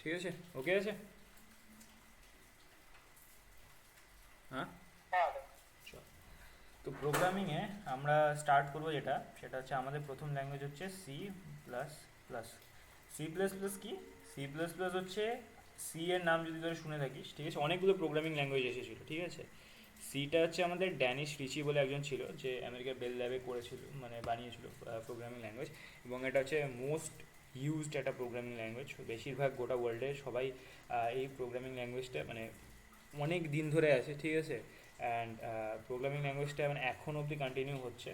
ঠিক আছে, ওকে আছে। হ্যাঁ, চল। তো প্রোগ্রামিংয়ে আমরা স্টার্ট করবো যেটা, সেটা হচ্ছে আমাদের প্রথম ল্যাঙ্গুয়েজ হচ্ছে C plus plus. C plus plus কি? সি প্লাস প্লাস হচ্ছে, সি এর নাম যদি ধরে শুনে থাকিস, ঠিক আছে, অনেকগুলো প্রোগ্রামিং ল্যাঙ্গুয়েজ এসেছিলো, ঠিক আছে। সিটা হচ্ছে আমাদের ড্যানিশ রিচি বলে একজন ছিল, যে আমেরিকার বেল ল্যাবে করেছিল, মানে বানিয়েছিল প্রোগ্রামিং ল্যাঙ্গুয়েজ। এবং এটা হচ্ছে মোস্ট ইউজড একটা প্রোগ্রামিং ল্যাঙ্গুয়েজ, বেশিরভাগ গোটা ওয়ার্ল্ডে সবাই এই প্রোগ্রামিং ল্যাঙ্গুয়েজটা মানে অনেক দিন ধরে আছে, ঠিক আছে। অ্যান্ড প্রোগ্রামিং ল্যাঙ্গুয়েজটা মানে এখন অবধি কন্টিনিউ হচ্ছে।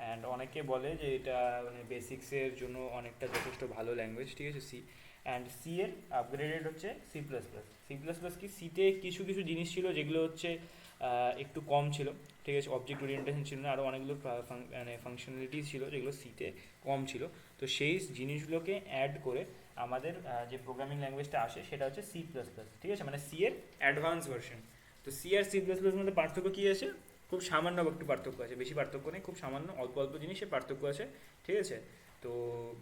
অ্যান্ড অনেকে বলে যে এটা মানে বেসিক্সের জন্য অনেকটা যথেষ্ট ভালো ল্যাঙ্গুয়েজ, ঠিক আছে, সি। অ্যান্ড সি এর আপগ্রেডেড হচ্ছে C plus plus. C plus plus কি, সিতে কিছু কিছু জিনিস ছিল যেগুলো হচ্ছে একটু কম ছিল, ঠিক আছে, অবজেক্ট ওরিয়েন্টেশন ছিল না, আরও অনেকগুলো মানে ফাংশনালিটিস ছিল যেগুলো সিতে কম ছিল। তো সেই জিনিসগুলোকে অ্যাড করে আমাদের যে প্রোগ্রামিং ল্যাঙ্গুয়েজটা আসে সেটা হচ্ছে সি প্লাস প্লাস, ঠিক আছে, মানে সি এর অ্যাডভান্স ভার্সন। তো সি আর সি প্লাস প্লাস মধ্যে পার্থক্য কী আছে? খুব সামান্য একটু পার্থক্য আছে, বেশি পার্থক্য নেই, খুব সামান্য অল্প অল্প জিনিসের পার্থক্য আছে, ঠিক আছে। তো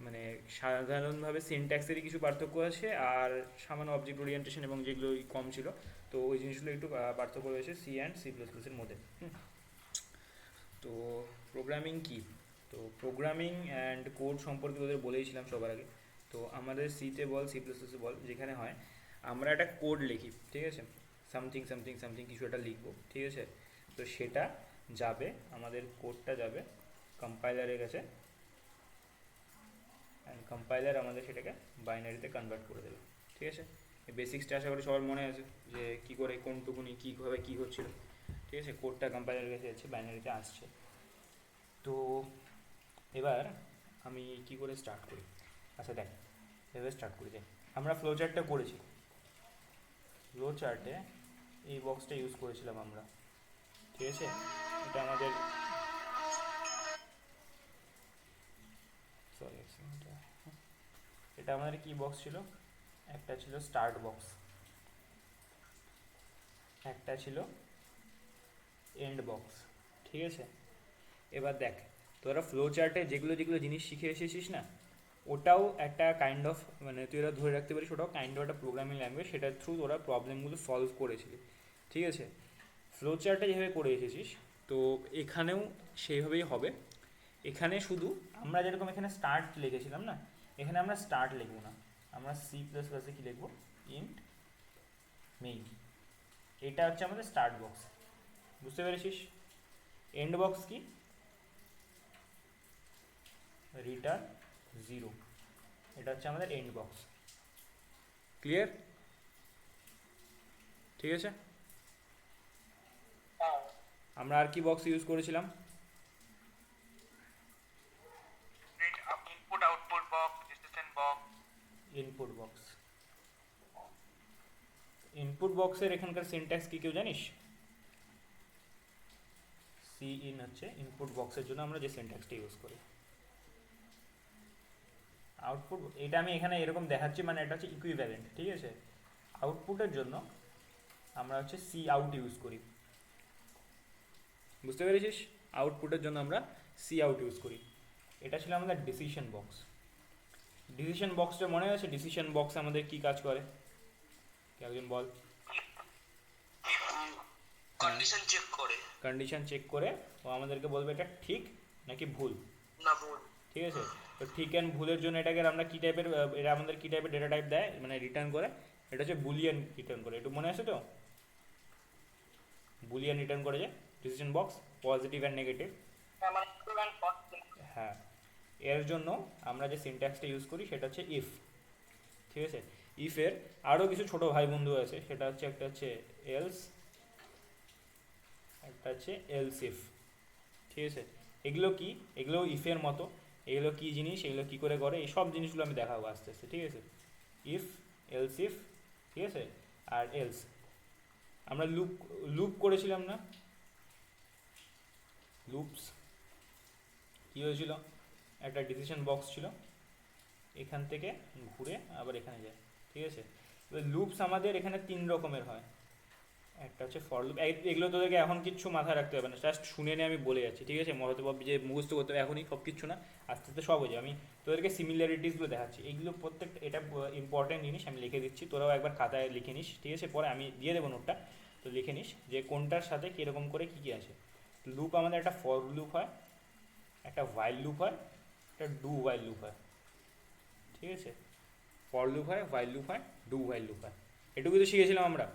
মানে সাধারণভাবে সিনট্যাক্সেরই কিছু পার্থক্য আছে, আর সামান্য অবজেক্ট ওরিয়েন্টেশন এবং যেগুলো কম ছিল, তো ওই জিনিসগুলো একটু পার্থক্য রয়েছে সি অ্যান্ড সি প্লাস প্লাসের মধ্যে। তো প্রোগ্রামিং কি? তো প্রোগ্রামিং অ্যান্ড কোড সম্পর্কে ওদের বলেইছিলাম সবার আগে। তো আমাদের সিতে বল, সি প্লাস প্লাসে বল, যেখানে হয় আমরা একটা কোড লিখি, ঠিক আছে, সামথিং সামথিং সামথিং কিছু একটা লিখবো, ঠিক আছে। তো সেটা যাবে, আমাদের কোডটা যাবে কম্পাইলারের কাছে, অ্যান্ড কম্পাইলার আমাদের সেটাকে বাইনারিতে কনভার্ট করে দেবে, ঠিক আছে। এই বেসিক্সটা আশা করি সবার মনে আছে, যে কী করে কোনটুকুনি কীভাবে কী হচ্ছিল, ঠিক আছে। কোডটা কম্পাইলারের কাছে যাচ্ছে, বাইনারিতে আসছে। তো এবার আমি কি করে স্টার্ট করি? আচ্ছা দেখ, এবার স্টার্ট করি দেখ। আমরা ফ্লো চার্টটা করেছি, ফ্লো চার্টে এই বক্সটা ইউজ করেছিলাম আমরা, ঠিক আছে। এটা আমাদের, সরি এটা আমাদের কি বক্স ছিল? একটা ছিল স্টার্ট বক্স, একটা ছিল এন্ড বক্স, ঠিক আছে। এবার দেখ, তোরা ফ্লো চার্টে যেগুলো যেগুলো জিনিস শিখে এসেছিস না, ওটাও একটা কাইন্ড অফ, মানে তুই ওরা ধরে রাখতে পারিস ওটাও কাইন্ড অফ একটা প্রোগ্রামিং ল্যাঙ্গুয়েজ, সেটার থ্রু ওরা প্রবলেমগুলো সলভ করেছিলি, ঠিক আছে। ফ্লো চার্টে যেভাবে করে এসেছিস, তো এখানেও সেইভাবেই হবে। এখানে শুধু আমরা যেরকম এখানে স্টার্ট লিখেছিলাম না, এখানে আমরা স্টার্ট লিখব না, আমরা সি প্লাস প্লাসে কী লিখবো, ইন্ট মেইন। এটা হচ্ছে আমাদের স্টার্ট বক্স, বুঝতে পেরেছিস। এন্ড বক্স কি, রিটার্ন জিরো, এটা হচ্ছে আমাদের এন্ড বক্স। ক্লিয়ার? ঠিক আছে। আমরা আর কি বক্স ইউজ করেছিলাম? Input output box, decision box. Input box. Input বক্সের এখানকার সিনট্যাক্স কি কেউ জানিস? সি ইন হচ্ছে ইনপুট বক্সের জন্য আমরা যে সিনট্যাক্সটা ইউজ করি। আউটপুট, এটা আমি এখানে এরকম দেখাচ্ছি, মানে এটা হচ্ছে ইকুইভ্যালেন্ট, ঠিক আছে। আউটপুটের জন্য আমরা হচ্ছে সি আউট ইউজ করি, বুঝতে পেরেছিস। আউটপুটের জন্য আমরা সি আউট ইউজ করি। এটা ছিল আমাদের ডিসিশন বক্স। ডিসিশন বক্সটা মনে আছে? ডিসিশন বক্স আমাদের কি কাজ করে, কে একজন বল। হ্যাঁ, কন্ডিশন চেক করে। কন্ডিশন চেক করে ও আমাদেরকে বলবে এটা ঠিক নাকি ভুল, না ভুল। ঠিক আছে। তো ঠিক অ্যান্ড ভুলের জন্য এটাকে আমরা কী টাইপের, এটা আমাদের কী টাইপের ডেটা টাইপ দেয়, মানে রিটার্ন করে, এটা হচ্ছে বুলিয়ান রিটার্ন করে, একটু মনে আছে তো? বুলিয়ান রিটার্ন করে যে decision box, positive and negative. হ্যাঁ, এর জন্য আমরা যে সিনট্যাক্সটা ইউজ করি সেটা হচ্ছে ইফ, ঠিক আছে। ইফের আরও কিছু ছোট ভাই বন্ধু আছে, সেটা হচ্ছে একটা হচ্ছে এলস, একটা হচ্ছে এলস ইফ, ঠিক আছে। এগুলো কি, এগুলো ইফের মতো। এগুলো কী জিনিস, এগুলো কী করে করে, এই সব জিনিসগুলো আমি দেখাবো আস্তে আস্তে, ঠিক আছে। ইফ, এলস ইফ, ঠিক আছে, আর এলস। আমরা লুপ লুপ করেছিলাম না, লুপস। কী হয়েছিল, একটা ডিসিশন বক্স ছিল, এখান থেকে ঘুরে আবার এখানে যায়, ঠিক আছে। এবার লুপস আমাদের এখানে তিন রকমের হয়, একটা হচ্ছে ফর লুপ, এগুলো তোদেরকে এখন কিচ্ছু মাথায় রাখতে হবে না, জাস্ট শুনে নে, আমি বলে যাচ্ছি, ঠিক আছে? মনে হতে পারবি যে মুখস্থ করতে হবে এখনই সব কিছু না, আস্তে আস্তে সব হয়ে যাবে। আমি তোদেরকে সিমিলারিটিসগুলো দেখাচ্ছি, এইগুলো প্রত্যেকটা, এটা ইম্পর্টেন্ট জিনিস, আমি লিখে দিচ্ছি, তোরাও একবার খাতায় লিখে নিস, ঠিক আছে? পরে আমি দিয়ে দেবো নোটটা, তো লিখে নিস যে কোনটার সাথে কীরকম করে কী কী আছে। লুপ আমাদের একটা ফর লুপ হয়, একটা হোয়াইল লুপ হয়, একটা ডু হোয়াইল লুপ হয়, ঠিক আছে? ফর লুপ হয়, হোয়াইল লুপ হয়, ডু হোয়াইল লুপ হয়, এটুকু তো শিখেছিলাম আমরা,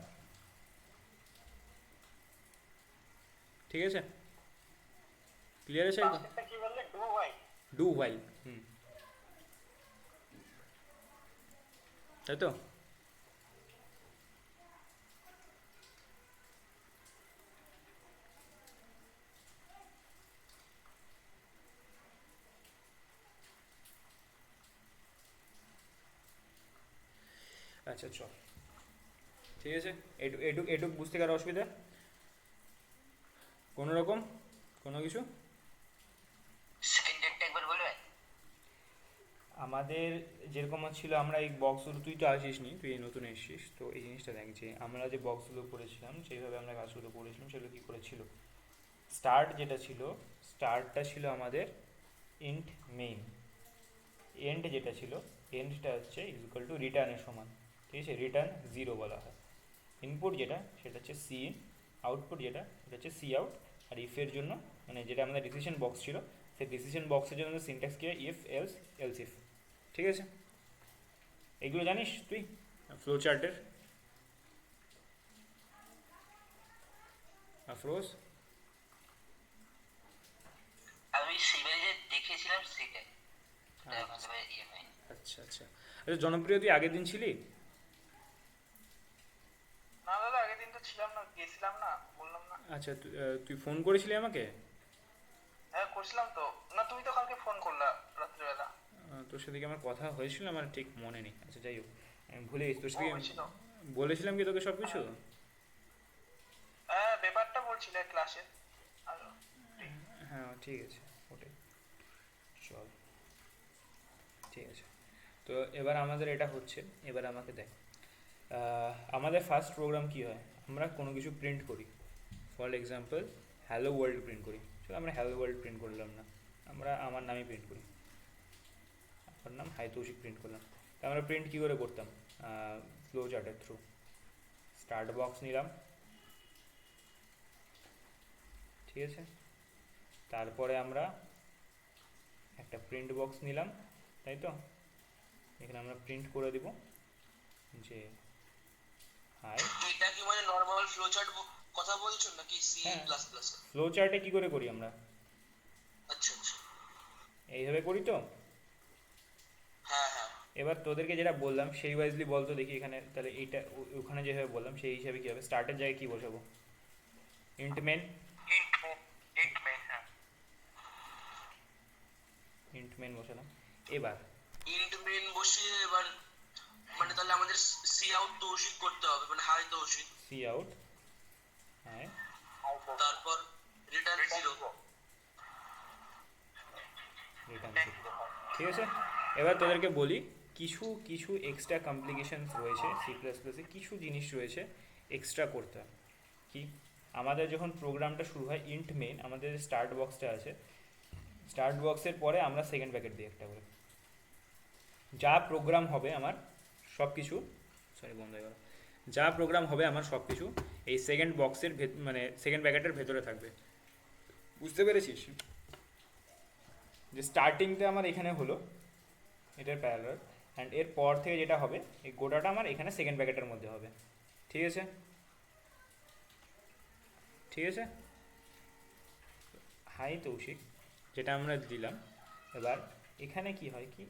ঠিক আছে? ক্লিয়ার আছে একদম? কি বললে, ডু হোয়াইল? ডু হোয়াইল, হুম, তাই তো? আচ্ছা চল, ঠিক আছে? এটুক এটুক বুঝতে কারো অসুবিধা কোনো রকম, কোনো কিছু? সেকেন্ড ডেটটা একবার বলবে? আমাদের যেরকম ছিল, আমরা এই বক্সগুলো, তুই তো আসিস নি, তুই এই নতুন এসেছিস, তো এই জিনিসটা দেখ যে আমরা যে বক্সগুলো করেছিলাম, সেইভাবে আমরা কাজগুলো করেছিলাম, সেগুলো কী করেছিল। স্টার্ট যেটা ছিল, স্টার্টটা ছিল আমাদের ইন্ট মেইন, এন্ড যেটা ছিল, এন্ডটা হচ্ছে ইকুয়াল টু রিটার্নের সমান, ঠিক আছে? রিটার্ন জিরো বলা হয়। ইনপুট যেটা, সেটা হচ্ছে সি ইন, আউটপুট যেটা, সেটা হচ্ছে সি আউট। আর ইফের জন্য, মানে যেটা আমাদের ডিসিশন বক্স ছিল, সেই ডিসিশন বক্সের জন্য সিনট্যাক্স কী হয়, ইফ এলস এলস ইফ, ঠিক আছে? এগুলো জানিস তুই ফ্লো চার্টের? আফরোজ? আমি সিভিল যে দেখেছিলাম সেটাই, আচ্ছা আচ্ছা আচ্ছা। আচ্ছা জনপ্রিয়, তুই আগের দিন ছিলি? না দাদা, আগের দিন তো ছিলাম না, গেছিলাম না, বললাম না। আচ্ছা, তুই ফোন করেছিলি আমাকে? হ্যাঁ করছিলাম তো, না তুমি তো কালকে ফোন করলা রাত্রিবেলা। তোর সাথে কি আমার কথা হয়েছিল, আমার ঠিক মনে নেই। আচ্ছা যাই হোক, আমি ভুলে গেছি। তোর সাথে হয়েছিল। বলেছিলাম কি তোকে সব কিছু? হ্যাঁ ব্যাপারটা বলছিলে ক্লাসে। আর হ্যাঁ ঠিক আছে, ওটাই, চল, ঠিক আছে। তো এবার আমাদের এটা হচ্ছে, এবার আমাকে দেখ, আমাদের ফার্স্ট প্রোগ্রাম কি হয়, আমরা কোনো কিছু প্রিন্ট করি। For example hello world print করি, চলো আমরা হ্যালো ওয়ার্ল্ড প্রিন্ট করলাম না, আমরা আমার নামই প্রিন্ট করি, আমার নাম হাইতৌশিক প্রিন্ট করলাম। তো আমরা প্রিন্ট কী করে করতাম, ফ্লো চার্টের থ্রু। স্টার্ট বক্স নিলাম, ঠিক আছে? তারপরে আমরা একটা প্রিন্ট বক্স নিলাম, তাই তো? এখানে আমরা প্রিন্ট করে দিব যে হাই। এটা কি মানে নরমাল ফ্লোচার্ট কথা বলছো নাকি সি হ্যাঁ, প্লাস প্লাস? ফ্লো চার্টে কী করে করি আমরা, আচ্ছা আচ্ছা, এইভাবে করি তো। হ্যাঁ হ্যাঁ। এবার তোদেরকে যেটা বললাম সেই ওয়াইজলি বলতো দেখি, এখানে তাহলে এইটা ওখানে যেভাবে বললাম সেই হিসাবে কী হবে, স্টার্টের জায়গায় কী বসাবো, ইন্ট মেন, ইন্ট মেন, হ্যাঁ। ইন্ট মেন বসালাম। এবার ইন্ট মেন বসিয়ে এবার মানে তাহলে আমাদের সি আউট তৌশিক করতে হবে, মানে হাই তৌশিক। সি আউট, হ্যাঁ, তারপর রিটার্ন জিরো। রিটার্ন, ঠিক আছে? এবার তোদেরকে বলি, কিছু কিছু এক্সট্রা কমপ্লিকেশনস রয়েছে সি প্লাস প্লাসে, কিছু জিনিস রয়েছে এক্সট্রা করতে হয়। কি, আমাদের যখন প্রোগ্রামটা শুরু হয়, ইন্ট মেন, আমাদের স্টার্ট বক্সটা আছে, স্টার্ট বক্সের পরে আমরা সেকেন্ড ব্র্যাকেট দিই একটা করে। যা প্রোগ্রাম হবে আমার সব কিছু, সরি বন্ধ হয়ে গেল, যা প্রোগ্রাম হবে আমার সব কিছু এই সেকেন্ড বক্সের মানে সেকেন্ড ব্র্যাকেটের ভেতরে থাকবে, বুঝতে পেরেছিস? যে স্টার্টিংটা আমার এখানে হলো, এটার প্যারালাল, অ্যান্ড এর পর থেকে যেটা হবে এই গোটাটা আমার এখানে সেকেন্ড ব্র্যাকেটের মধ্যে হবে, ঠিক আছে? ঠিক আছে, হাই তৌশিক যেটা আমরা দিলাম। এবার এখানে কি হয়, কি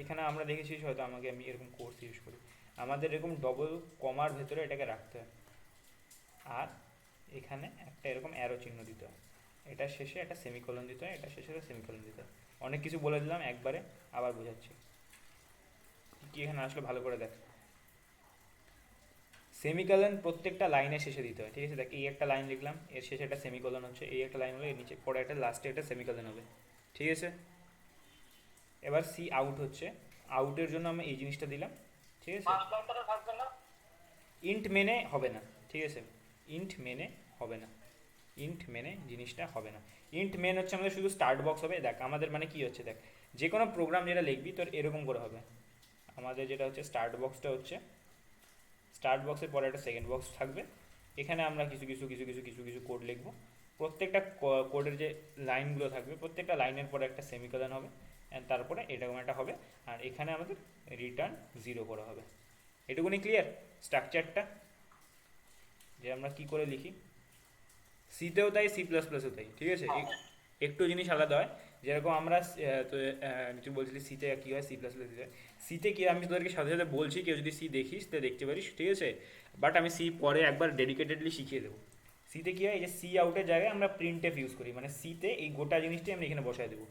এখানে আমরা দেখেছি, হয়তো আমাকে, আমি এরকম কোর্স ইউজ করি, আমাদের এরকম ডবল কমার ভেতরে এটাকে রাখতে হয়, আর এখানে একটা এরকম অ্যারো চিহ্ন দিতে হয়, এটা শেষে একটা সেমিকোলন দিতে হয়, এটা শেষে একটা সেমিকোলন দিতে হয়। অনেক কিছু বলে দিলাম একবারে, আবার বোঝাচ্ছি কি, এখানে আসলে ভালো করে দেখ। সেমিকোলন প্রত্যেকটা লাইনের শেষে দিতে হয়, ঠিক আছে? দেখ, এই একটা লাইন লিখলাম, এর শেষে একটা সেমিকোলন হচ্ছে, এই একটা লাইন হলো, এর নিচে পরে একটা লাস্টে একটা সেমিকোলন হবে, ঠিক আছে? এবার সি আউট হচ্ছে, আউটের জন্য আমি এই জিনিসটা দিলাম, ঠিক আছে? ইন্ট মেনে হবে না, ঠিক আছে? ইন্ট মেনে হবে না, ইন্ট মেনে জিনিসটা হবে না। ইন্ট মেন হচ্ছে আমাদের শুধু স্টার্ট বক্স হবে। দেখ আমাদের মানে কি হচ্ছে, দেখ যে কোনো প্রোগ্রাম যেটা লিখবি তোর এরকম করে হবে। আমাদের যেটা হচ্ছে স্টার্ট বক্সটা হচ্ছে, স্টার্ট বক্সের পরে একটা সেকেন্ড বক্স থাকবে, এখানে আমরা কিছু কিছু কিছু কিছু কিছু কিছু কোড লিখবো। প্রত্যেকটা কোডের যে লাইনগুলো থাকবে প্রত্যেকটা লাইনের পরে একটা সেমিকোলন হবে, অ্যান্ড তারপরে এরকম একটা হবে, আর এখানে আমাদের রিটার্ন 0 করা হবে। এটুকুনি ক্লিয়ার স্ট্রাকচারটা, যে আমরা কি করে লিখি। সিতেও তাই, সি প্লাস প্লাসেও তাই, ঠিক আছে। একটু জিনিস আলাদা হয়, যেরকম আমরা তো তুই বলছিলি সিতে কী হয়, সি প্লাস প্লাস হয়। সিতে কি আমি তোদেরকে সাথে সাথে বলছি, কেউ যদি সি দেখিস তো দেখতে পারিস, ঠিক আছে। বাট আমি সি পরে একবার ডেডিকেটেডলি শিখিয়ে দেবো। সিতে কী হয়, এই যে সি আউটের জায়গায় আমরা প্রিন্টএফ ইউজ করি, মানে সিতে এই গোটা জিনিসটাই আমি এখানে বসায় দেবো।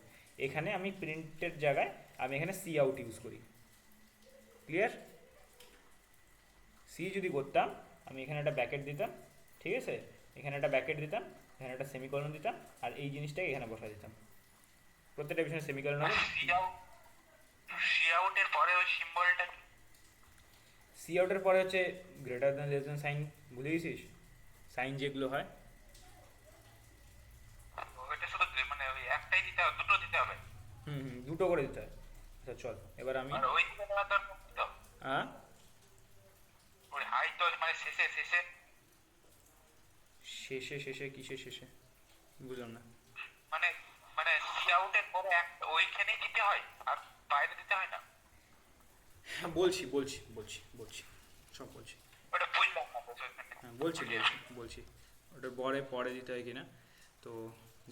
এখানে আমি প্রিন্টের জায়গায় আমি এখানে সি আউট ইউজ করি। ক্লিয়ার? সি যদি করতাম আমি এখানে একটা ব্যাকেট দিতাম, ঠিক আছে, এখানে একটা ব্যাকেট দিতাম, এখানে একটা সেমিকলন দিতাম, আর এই জিনিসটাকে এখানে বসা দিতাম। প্রত্যেকটা পিছনে সেমিকলন হবে। সি আউটের পরে ওই সিম্বলটা কি? সি আউটের পরে হচ্ছে greater than less than sign, ভুলে গেছিস সাইন যেগুলো হয়। ওইটা শুধু মানে ওই একটাই দিতে হবে, দুটো দিতে হবে? দুটো করে দিতে হয়। আচ্ছা চল এবার আমি আর ওই দিকে দেওয়া দরকার তো? হ্যাঁ, ওই হাই তো মানে শেষে শেষে শেষে শেষে কিসে শেষে বুঝলাম না। মানে মানে সি আউটের পরে ওইখানেই দিতে হয়, আর বাইরে দিতে হয় না? হ্যাঁ বলছি বলছি বলছি বলছি সব বলছি। ওটা বুঝলাম না বলছো ওইখানে। হ্যাঁ বলছি বলছি বলছি ওটার পরে পরে দিতে হয় কিনা। তো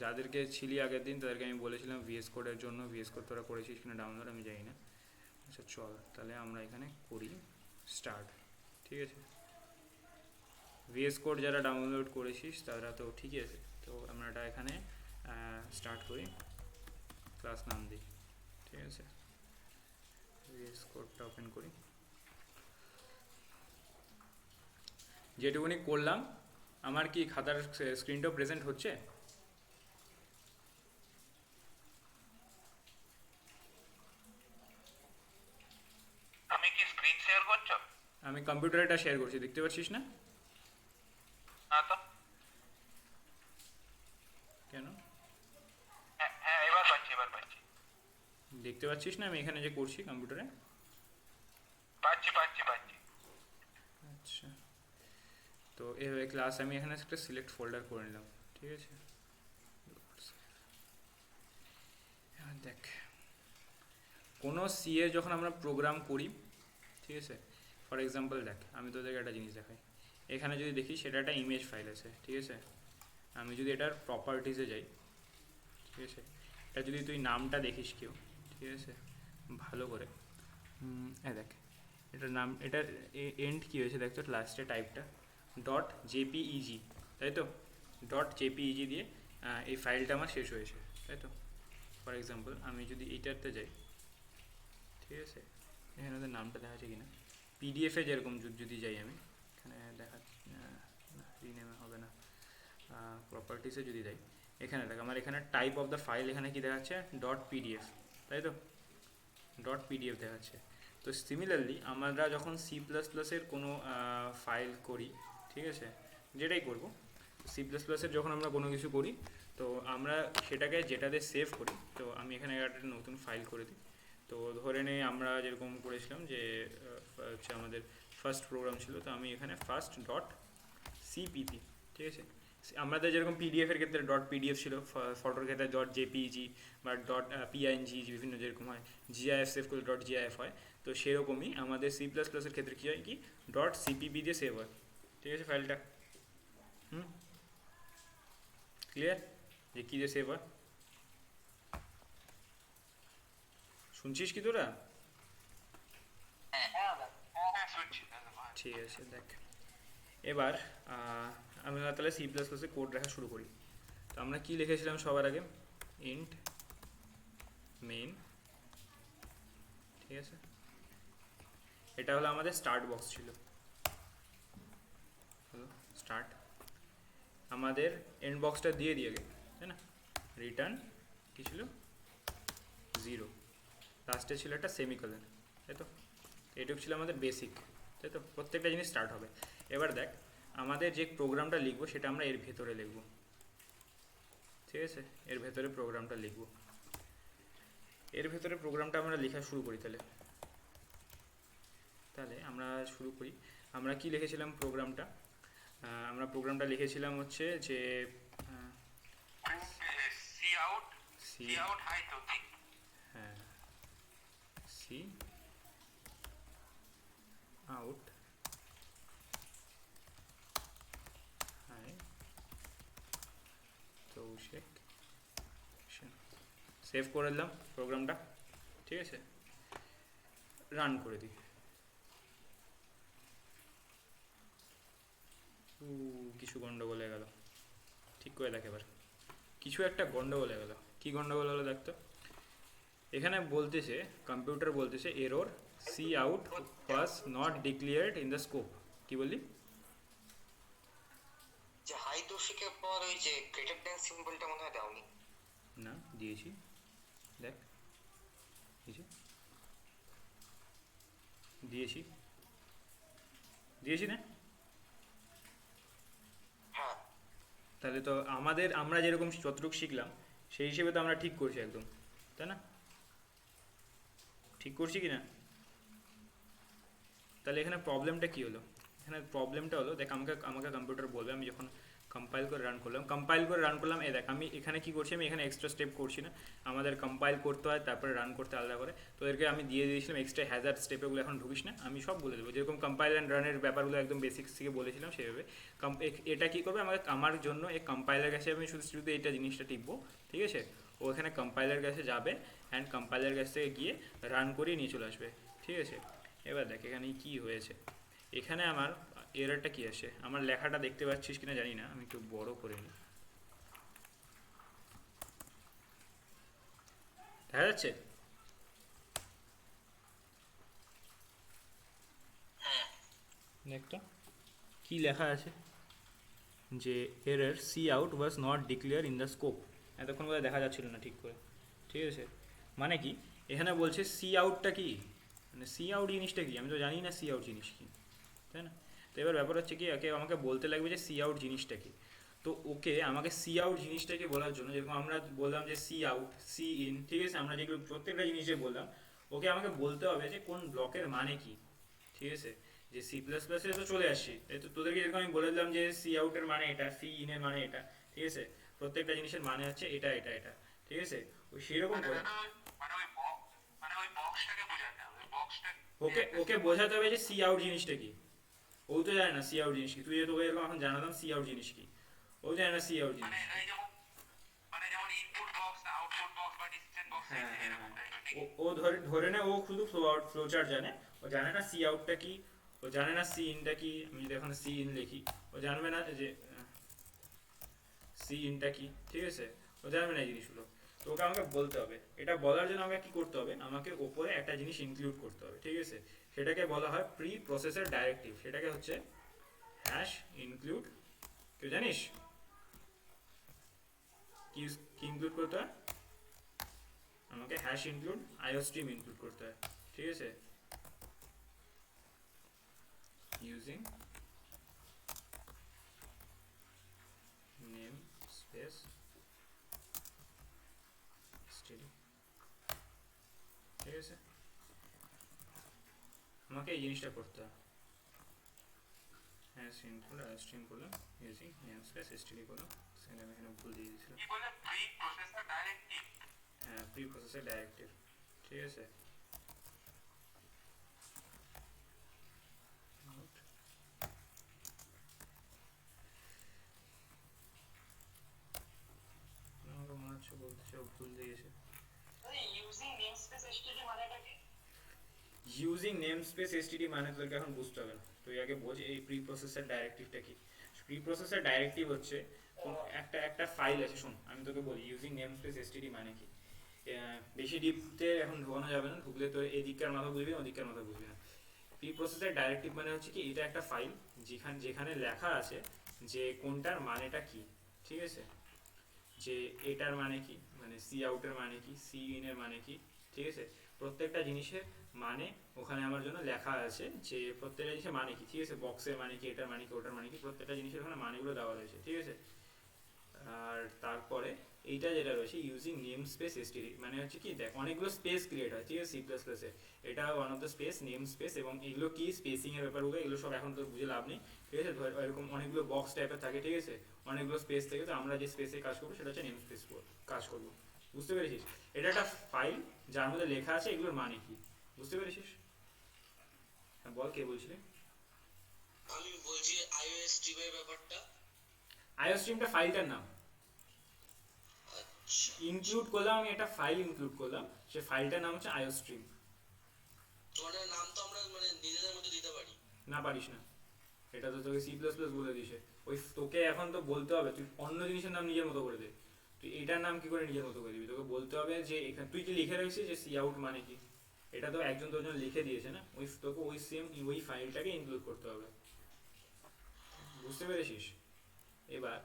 যাদেরকে ছিলি আগের দিন তাদেরকে আমি বলেছিলাম ভিএস কোডের জন্য, ভিএস কোড তোরা করেছিস কিনা ডাউনলোড আমি জানি না। আচ্ছা চল তাহলে আমরা এখানে করি স্টার্ট, ঠিক আছে। ভিএস কোড যারা ডাউনলোড করেছিস তারা তো ঠিকই আছে। তো আমরা এটা এখানে স্টার্ট করি, ক্লাস নাম দিই, ঠিক আছে। ভিএস কোডটা ওপেন করি, যেটুকুনি করলাম আমার কি খাতার স্ক্রিনটাও প্রেজেন্ট হচ্ছে? তুমি কি স্ক্রিন শেয়ার করছো? আমি কম্পিউটারে এটা শেয়ার করছি, দেখতে পাচ্ছিস না? না তো। কেন হ্যাঁ হ্যাঁ, এবার পাচ্ছি এবার পাচ্ছি। দেখতে পাচ্ছিস না আমি এখানে যে করছি কম্পিউটারে? পাচ্ছি পাচ্ছি পাচ্ছি। আচ্ছা, তো এভাবে ক্লাস আমি এখানে একটা সিলেক্ট ফোল্ডার করে নিলাম, ঠিক আছে। এবার দেখ কোনো সিএ যখন আমরা প্রোগ্রাম করি, ঠিক আছে, ফর এক্সাম্পল দেখ আমি তোদেরকে একটা জিনিস দেখাই। এখানে যদি দেখি সেটা একটা ইমেজ ফাইল আছে, ঠিক আছে। আমি যদি এটার প্রপার্টিসে যাই, ঠিক আছে, এটা যদি তুই নামটা দেখিস কেউ, ঠিক আছে, ভালো করে দেখ এটার নাম, এটার এন্ড কী হয়েছে দেখ তো, লাস্টে টাইপটা ডট জেপিইজি, তাই তো। ডট জেপিইজি দিয়ে এই ফাইলটা আমার শেষ হয়েছে, তাই তো। ফর এক্সাম্পল আমি যদি এইটাতে যাই, ঠিক আছে, এখানে ওদের নামটা দেখা যাচ্ছে কিনা, পিডিএফে যেরকম যদি যাই আমি এখানে দেখা, রিনেমে হবে না, প্রপার্টিসে যদি যাই, এখানে দেখ আমার এখানে টাইপ অফ দ্য ফাইল এখানে কি দেখাচ্ছে, ডট পিডিএফ, তাই তো, ডট পিডিএফ দেখাচ্ছে। তো সিমিলারলি আমরা যখন সি প্লাস প্লাসের কোনো ফাইল করি, ঠিক আছে, যেটাই করবো সি প্লাস প্লাসের যখন আমরা কোনো কিছু করি, তো আমরা সেটাকে যেটাতে সেভ করি, তো আমি এখানে একটা নতুন ফাইল করে দিই। তো ধরে নে আমরা যেরকম করেছিলাম যে হচ্ছে আমাদের ফার্স্ট প্রোগ্রাম ছিল, তো আমি এখানে ফার্স্ট ডট সিপিপি, ঠিক আছে। আমাদের যেরকম পিডিএফের ক্ষেত্রে ডট পিডিএফ ছিল, ফটোর ক্ষেত্রে ডট জেপিইজি বা ডট পিআইএনজি বিভিন্ন যেরকম হয়, জিআইএফ সেভ করলে ডট জিআইএফ হয়। তো সেরকমই আমাদের সি প্লাস প্লাসের ক্ষেত্রে কী হয় কি, ডট সিপিপি দিয়ে সেভ হয়, ঠিক আছে ফাইলটা। ক্লিয়ার যে কী দিয়ে সেভ হয়? শুনছিস কি তোরা? ঠিক আছে দেখ এবার আমরা তাহলে সি প্লাস প্লাসে কোড লেখা শুরু করি। তো আমরা কি লিখেছিলাম সবার আগে, ইন্ট মেইন, ঠিক আছে। এটা হলো আমাদের স্টার্ট বক্স ছিল, হলো স্টার্ট। আমাদের এন্ড বক্সটা দিয়ে আগে, তাই না। রিটার্ন কী ছিল, 0, লাস্টে ছিল একটা সেমিকলন, তাই তো। এটুকু ছিল আমাদের বেসিক, তাই তো। প্রত্যেকটা জিনিস স্টার্ট হবে। এবার দেখ আমাদের যে প্রোগ্রামটা লিখবো সেটা আমরা এর ভেতরে লিখবো, ঠিক আছে? এর ভেতরে প্রোগ্রামটা লিখবো, এর ভেতরে প্রোগ্রামটা আমরা লেখা শুরু করি। তাহলে তাহলে আমরা শুরু করি। আমরা কি লিখেছিলাম প্রোগ্রামটা? আমরা প্রোগ্রামটা লিখেছিলাম হচ্ছে যে C out, C, C out hi তো ঠিক। হ্যাঁ, C out hi Toushik, save করে দিলাম প্রোগ্রামটা, ঠিক আছে? রান করে দিই। কিছু গন্ডগোল হয়ে গেল, ঠিক করে দেখ এবার। কিছু একটা গন্ডগোল হয়ে গেল, কি গন্ডগোল হলো দেখতো? এখানে বলতেছে, কম্পিউটার বলতেছে error C out was not declared in the scope. কি বললি? যে হাই দোষিকের পর ওই যে গ্রেটার দ্যান সিম্বলটা মনে হয় দাওনি। না, দিয়েছি, দেখ দিয়েছি, দিয়েছি না? হ্যাঁ, তাহলে তো আমরা যেরকম যতটুকু শিখলাম সেই হিসেবে তো আমরা ঠিক করছি একদম, তাই না? ঠিক করছি কি না? তাহলে এখানে প্রবলেমটা কি হলো? এখানে প্রবলেমটা হলো, দেখ আমাকে কম্পিউটার বলবে, আমি যখন কম্পাইল করে রান করলাম, দেখ আমি এখানে কি করছি, আমি এখানে এক্সট্রা স্টেপ করছি না। আমাদের কম্পাইল করতে হয়, তারপরে রান করতে আলাদা করে। তো এদেরকে আমি দিয়ে দিয়েছিলাম এক্সট্রা হ্যাজার্ড স্টেপগুলো, এখন ঢুকিস না, আমি সব বলে দেবো। যেরকম কম্পাইল অ্যান্ড রানের ব্যাপারগুলো একদম বেসিক্স থেকে বলেছিলাম সেভাবে। এটা কি করবে, আমার জন্য এই কম্পাইলার কাছে আমি শুধু এইটা জিনিসটা টিপবো, ঠিক আছে? ও এখানে কম্পাইলার কাছে যাবে অ্যান্ড কম্পাইলার কাছ থেকে গিয়ে রান করিয়ে নিয়ে চলে আসবে, ঠিক আছে? এবার দেখ এখানে কি হয়েছে। এখানে আমার এররটা কি আসে, আমার লেখাটা দেখতে পাচ্ছিস কিনা জানি না, আমি একটু বড় করে নিই। দেখা যাচ্ছে? একটা কি লেখা আছে যে error C out was not declare in the scope. এতক্ষণ বোধহয় দেখা যাচ্ছিল না ঠিক করে, ঠিক আছে? মানে কি, এখানে বলছে সি আউটটা কি, মানে সি আউট জিনিসটা কি, আমি তো জানি না সি আউট জিনিস কি, তাই না? তো এবার ব্যাপার হচ্ছে কি, একে আমাকে বলতে লাগবে যে সি আউট জিনিসটা কি। তো ওকে আমাকে সি আউট জিনিসটাকে বলার জন্য, যেরকম আমরা বললাম যে সি আউট, সি ইন, ঠিক আছে? আমরা যেগুলো প্রত্যেকটা জিনিস যে বললাম, ওকে আমাকে বলতে হবে যে কোন ব্লকের মানে কি, ঠিক আছে? যে সি প্লাস প্লাসে তো চলে আসছি, তাই তো তোদেরকে যেরকম আমি বলে দিলাম যে সি আউটের মানে এটা, সি ইনের মানে এটা, ঠিক আছে? প্রত্যেকটা জিনিসের মানে হচ্ছে এটা এটা এটা, ঠিক আছে? ওই সেরকম করে মানে ওই বক্সটাকে বোঝাতে হবে, বক্সটা ওকে বোঝাতে হবে যে সি আউট জিনিসটা কি। ও তো জানে না সি আউট জিনিস কি, তুই তো এরকম এখন জানালাম সি আউট জিনিস কি, ও জানে না সি আউট জিনিস। যেমন ইনপুট বক্স, আউটপুট বক্স বা ডিসিশন বক্স হ্যাঁ হ্যাঁ এরকম হ্যাঁ। টাইপের। ও ধরে নে ও শুধু ফ্লো চার্ট জানে, ও জানে না সি আউটটা কি, ও জানে না সি ইনটা কি। আমি যদি এখন সি ইন লিখি, ও জানবে না যে সি ইনটা কি, ঠিক আছে? ও জানবে না এই জিনিসগুলো। তো ওকে আমাকে বলতে হবে, এটা বলার জন্য আমাকে কি করতে হবে, আমাকে ওপরে একটা জিনিস ইনক্লুড করতে হবে, ঠিক আছে? সেটাকে বলা হয় প্রি প্রসেসর ডাইরেক্টিভ, সেটাকে হচ্ছে হ্যাশ ইনক্লুড। কেউ জানিস কি ইনক্লুড করতে হয়? আমাকে হ্যাশ ইনক্লুড আইওস্ট্রিম ইনক্লুড করতে হয়, ঠিক আছে? ইউজিং নেম স্পেস std, ঠিক আছে? আমাকে এই জিনিসটা করতে হয়, হ্যাশ ইনক্লুড আইওস্ট্রিম করলাম ইউজিং নেম স্পেস std করলাম। সেখানে আমি এখানে ভুল দিয়ে দিয়েছিলাম। কি বলে প্রি প্রসেসর ডাইরেক্টিভ? হ্যাঁ, প্রি প্রসেসর ডাইরেক্টিভ, ঠিক আছে? আমাকে মনে হচ্ছে বলতেছে ও ভুল দিয়েছে। ইউজিং নেমস্পেস এসটিডি মানেটা কি? ইউজিং নেম স্পেস এসটিডি মানে তোদেরকে এখন বুঝতে হবে না, তুই আগে বোঝ এই প্রি প্রসেসর ডাইরেক্টিভটা কি। প্রি প্রসেসর ডাইরেক্টিভ হচ্ছে একটা ফাইল আছে, শোন আমি তোকে বলি ইউজিং নেম স্পেস এসটিডি মানে কি। বেশি ডিপতে এখন ঢোকানো যাবে না, ঢুকলে তোর এদিককার মাথা বুঝবি না, ওদিককার মাথা বুঝবি না। প্রি প্রসেসর ডাইরেক্টিভ মানে হচ্ছে কি, এটা একটা ফাইল যেখানে লেখা আছে যে কোনটার মানেটা কি, ঠিক আছে? যে এটার মানে কি, মানে সি আউটের মানে কি, সি ইনের মানে কি, ঠিক আছে? প্রত্যেকটা জিনিসের মানে ওখানে আমার জন্য লেখা আছে যে প্রত্যেকটা জিনিসের মানে কি, ঠিক আছে, বক্সের মানে কি, এটার মানে কি, ওটার মানে কি, প্রত্যেকটা জিনিসের ওখানে মানেগুলো দেওয়া রয়েছে, ঠিক আছে। আর তারপরে এইটা যেটা রয়েছে ইউজিং নেম স্পেস এসটিডি, মানে হচ্ছে কি দেখ অনেকগুলো স্পেস ক্রিয়েট হয়, ঠিক আছে, সি প্লাস প্লাসে। এটা one of the space, name space, এবং এগুলো কি স্পেসিং এর ব্যাপারগুলো এগুলো সব এখন তো বুঝে লাভ নেই, ঠিক আছে। ধর এরকম অনেকগুলো বক্স টাইপের থাকে, ঠিক আছে, অনেকগুলো স্পেস থেকে, তো আমরা যে স্পেসে কাজ করবো সেটা হচ্ছে নেম স্পেস কাজ করবো, বুঝতে পেরেছিস। এটা একটা ফাইল যার মধ্যে লেখা আছে এগুলোর মানে কি, বুঝতে পেরেছিস। হ্যাঁ বল, কে বলছিলি? আমি বলছি iOS স্ট্রিম এর ব্যাপারটা। আইও স্ট্রিমটা ফাইলটার নাম, আচ্ছা, ইনক্লুড করলাম আমি একটা ফাইল ইনক্লুড করলাম, সে ফাইলটার নাম হচ্ছে আইও স্ট্রিম। তোমাদের নাম তো আমরা মানে নিজেদের মধ্যে দিতে পারি। না পারিস না, এটা তো তোকে সি প্লাস প্লাস বলে দিছে, ওই তোকে এখন তো বলতে হবে তুই অন্য জিনিসের নাম নিজের মতো করে দে। তুই এটার নাম কি করে নিজের মতো করে দিবি, তোকে বলতে হবে যে এখানে তুই কি লিখে রাখছিস যে সি আউট মানে কি, এটা তো একজন দুজন লিখে দিয়েছে না, ওই তোকে ওই সেম ওই ফাইলটাকে ইনক্লুড করতে হবে, বুঝতে পেরেছিস। এবার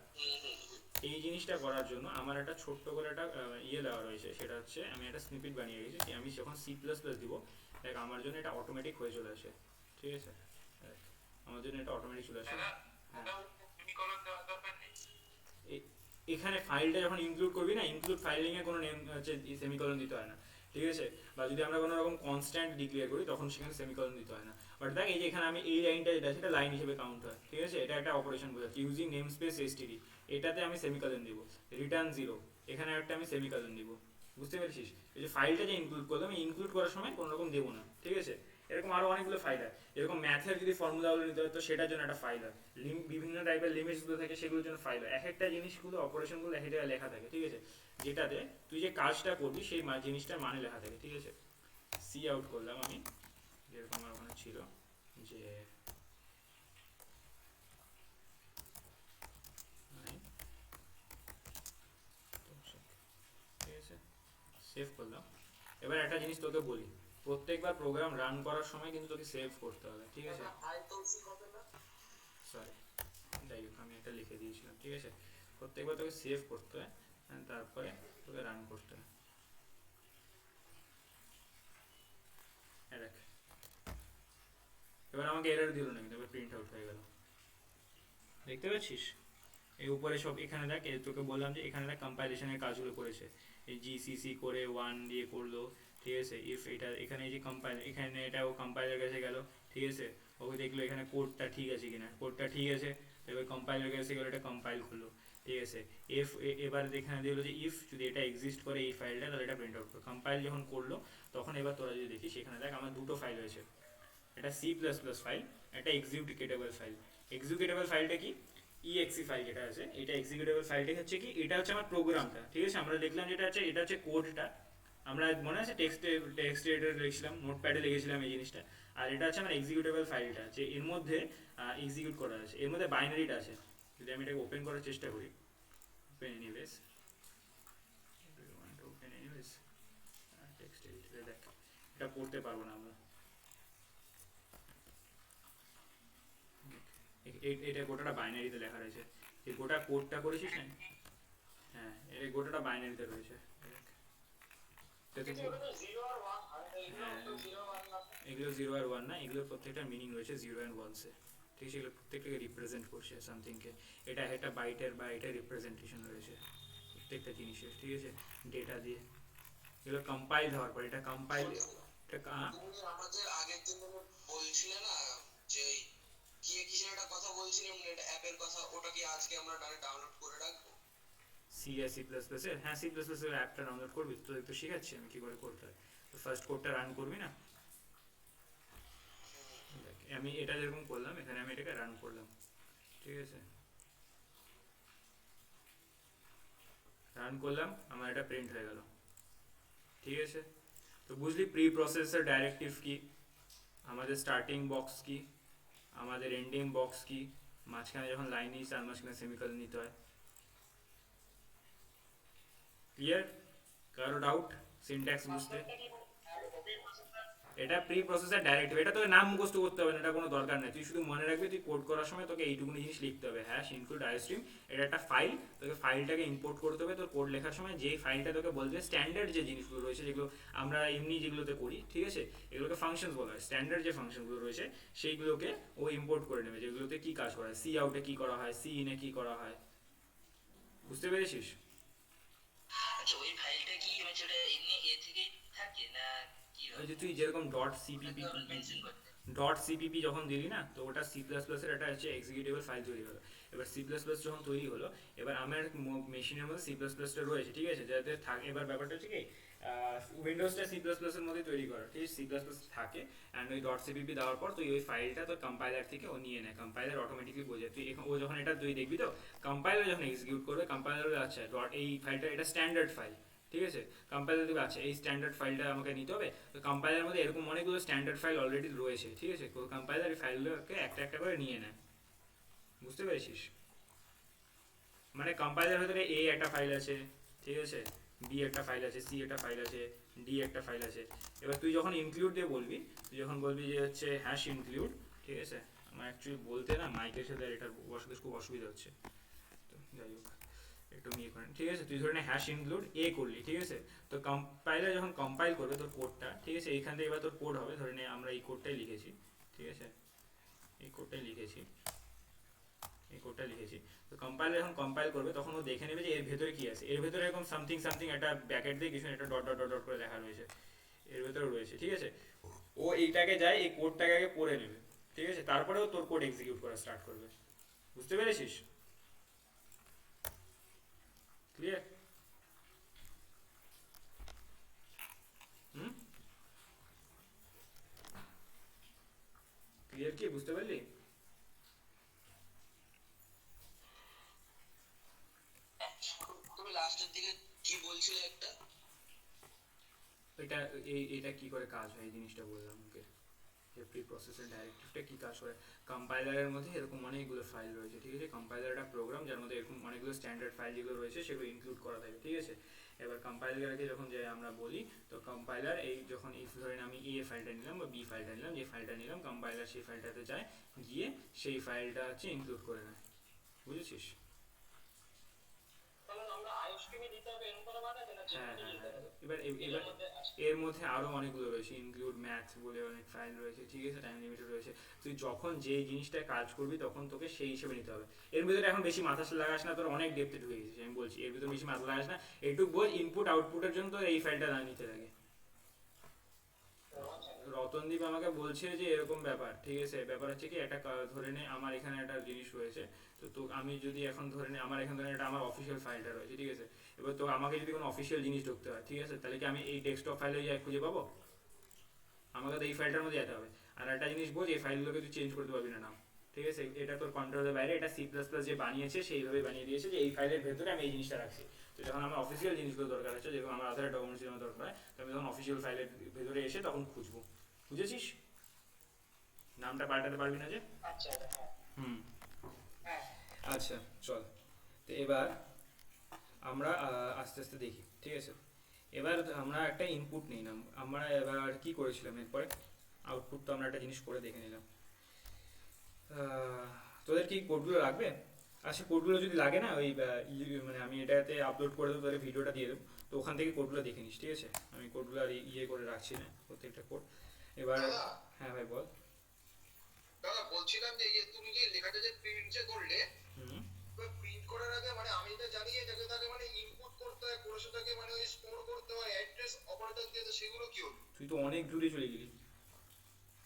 এই জিনিসটা করার জন্য আমার একটা ছোট্ট করে একটা ইয়ে দেওয়া রয়েছে, সেটা হচ্ছে আমি একটা স্নিপেট বানিয়ে রেখেছি যে আমি যখন সি প্লাস প্লাস দিব দেখ আমার জন্য এটা অটোমেটিক হয়ে চলে আসে, ঠিক আছে, দেখ, আমার জন্য এটা অটোমেটিক চলে আসে। দাদা হ্যাঁ, দাদা সেমিকোলন দেওয়ার দরকার নেই। এখানে ফাইলটা যখন ইনক্লুড করবি না, ইনক্লুড ফাইলিং এ কোনো নেম হচ্ছে সেমিকলন দিতে হয় না, ঠিক আছে। বা যদি আমরা কোনো রকম কনস্ট্যান্ট ডিক্লেয়ার করি তখন সেখানে সেমিকলন দিতে হয় না। বাট দেখ এই যে এখানে আমি এই লাইনটা যেটা সেটা লাইন হিসেবে কাউন্ট হয়, ঠিক আছে, এটা একটা অপারেশন বোঝাচ্ছে ইউজিং নেম স্পেস এসটিডি, এটাতে আমি সেমিকলন দিব, রিটার্ন 0, এখানে একটা আমি সেমিকলন দিব, বুঝতে পেরেছিস। এই যে ফাইলটা যে ইনক্লুড করলাম, ইনক্লুড করার সময় কোনো রকম দেবো না, ঠিক আছে। এরকম আরো অনেকগুলো ফাইল হয়, এরকম ম্যাথের যদি ফর্মুলাগুলো নিতে হয় তো সেটার জন্য একটা ফাইল হয়, বিভিন্ন টাইপের লিমিটসগুলো থাকে সেগুলোর জন্য ফাইল হয়, এক একটা জিনিসগুলো অপারেশনগুলো এক এক জায়গায় লেখা থাকে, ঠিক আছে, যেটাতে তুই যে কাজটা করবি সেই জিনিসটার মানে লেখা থাকে, ঠিক আছে। সি আউট করলাম আমি, যেরকম আমার ওখানে ছিল যে ঠিক আছে, সেভ করলাম। এবার একটা জিনিস তোকে বলি, প্রত্যেকবার প্রোগ্রাম রান করার সময় কিন্তু তোকে সেভ করতে হবে, ঠিক আছে। সরি, যাই হোক আমি এটা লিখে দিয়েছিলাম, ঠিক আছে, প্রত্যেকবার তোকে সেভ করতে হয় and তারপরে তোকে রান করতে হয়। এই দেখ, এবার আমাকে এরর দিল না কিন্তু এবার প্রিন্ট আউট হয়ে গেল, দেখতে পাচ্ছিস। এই উপরে সব এখানে দেখ, এই তোকে বললাম যে এখানে দেখ কম্পাইলেশনের কাজগুলো করেছে, এই জিসিসি করে 1 দিয়ে করলো, ঠিক আছে, ইফ এটা এখানে এই যে কম্পাইল, এখানে এটা ও কম্পাইলার কাছে গেল, ঠিক আছে, ওকে দেখলো এখানে কোডটা ঠিক আছে কিনা, কোডটা ঠিক আছে, এবার কম্পাইলার কাছে গেলো, এটা কম্পাইল করলো, ঠিক আছে। এফ এবার এখানে দিল যে ইফ যদি এটা এক্সিস্ট করে এই ফাইলটা তাহলে এটা প্রিন্ট আউট করে, কম্পাইল যখন করলো তখন এবার তোরা যদি দেখিস এখানে দেখ আমার দুটো ফাইল হয়েছে, এটা সি প্লাস প্লাস ফাইল, একটা এক্সিকিউটেবল ফাইল। এক্সিকিউটেবল ফাইলটা কি, ইএক্সি ফাইল যেটা আছে, এটা এক্সিকিউটেবল ফাইলটা হচ্ছে কি, এটা হচ্ছে আমার প্রোগ্রামটা, ঠিক আছে, আমরা দেখলাম যেটা হচ্ছে এটা হচ্ছে কোডটা, আমরা মনে আছে টেক্সট এডিটরে লিখছিলাম, নোটপ্যাডে লিখেছিলাম এই জিনিসটা। আর এটা হচ্ছে আমার এক্সিকিউটেবল ফাইলটা, যে এর মধ্যে এক্সিকিউট করা আছে, এর মধ্যে বাইনারিটা আছে। যদি আমি এটাকে ওপেন করার চেষ্টা করি, open anyways, open anyways, text এডিটরে দেখ, এটা পড়তে পারবো না আমরা, এটা গোটাটা বাইনারিতে লেখা রয়েছে, এই গোটা কোডটা করেছিস না, হ্যাঁ এই গোটাটা বাইনারিতে রয়েছে, এগুলো 0 আর 1 না, এগুলো প্রত্যেকটা মিনিং রয়েছে 0 অ্যান্ড 1সে, ঠিক আছে, এগুলো প্রত্যেকটাকে রিপ্রেজেন্ট করছে সামথিংকে, এটা একটা বাইটের বা এটা রিপ্রেজেন্টেশন রয়েছে প্রত্যেকটা জিনিসের, ঠিক আছে, ডেটা দিয়ে। এগুলো কম্পাইল হওয়ার পর এটা কম্পাইল, এটা তুমি আমাদের আগের দিন বলছিলে না যে ওই কি কিসের একটা কথা বলছিলাম না, এটা অ্যাপের কথা, ওটা কি আজকে আমরা ডাউনলোড করে রাখবো? সি আর সি প্লাস প্লাসের, হ্যাঁ সি প্লাস প্লাসের অ্যাপটা ডাউনলোড করবি তো, একটু শেখাচ্ছি আমি কী করে করতে হয়। তো ফার্স্ট কোডটা রান করবি না, আমি এটা যেরকম করলাম এখানে আমি এটাকে রান করলাম, ঠিক আছে, রান করলাম, আমার এটা প্রিন্ট হয়ে গেল, ঠিক আছে। তো বুঝলি প্রি প্রসেসর ডাইরেক্টিভ কি, আমাদের স্টার্টিং বক্স কি, আমাদের এন্ডিং বক্স কি, মাঝখানে যখন লাইন নিস তার মাঝখানে সেমিকলন নিতে হয়, ক্লিয়ার? কারো ডাউট সিনট্যাক্স বুঝতে? এটা প্রি প্রসেসর ডাইরেক্টিভ, এটা তোকে নাম মুখস্থ করতে হবে না, এটা কোনো দরকার নেই, তুই শুধু মনে রাখবি তুই কোড করার সময় তোকে এইটুকুনি জিনিস লিখতে হবে, হ্যাশ ইনক্লুড আইওস্ট্রিম, এটা একটা ফাইল, তোকে ফাইলটাকে ইম্পোর্ট করতে হবে তোর কোড লেখার সময়, যেই ফাইলটা তোকে বলবে স্ট্যান্ডার্ড যে জিনিসগুলো রয়েছে যেগুলো আমরা এমনি যেগুলোতে করি, ঠিক আছে, এগুলোকে ফাংশনস বলা হয়, স্ট্যান্ডার্ড যে ফাংশনগুলো রয়েছে সেইগুলোকে ও ইম্পোর্ট করে নেবে, যেগুলোতে কি কাজ করা হয়, সি আউটে কি করা হয়, সি ইনে কি করা হয়, বুঝতে পেরেছিস? আচ্ছা ওই ফাইলটা কি হচ্ছে ওটা এমনি এ থেকেই থাকে না কি ওই যে তুই যেরকম ডট সিপিপি মেনশন করতে? ডট সিপিপি যখন দিলি না, তো ওটা সি প্লাস প্লাসের একটা হচ্ছে এক্সিকিউটেবল ফাইল তৈরি হলো। এবার সি প্লাস প্লাস যখন তৈরি হলো, এবার আমার মেশিনের মধ্যে সি প্লাস প্লাসটা রয়েছে, ঠিক আছে, যাতে থাকে, এবার ব্যাপারটা হচ্ছে কি উইন্ডোজটা সি প্লাস প্লাসের মধ্যে তৈরি করা, ঠিক আছে, সি প্লাস প্লাস থাকে, অ্যান্ড ওই ডট সিপিপি দেওয়ার পর তুই ওই ফাইলটা তোর কম্পাইলার থেকে ও নিয়ে নেয়, কম্পাইলার অটোমেটিকলি বোঝে, তুই ও যখন এটা তুই দেখবি তো কম্পাইলার যখন এক্সিকিউট করবে, কম্পাইলার আচ্ছা ডট এই ফাইলটা এটা স্ট্যান্ডার্ড ফাইল, ঠিক আছে, কম্পাইলার দেবে আচ্ছা এই স্ট্যান্ডার্ড ফাইলটা আমাকে নিতে হবে, তো কম্পাইলারের মধ্যে এরকম অনেকগুলো স্ট্যান্ডার্ড ফাইল অলরেডি রয়েছে, ঠিক আছে, কম্পাইলার এই ফাইলগুলোকে একটা একটা করে নিয়ে নেয়, বুঝতে পেরেছিস? মানে কম্পাইলার ভেতরে এ একটা ফাইল আছে, ঠিক আছে, বি একটা ফাইল আছে, সি একটা ফাইল আছে, ডি একটা ফাইল আছে, এবার তুই যখন ইনক্লুড দিয়ে বলবি, তুই যখন বলবি যে হচ্ছে হ্যাশ ইনক্লুড, ঠিক আছে, আমার অ্যাকচুয়ালি বলতে না মাইকের সাথে এটার বসাতে খুব অসুবিধা হচ্ছে, তো যাই হোক একটু ইয়ে করেন, ঠিক আছে, তুই ধরে নে হ্যাশ ইনক্লুড এ করলি, ঠিক আছে, তো কম্পাইলার যখন কম্পাইল করবে তোর কোডটা, ঠিক আছে, এইখান থেকে এবার তোর কোড হবে, ধরে নে আমরা এই কোডটাই লিখেছি, ঠিক আছে, এই কোডটাই লিখেছি, এই কোডটা লিখেছি, তো কম্পাইলার যখন কম্পাইল করবে তখন ও দেখে নেবে যে এর ভেতরে কি আছে, এর ভেতরে এরকম সামথিং সামথিং একটা ব্র্যাকেট দিয়ে কিছু একটা ডট ডট ডট ডট করে লেখা রয়েছে, এর ভেতরে রয়েছে, ঠিক আছে, ও এইটাকে যায় এই কোডটাকে আগে পড়ে নেবে, ঠিক আছে, তারপরেও তোর কোড এক্সিকিউট করা স্টার্ট করবে, বুঝতে পেরেছিস? ক্লিয়ার? হুম, ক্লিয়ার কি, বুঝতে পারলি? তুমি লাস্টের দিকে কি বলছিলে একটা? এটা এটা কি করে কাজ হয় এই জিনিসটা বললাম ওকে, যে প্রি প্রসেসর ডাইরেক্টিভটা কি কাজ করে, কম্পাইলারের মধ্যে এরকম অনেকগুলো ফাইল রয়েছে, ঠিক আছে, কম্পাইলার একটা প্রোগ্রাম যার মধ্যে এরকম অনেকগুলো স্ট্যান্ডার্ড ফাইল যেগুলো রয়েছে সেগুলো ইনক্লুড করা থাকে, ঠিক আছে, এবার কম্পাইলারকে যখন যে আমরা বলি, তো কম্পাইলার এই যখন ইফ ধরেন আমি এ ফাইলটা নিলাম বা বি ফাইলটা নিলাম, যে ফাইলটা নিলাম কম্পাইলার সেই ফাইলটাতে যায়, গিয়ে সেই ফাইলটা হচ্ছে ইনক্লুড করে নেয়, বুঝেছিস? হ্যাঁ হ্যাঁ হ্যাঁ, এবার এবার এর মধ্যে আরো অনেকগুলো রয়েছে, ইনক্লুড ম্যাথস বলে অনেক ফাইল রয়েছে, ঠিক আছে, টাইম লিমিটেড রয়েছে, তুই যখন যে জিনিসটা কাজ করবি তখন তোকে সেই হিসেবে নিতে হবে, এর ভিতরে এখন বেশি মাথা লাগাস না, তোর অনেক ডেপথে ঢুকে গেছিস, আমি বলছি এর ভিতরে বেশি মাথা লাগাস না, এইটুকু বোঝ ইনপুট আউটপুটের জন্য তো এই ফাইলটা না নিতে লাগে। রতনদীপ আমাকে বলছে যে এরকম ব্যাপার, ঠিক আছে, ব্যাপার হচ্ছে কি একটা ধরে নে আমার এখানে একটা জিনিস রয়েছে, তো তো আমি যদি এখন ধরে নে আমার এখানে ধরে একটা আমার অফিসিয়াল ফাইলটা রয়েছে, ঠিক আছে, এবার তো আমাকে যদি কোনো অফিসিয়াল জিনিস ঢুকতে হয়, ঠিক আছে, তাহলে কি আমি এই ডেস্কটপ ফাইলে যাই খুঁজে পাবো? আমাকে তো এই ফাইলটার মধ্যে যেতে হবে, আর একটা জিনিস বোঝ এই ফাইলগুলোকে তুই চেঞ্জ করতে পারবি না নাম, ঠিক আছে, এটা তোর কন্ট্রোলের বাইরে, এটা সি প্লাস প্লাস যে বানিয়েছে সেইভাবে বানিয়ে দিয়েছে যে এই ফাইলের ভেতরে আমি এই জিনিসটা রাখছি, তো যখন আমার অফিসিয়াল জিনিসগুলো দরকার আছে, যখন আমার আধার ডকুমেন্টস আমার দরকার হয়, তো আমি তখন অফিসিয়াল ফাইলের ভেতরে এসে তখন খুঁজবো, বুঝেছিস? নামটা পাল্টাতে পারবি না যে। আচ্ছা হুম, আচ্ছা চল, তো এবার আমরা আস্তে আস্তে দেখি, ঠিক আছে, এবার আমরা একটা ইনপুট নিলাম, আমরা এবার কি করেছিলাম এরপরে আউটপুট, তো আমরা একটা জিনিস করে দেখে নিলাম, তোদের কি কোডগুলো লাগবে? আচ্ছা কোডগুলো যদি লাগে না ওই মানে আমি এটাতে আপলোড করে দেবো, তোদের ভিডিওটা দিয়ে দেবো, তো ওখান থেকে কোডগুলো দেখে নিস, ঠিক আছে, আমি কোডগুলো আর ইয়ে করে রাখছি না প্রত্যেকটা কোড, এবার দাদা, হ্যাঁ ভাই বল। দাদা বলছিলাম যে তুমি যে লেখাটা যে প্রিন্ট যে করলে, হুম, প্রিন্ট করার আগে মানে আমি তো জানি এটাকে তাকে মানে ইনপুট করতে হয়, করে সেটাকে মানে ওই স্টোর করতে হয়, অ্যাড্রেস অপারেটর দিয়ে, তো সেগুলো কি হবে? তুই তো অনেক দূরে চলে গেলি,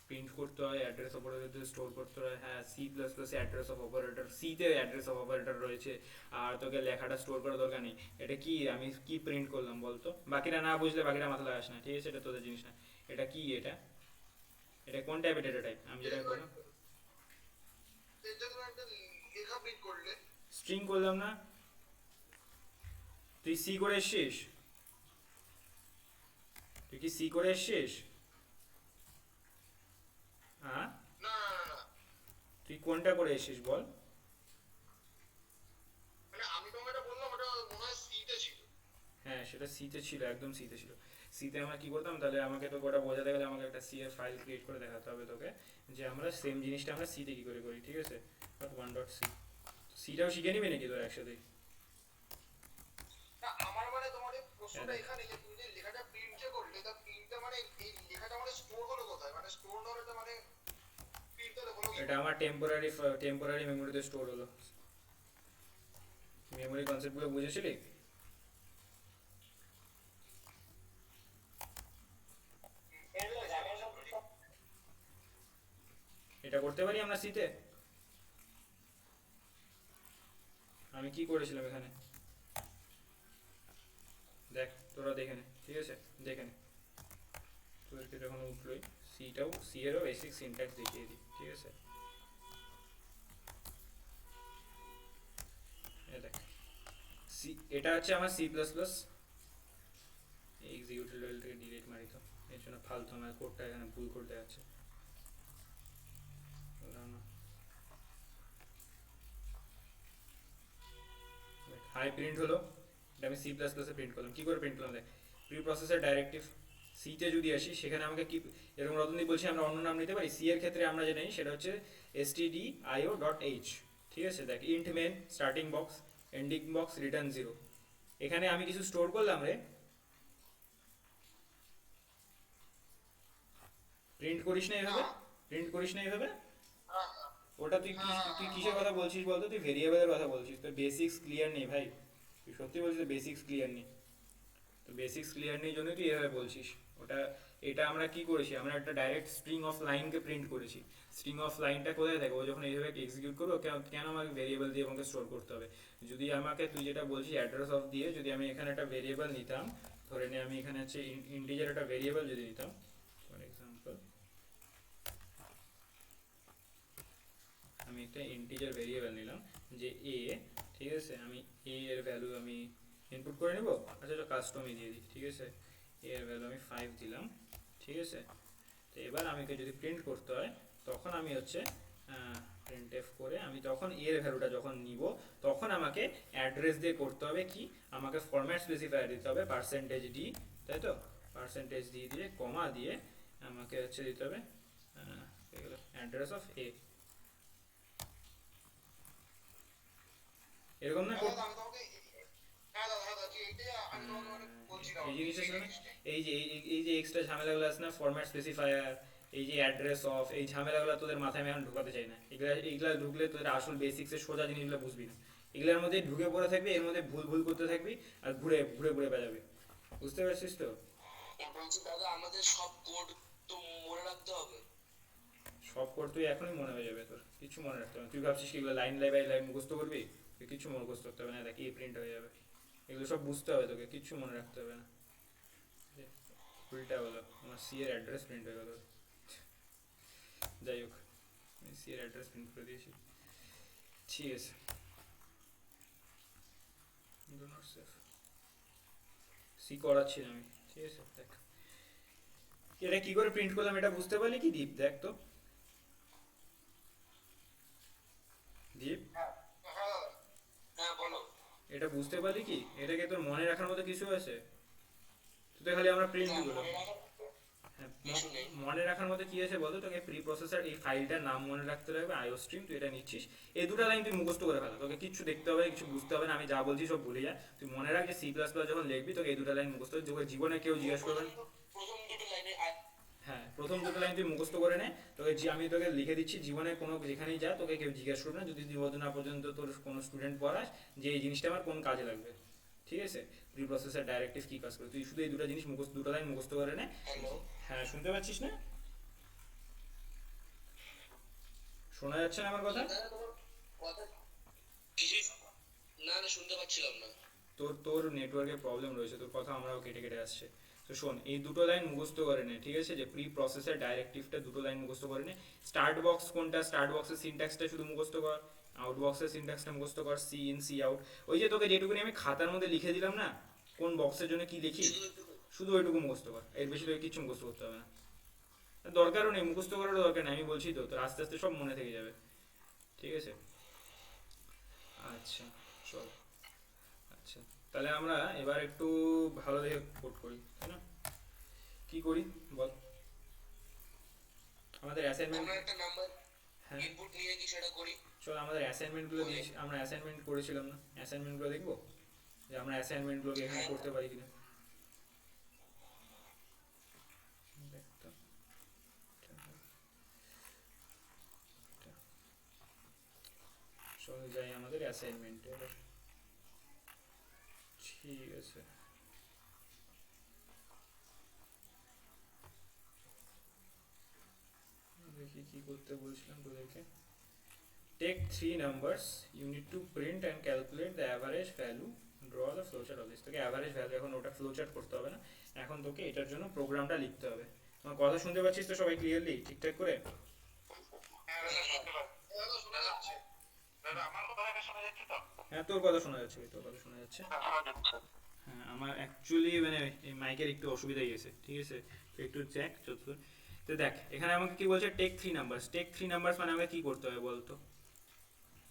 প্রিন্ট করতে হয়, অ্যাড্রেস অপারেটর স্টোর করতে হয়, হ্যাঁ C plus plus address of operator, সিতে অ্যাড্রেস অফ অপারেটর রয়েছে, আর তোকে লেখাটা স্টোর করার দরকার নেই, এটা কি আমি কি প্রিন্ট করলাম বলতো, বাকিরা না বুঝলে বাকিরা মাথা লাগাস না, ঠিক আছে, এটা তোদের জিনিস না, এটা কি এটা, এটা কোন টাইপের ডেটা টাইপ আমি যেটা করলাম, এটা তুমি একটা লেখা প্রিন্ট করলে, স্ট্রিং করলাম না, তুই সি করে এসছিস, তুই কি সি করে এসছিস? হ্যাঁ, না না না না, তুই কোনটা করে এসছিস বল? মানে আমি তোমাকে এটা বললাম ওটা মনে হয় সিতে ছিল। হ্যাঁ সেটা সিতে ছিল, একদম সিতে ছিল, সিতে আমরা কি করতাম, তাহলে আমাকে তো ওটা বোঝাতে গেলে আমাকে একটা সি এর ফাইল ক্রিয়েট করে দেখাতে হবে তোকে, যে আমরা সেম জিনিসটা আমরা সিতে কি করে করি, ঠিক আছে। ওয়ান ডট সি, সিটাও শিখে নিবি নাকি তোর একসাথে? না আমার মানে তোমার এই প্রশ্নটা এখানে যে তুমি যে লেখাটা প্রিন্ট যে করলে, তা প্রিন্টটা মানে এই লেখাটা মানে স্টোর হলো কোথায়, মানে স্টোর হলো এটা মানে প্রিন্ট হলো কি? এটা আমার টেম্পোরারি মেমোরিতে স্টোর হলো। মেমোরি কনসেপ্টগুলো বুঝেছিলি? এটা করতে পারি আমরা সিতে। আমি কি করেছিলাম এখানে দেখ, তোরা দেখে নে, ঠিক আছে, দেখে নে। তোদেরকে যখন উঠলোই সি এরও বেসিক সিনট্যাক্স দেখিয়ে দিই, ঠিক আছে। দেখ সি, এটা হচ্ছে আমার C plus plus. Executive level থেকে ডিলিট মারি তো, এর জন্য ফালতু আমার কোডটা এখানে ভুল করতে যাচ্ছে। হাই প্রিন্ট হলো, এটা আমি সি প্লাস প্লাসে প্রিন্ট করলাম। কী করে প্রিন্ট করলাম দেখ, প্রি প্রসেসর ডাইরেক্টিভ। সিতে যদি আসি সেখানে আমাকে কি এরকম রতনদীপ বলছি আমরা অন্য নাম নিতে পারি। সি এর ক্ষেত্রে আমরা যে নেই সেটা হচ্ছে stdio.h, ঠিক আছে। দেখ int main starting box ending box return 0। এখানে আমি কিছু স্টোর করলাম রে, প্রিন্ট করিস না এভাবে, প্রিন্ট করিস না এভাবে। ওটা তুই কিসের কথা বলছিস বলতো? তুই ভেরিয়েবলের কথা বলছিস, তোর বেসিক্স ক্লিয়ার নেই ভাই। তুই সত্যি বলছিস বেসিক্স ক্লিয়ার নেই, তো বেসিক্স ক্লিয়ার নেই জন্য তুই এভাবে বলছিস। ওটা এটা আমরা কি করেছি, আমরা একটা ডাইরেক্ট স্ট্রিং অফ লাইনকে প্রিন্ট করেছি। স্ট্রিং অফ লাইনটা কোথায় থাকে, ও যখন এইভাবে এক্সিকিউট করবো, কেন আমাকে ভেরিয়েবল দিয়ে আমাকে স্টোর করতে হবে? যদি আমাকে তুই যেটা বলছিস অ্যাড্রেস অফ দিয়ে যদি আমি এখানে একটা ভেরিয়েবল নিতাম, ধরে নে আমি এখানে হচ্ছে ইন্টিজার একটা ভেরিয়েবল যদি নিতাম, ফর এক্সাম্পল আমি একটা ইন্টিজার ভেরিয়েবল নিলাম যে এ, ঠিক আছে। আমি এ এর ভ্যালু আমি ইনপুট করে নেব। আচ্ছা তো কাস্টমই দিয়ে দিই, ঠিক আছে। এ এর ভ্যালু আমি 5 দিলাম, ঠিক আছে। তো এবার আমাকে যদি প্রিন্ট করতে হয় তখন আমি হচ্ছে প্রিন্ট এফ করে আমি তখন এর ভ্যালুটা যখন নিব তখন আমাকে অ্যাড্রেস দিয়ে করতে হবে কি, আমাকে ফরম্যাট স্পেসিফায়ার দিতে হবে %d, তাই তো। %d দিয়ে কমা দিয়ে আমাকে হচ্ছে দিতে হবে অ্যাড্রেস অফ এ, এরকম না। এই জিনিসটা শোনো, এই যে এক্সট্রা ঝামেলাগুলো আছে না, ফরম্যাট স্পেসিফায়ার, এই যে অ্যাড্রেস অফ, এই ঝামেলাগুলো তোদের মাথায় আমি এখন ঢুকাতে চাই না। এগুলা ঢুকলে তোদের আসল বেসিক্সের সোজা জিনিসগুলো বুঝবি না। এগুলোর মধ্যে ঢুকে পড়ে থাকবি, এর মধ্যে ভুল ভুল করতে থাকবি আর ঘুরে ঘুরে ঘুরে বেড়াবি। বুঝতে পারছিস তো? বলছি দাদা আমাদের সব কোড তো মনে রাখতে হবে। সব কোড তুই এখনই মনে হয়ে যাবে, তোর কিছু মনে রাখতে হবে না। তুই ভাবছিস কি এগুলো লাইন বাই লাইন মুখস্থ করবি? তুই কিছু মুখস্থ করতে হবে না, দেখ এই প্রিন্ট হয়ে যাবে। এগুলো সব বুঝতে হবে তোকে, কিচ্ছু মনে রাখতে হবে না। উল্টা হলো, আমার সি এর অ্যাড্রেস প্রিন্ট হয়ে গেল। যাই হোক, আমি সি এর অ্যাড্রেস প্রিন্ট করে দিয়েছি, ঠিক আছে। সি করাচ্ছি না আমি, ঠিক আছে। দেখ এটা কি করে প্রিন্ট করলাম এটা বুঝতে পারলি কি দীপ? দেখ তো দীপ, হ্যাঁ বলো। এটা বুঝতে পারলি কি? এটাকে তোর মনে রাখার মতো কিছু আছে? তুই তো খালি আমরা প্রিন্ট না, দিলাম। মনে রাখার কিছু নেই। মনে রাখার মধ্যে কি আছে বলতো? তোকে প্রি প্রসেসর এই ফাইলটার নাম মনে রাখতে লাগবে, আইও স্ট্রিম, তুই এটা নিচ্ছিস। এই দুটো লাইন তুই মুখস্থ করে ফেলা, তোকে কিচ্ছু দেখতে হবে কিছু বুঝতে হবে না। আমি যা বলছি সব ভুলে যা। তুই মনে রাখ যে সি প্লাস প্লাস যখন লিখবি তোকে এই দুটো লাইন মুখস্থ, তোকে জীবনে কেউ জিজ্ঞেস করবে না। প্রথম দুটো লাইনে হ্যাঁ, প্রথম দুটো লাইন তুই মুখস্থ করে নে। তোকে আমি তোকে লিখে দিচ্ছি, জীবনে কোনো যেখানেই যা তোকে কেউ জিজ্ঞেস করবে না, যদি তুই না পর্যন্ত তোর কোনো স্টুডেন্ট পড়াস যে এই জিনিসটা আমার কোন কাজে লাগবে, ঠিক আছে। প্রি প্রসেসর ডাইরেক্টিভ কি কাজ করে, তুই শুধু এই দুটো জিনিস মুখস্থ, দুটো লাইন মুখস্থ করে নে। হ্যালো হ্যাঁ, শুনতে পাচ্ছিস না? শোনা যাচ্ছে না আমার কথা? কথা কিছুই না না শুনতে পাচ্ছিলাম না। তোর নেটওয়ার্কের প্রবলেম রয়েছে, তোর কথা আমরাও কেটে কেটে আসছে। তো শোন, এই দুটো লাইন মুখস্থ করে নে, ঠিক আছে। যে প্রি প্রসেসর ডাইরেক্টিভটা দুটো লাইন মুখস্থ করে নে। স্টার্ট বক্স কোনটা, স্টার্ট বক্সের সিনট্যাক্সটা শুধু মুখস্থ কর। আউট বক্সের সিনট্যাক্সটা মুখস্থ কর, সি ইন সি আউট। ওই যে তোকে যেটুকুনি আমি খাতার মধ্যে লিখে দিলাম না, কোন বক্সের জন্য কি লিখি, শুধু ওইটুকু মুখস্থ কর। এর বেশি তোকে কিছু মুখস্থ করতে হবে না, দরকারও নেই, মুখস্থ করারও দরকার নেই। আমি বলছি তো, তোর আস্তে আস্তে সব মনে থেকে যাবে, ঠিক আছে। আচ্ছা চল, আচ্ছা তাহলে আমরা এবার একটু ভালো দেখে কোড করি, তাই না? কি করি বল, আমাদের অ্যাসাইনমেন্ট, আমরা একটা নাম্বার হ্যাঁ ইনপুট নিয়ে কি সেটা করি। চল আমাদের অ্যাসাইনমেন্টগুলো দিয়ে, আমরা অ্যাসাইনমেন্ট করেছিলাম না, অ্যাসাইনমেন্টগুলো দেখবো যে আমরা অ্যাসাইনমেন্টগুলোকে এখানে করতে পারি কিনা। দেখতাম চলে যাই আমাদের অ্যাসাইনমেন্টে এবার। ঠিক আছে, দেখি কি করতে বলছিলাম তোদেরকে। Take 3 numbers, you need to print and calculate the average value, draw the flowchart of this. তোকে average value এখন ওটা flowchart করতে হবে না, এখন তোকে এটার জন্য প্রোগ্রামটা লিখতে হবে। আমার কথা শুনতে পাচ্ছিস তো সবাই ক্লিয়ারলি ঠিকঠাক করে? হ্যাঁ দাদা শুনতে পাচ্ছি। দাদা শোনা যাচ্ছে? দাদা আমার কথা শোনা যাচ্ছে তো? হ্যাঁ তোর কথা শোনা যাচ্ছে, তোর কথা শোনা যাচ্ছে। হ্যাঁ শোনা যাচ্ছে। হ্যাঁ আমার অ্যাকচুয়ালি মানে এই মাইকের একটু অসুবিধা গেছে, ঠিক আছে, তো একটু চেক যতদূর। তো দেখ এখানে আমাকে কি বলছে, টেক 3 নাম্বারস। টেক 3 নাম্বারস মানে আমাকে কি করতে হবে বলতো?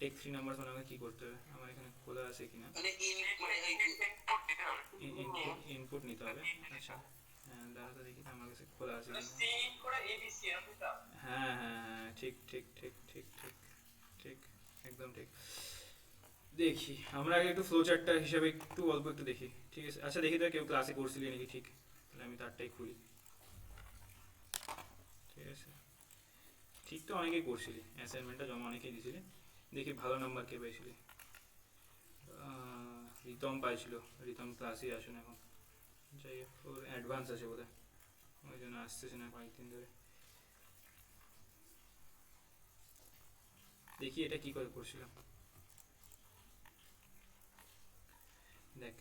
টেক 3 নাম্বারস মানে আমাকে কি করতে হবে? আমার এখানে খোলা আছে কিনা, মানে ইনপুট দিতে হবে। ইনপুট নিতে হবে। আচ্ছা হ্যাঁ দাঁড়া তো দেখি আমার কাছে খোলা আছে কিনা। সি করে এবিসি এরকম তো? হ্যাঁ হ্যাঁ হ্যাঁ ঠিক ঠিক ঠিক ঠিক ঠিক ঠিক একদম ঠিক। দেখি আমরা আগে একটু ফ্লোচার্টটা হিসাবে একটু অল্প একটু দেখি, ঠিক আছে? আচ্ছা দেখি তো কেউ ক্লাসে করছিলি নাকি, ঠিক তাহলে আমি তারটাই খুলি। ঠিক আছে, ঠিক তো অনেকেই করছিলি, অ্যাসাইনমেন্টটা জমা অনেকেই দিয়েছিলি। দেখি ভালো নাম্বার কে পেয়েছিলি। রিতম পাইছিল, রিতম ক্লাসেই আসুন এখন, যাই হোক ওর অ্যাডভান্স আছে বোধহয়, ওই জন্য আসতেছে না কয়েকদিন ধরে। দেখি এটা কি করে করছিলাম। দেখ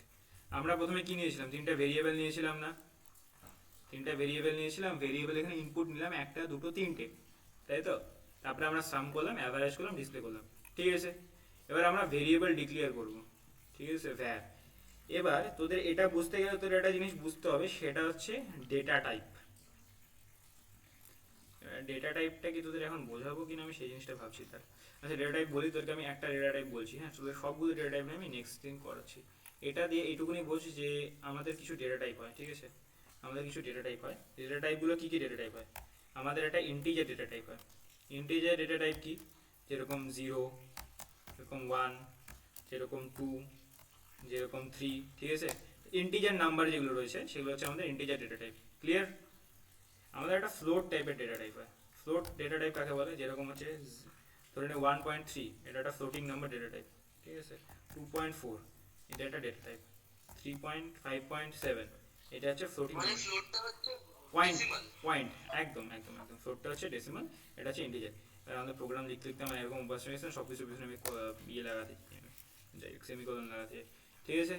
আমরা প্রথমে কি নিয়েছিলাম, 3টা ভেরিয়েবল নিয়েছিলাম না, 3টা ভেরিয়েবল নিয়েছিলাম, ভেরিয়েবল এখানে ইনপুট নিলাম 1টা 2টো 3টে, তাই তো? তারপরে আমরা সাম করলাম, অ্যাভারেজ করলাম, ডিসপ্লে করলাম, ঠিক আছে? এবার আমরা ভেরিয়েবল ডিক্লেয়ার করব, ঠিক আছে, ভ্যার। এবার তোদের এটা বুঝতে গেলে তোদের একটা জিনিস বুঝতে হবে, সেটা হচ্ছে ডেটা টাইপ। ডেটা টাইপটা কি তোদের এখন বোঝাবো কিনা আমি সেই জিনিসটা ভাবছি। তার আচ্ছা ডেটা টাইপ বলি তোদেরকে, আমি একটা ডেটা টাইপ বলছি, হ্যাঁ তোদের সবগুলো ডেটা টাইপ আমি নেক্সট দিন করাচ্ছি। এটা দিয়ে এইটুকুনি বলছি যে আমাদের কিছু ডেটা টাইপ হয়, ঠিক আছে? আমাদের কিছু ডেটা টাইপ হয়, ডেটা টাইপগুলো কী কী ডেটা টাইপ হয়? আমাদের একটা ইন্টিজার ডেটা টাইপ হয়। ইন্টিজার ডেটা টাইপ কি? যেরকম 0, যেরকম 1, যেরকম 2, যেরকম 3, ঠিক আছে? ইন্টিজার নাম্বার যেগুলো রয়েছে সেগুলো হচ্ছে আমাদের ইন্টিজার ডেটা টাইপ। ক্লিয়ার? আমাদের একটা ফ্লোট টাইপের ডেটা টাইপ হয়। ফ্লোট ডেটা টাইপ কাকে বলে? যেরকম হচ্ছে ধরে নে 1.3, এটা একটা ফ্লোটিং নাম্বার ডেটা টাইপ, ঠিক আছে? 2.4 এটা একটা ডেটা টাইপ, 3.5.7 এটা হচ্ছে ফ্লোটিং মানে নাম্বার। ফ্লোটটা হচ্ছে পয়েন্ট, decimal। পয়েন্ট একদম একদম একদম, ফ্লোটটা হচ্ছে ডেসিমাল, এটা হচ্ছে ইন্টিজার। আর আমাদের প্রোগ্রাম লিখতে লিখতে আমার এরকম অভ্যাস হয়ে গেছে সব কিছু পিছনে আমি ইয়ে লাগাতে, যাই হোক সেমিকোলন লাগাতে, ঠিক আছে?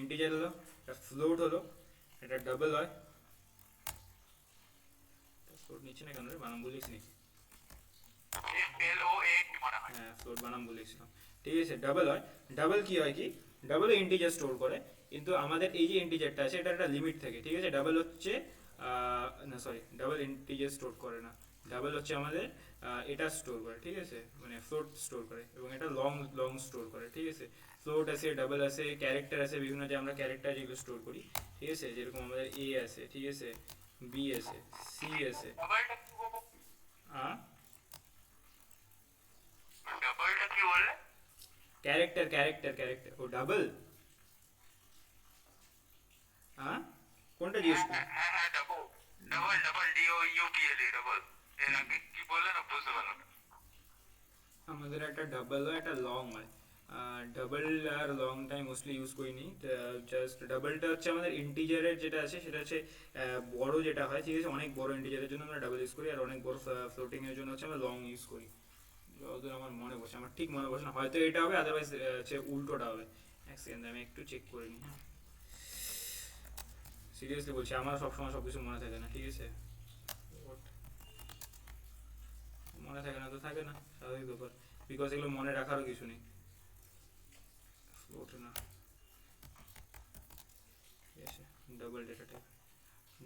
ইন্টিজার হলো, এটা ফ্লোট হলো, এটা ডাবল হয়। ফ্লোট নিচ্ছে না কেন রে, বানাম বলিস নাকি? এল ও এ কি মনে হয়? হ্যাঁ ফ্লোট বানাম বলেছিলাম, ঠিক আছে? ডাবল হয়, ডাবল কি হয় কি, ডাবল ইন্টিজার স্টোর করে, কিন্তু আমাদের এই যে ইন্টিজারটা আছে এটা একটা লিমিট থাকে, ঠিক আছে? ডাবল হচ্ছে না সরি ডাবল ইন্টিজার স্টোর করে না, ডাবল হচ্ছে আমাদের এটা স্টোর করে, ঠিক আছে? মানে ফ্লোট স্টোর করে, এবং এটা লং লং স্টোর করে, ঠিক আছে? ফ্লোট আছে, ডাবল আছে, ক্যারেক্টার আছে, বিভিন্ন যে আমরা ক্যারেক্টার যেগুলো স্টোর করি, ঠিক আছে? যেরকম আমাদের এ আছে, ঠিক আছে, বি আছে, সি আছে, ডাবলটা কি বলবো? হ্যাঁ ডাবলটা কি বললে? ক্যারেক্টার ক্যারেক্টার ক্যারেক্টার, ও ডাবল, হ্যাঁ কোনটা জিজ্ঞেস করুন? হ্যাঁ হ্যাঁ double double double D O U P L A double. এর আগে কি বললে না বুঝতে পারলাম না। আমাদের একটা ডাবল হয়, একটা লং হয়। ডাবল আর লংটাই মোস্টলি ইউজ করিনি, জাস্ট ডাবলটা হচ্ছে আমাদের ইন্টিজারের যেটা আছে সেটা হচ্ছে বড় যেটা হয়, ঠিক আছে? অনেক বড় ইন্টিজারের জন্য আমরা ডাবল ইউজ করি, আর অনেক বড় ফ্লোটিংয়ের জন্য হচ্ছে আমরা লং ইউজ করি। যতদূর আমার মনে বসে, আমার ঠিক মনে বসে না, হয়তো এটা হবে, আদারওয়াইজ হচ্ছে উল্টোটা হবে। এক সেকেন্ড আমি একটু চেক করে নিই, হ্যাঁ সিরিয়াসলি বলছি, আমার সবসময় সব কিছু মনে থাকে না, ঠিক আছে? মনে থাকে না তো থাকে না, স্বাভাবিক ব্যাপার, বিকজ এগুলো মনে রাখারও কিছু নেই। ফ্লোট না, ঠিক আছে? ডাবল ডেটা টাইপ,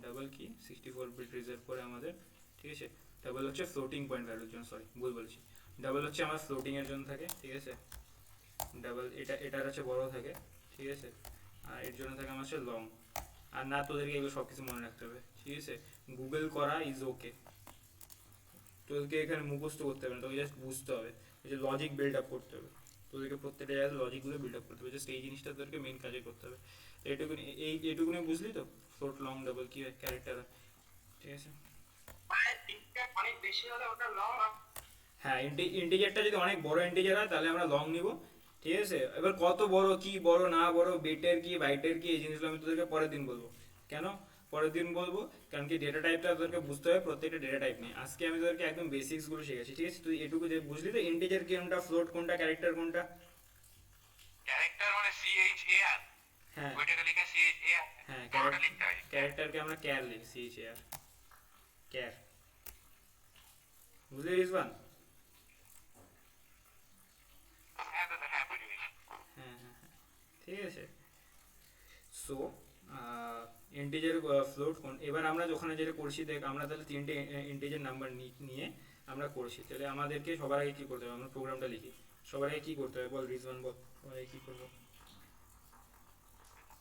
ডাবল কি 64 বিট রিজার্ভ করে আমাদের, ঠিক আছে? ডাবল হচ্ছে ফ্লোটিং পয়েন্ট ভ্যালুর জন্য, সরি ভুল বলছি, ডাবল হচ্ছে আমার ফ্লোটিং এর জন্য থাকে, ঠিক আছে? ডাবল এটার হচ্ছে বড় থাকে, ঠিক আছে? আর এর জন্য থাকে আমার হচ্ছে লং, আর না তোদেরকে এগুলো সব কিছু মনে রাখতে হবে, ঠিক আছে? গুগল করা ইজ ওকে, তোদেরকে এখানে মুখস্থ করতে হবে না, তোকে জাস্ট বুঝতে হবে, যে লজিক বিল্ড আপ করতে হবে, তোদেরকে প্রত্যেকটা জায়গায় লজিকগুলো বিল্ড আপ করতে হবে, জাস্ট এই জিনিসটা তোদেরকে মেন কাজে করতে হবে। তো এইটুকুনি, এইটুকুনি বুঝলি তো, শর্ট লং ডাবল কী হয় ক্যারেক্টার, ঠিক আছে? অনেক বেশি হলে ওটা লং। হ্যাঁ, ইন্টিজারটা যদি অনেক বড় ইন্টিজার হয় তাহলে আমরা লং নিব, ঠিক আছে? এবার কত বড় কি বড় না বড়, বিটের কি বাইটের কি, এই জিনিসগুলো আমি তোদেরকে পরের দিন বলবো। কেন পরের দিন বলবো? কারণ কি ডেটা টাইপটা তোদেরকে বুঝতে হবে, প্রত্যেকটা ডেটা টাইপ নিয়ে আজকে আমি তোদেরকে একদম বেসিক্সগুলো শিখেছি, ঠিক আছে? তুই এটুকু যে বুঝলি তো, ইন্টিজার কোনটা, ফ্লোট কোনটা, ক্যারেক্টার কোনটা? ক্যারেক্টার মানে CHAR, হ্যাঁ ওইটাকে লিখে CHAR, হ্যাঁ, বড়টা লিখতে হয়। ক্যারেক্টারকে আমরা ক্যার লিখছি, আর ক্যার, বুঝলি রিজওয়ান? হ্যাঁ দাদা, হ্যাঁ বুঝে গেছি। হ্যাঁ হ্যাঁ হ্যাঁ, ঠিক আছে। সো ইন্টিজার ফ্লোট কোন, এবার আমরা ওখানে যেটা করছি দেখ, আমরা তাহলে তিনটে ইন্টিজার নাম্বার নিয়ে আমরা করছি, তাহলে আমাদেরকে সবার আগে কী করতে হবে, আমরা প্রোগ্রামটা লিখি, সবার আগে কী করতে হবে বল রিজওয়ান, বল সবার আগে কী করবো?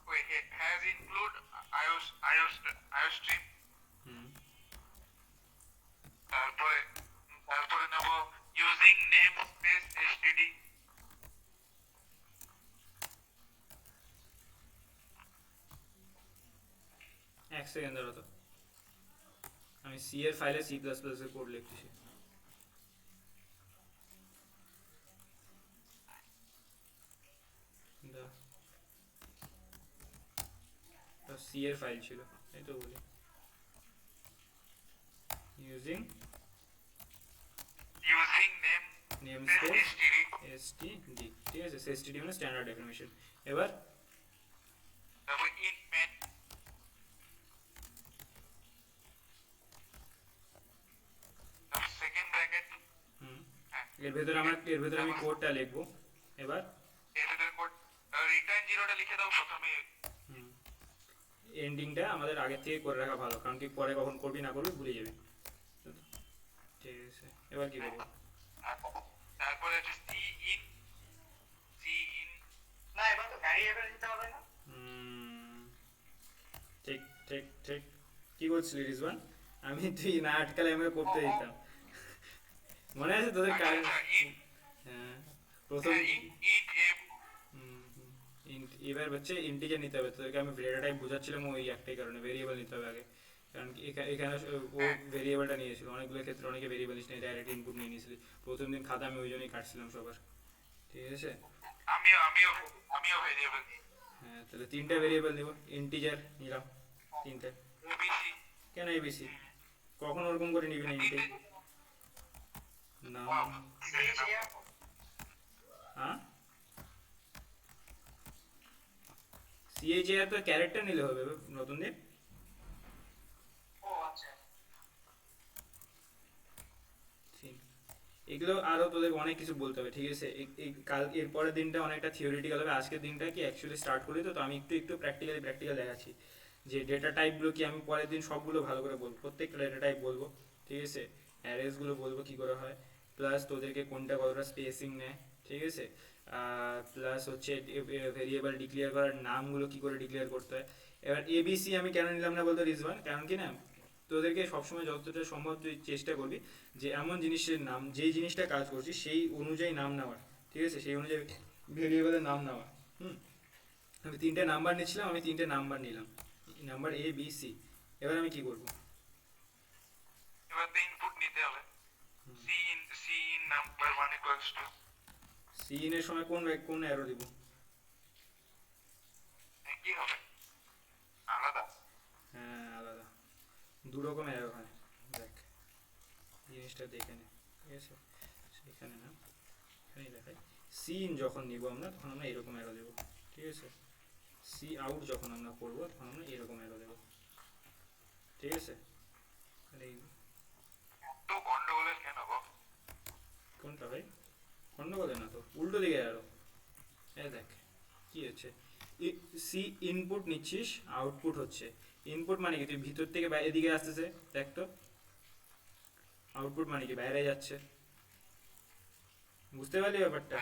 Wait, it has include iOS stream, হুম, তারপরে তারপরে নেব ইউজিং নেম স্পেস std, এক সেকেন্ড ধরো তো, আমি সি এর ফাইলে C++ এর কোড লিখতেছি। সি এর ফাইল ছিল, এই তো বলি using name name space space std, std, ঠিক আছে? std মানে স্ট্যান্ডার্ড ডেফিনিশন। এবার তারপর int main, তারপর সেকেন্ড ব্র্যাকেট, হুম, হ্যাঁ এর ভেতরে আমি কোডটা লিখবো। এবার এর ভিতরে কোড রিটার্ন জিরোটা লিখে দাও প্রথমে। এন্ডিংটা আমাদের আগে থেকে করে রাখা ভালো, কারণ কি পরে কখন করবি না করবি ভুলে যাবি, ঠিক আছে? এবার কি করবো? তারপরে হচ্ছে সি ইন, না এবার তো ভ্যারিয়েবল দিতে হবে না। ঠিক ঠিক ঠিক, কি করছিলি রিজওয়ান? আমি তুই না আটকালে আমাকে করতে দিতাম, মনে আছে তোদের কাজ? হ্যাঁ, প্রথম এবার হচ্ছে ইন্টিজার নিতে হবে তোদেরকে, আমি ডেটা টাইপ বোঝাচ্ছিলাম ওই একটাই কারণে, ভেরিয়েবল নিতে হবে আগে, কারণ কি এখানে ও ভেরিয়েবলটা নিয়েছিল, অনেকগুলো ক্ষেত্রে অনেকে ভেরিয়েবল নিস নেই, ডাইরেক্ট ইনপুট নিয়ে নিয়েছিলি প্রথম দিন, খাতা আমি ওই জন্যই কাটছিলাম সবার, ঠিক আছে? আমিও ভেরিয়েবল, হ্যাঁ, তাহলে তিনটা ভেরিয়েবল নিব, ইন্টিজার নিলাম তিনটে। এবিসি, কেন এবিসি? কখন ওরকম করে নিবি না ইন্টিজার? না, হ্যাঁ সিএইচএআর তো ক্যারেক্টার নিলে হবে নতুন দিন। ও আচ্ছা, এগুলো আরও তোদের অনেক কিছু বলতে হবে, ঠিক আছে? কাল এরপরের দিনটা অনেকটা থিওরিটিক্যাল হবে, আজকের দিনটা কি অ্যাকচুয়ালি স্টার্ট করি, তো আমি একটু প্র্যাকটিক্যাল দেখাচ্ছি, যে ডেটা টাইপগুলো কি আমি পরের দিন সবগুলো ভালো করে বলবো, প্রত্যেকটা ডেটা টাইপ বলবো, ঠিক আছে? অ্যারেসগুলো বলবো কী করে হয়, প্লাস তোদেরকে কোনটা কতটা স্পেসিং নেয়, ঠিক আছে? প্লাস হচ্ছে ভেরিয়েবল ডিক্লেয়ার করার নামগুলো কী করে ডিক্লেয়ার করতে হয়। এবার এবিসি আমি কেন নিলাম না বলতো রিজওয়ান, কারণ কি না, তোদেরকে সবসময় যতটা সম্ভব তুই চেষ্টা করবি যে এমন জিনিসের নাম, যেই জিনিসটা কাজ করছিস সেই অনুযায়ী নাম নেওয়ার, ঠিক আছে? সেই অনুযায়ী ভেরিয়েবলের নাম নেওয়া। আমি তিনটে নাম্বার নিচ্ছিলাম, আমি তিনটে নাম্বার নিলাম, নাম্বার এ বি সি। এবার আমি কি করব? এবার তো ইনপুট নিতে হবে, C in number 1 equals to, C in এর সময় কোন অ্যারো দিব? কি হবে আলাদা? হ্যাঁ আলাদা, দু রকম অ্যারো হয়, দেখ জিনিসটা দেখে নে, ঠিক আছে? সেখানে না, এখানেই দেখাই। সি ইন যখন নিব আমরা তখন আমরা এরকম অ্যারো দেবো, ঠিক আছে? সি আউট যখন আমরা করবো তখন আমরা এরকম অ্যারো দেবো, ঠিক আছে? তাহলে তো গন্ডগোলের কেন গো? কোনটা ভাই? গন্ডগোলে না তো, উল্টো দিকে অ্যারো, দেখ কি হচ্ছে, সি ইনপুট নিচ্ছিস, আউটপুট হচ্ছে। ইনপুট মানে কি, তুই ভিতর থেকে এদিকে আসতেছে, দেখ তো। আউটপুট মানে কি, বাইরে যাচ্ছে, বুঝতে পারলি ব্যাপারটা?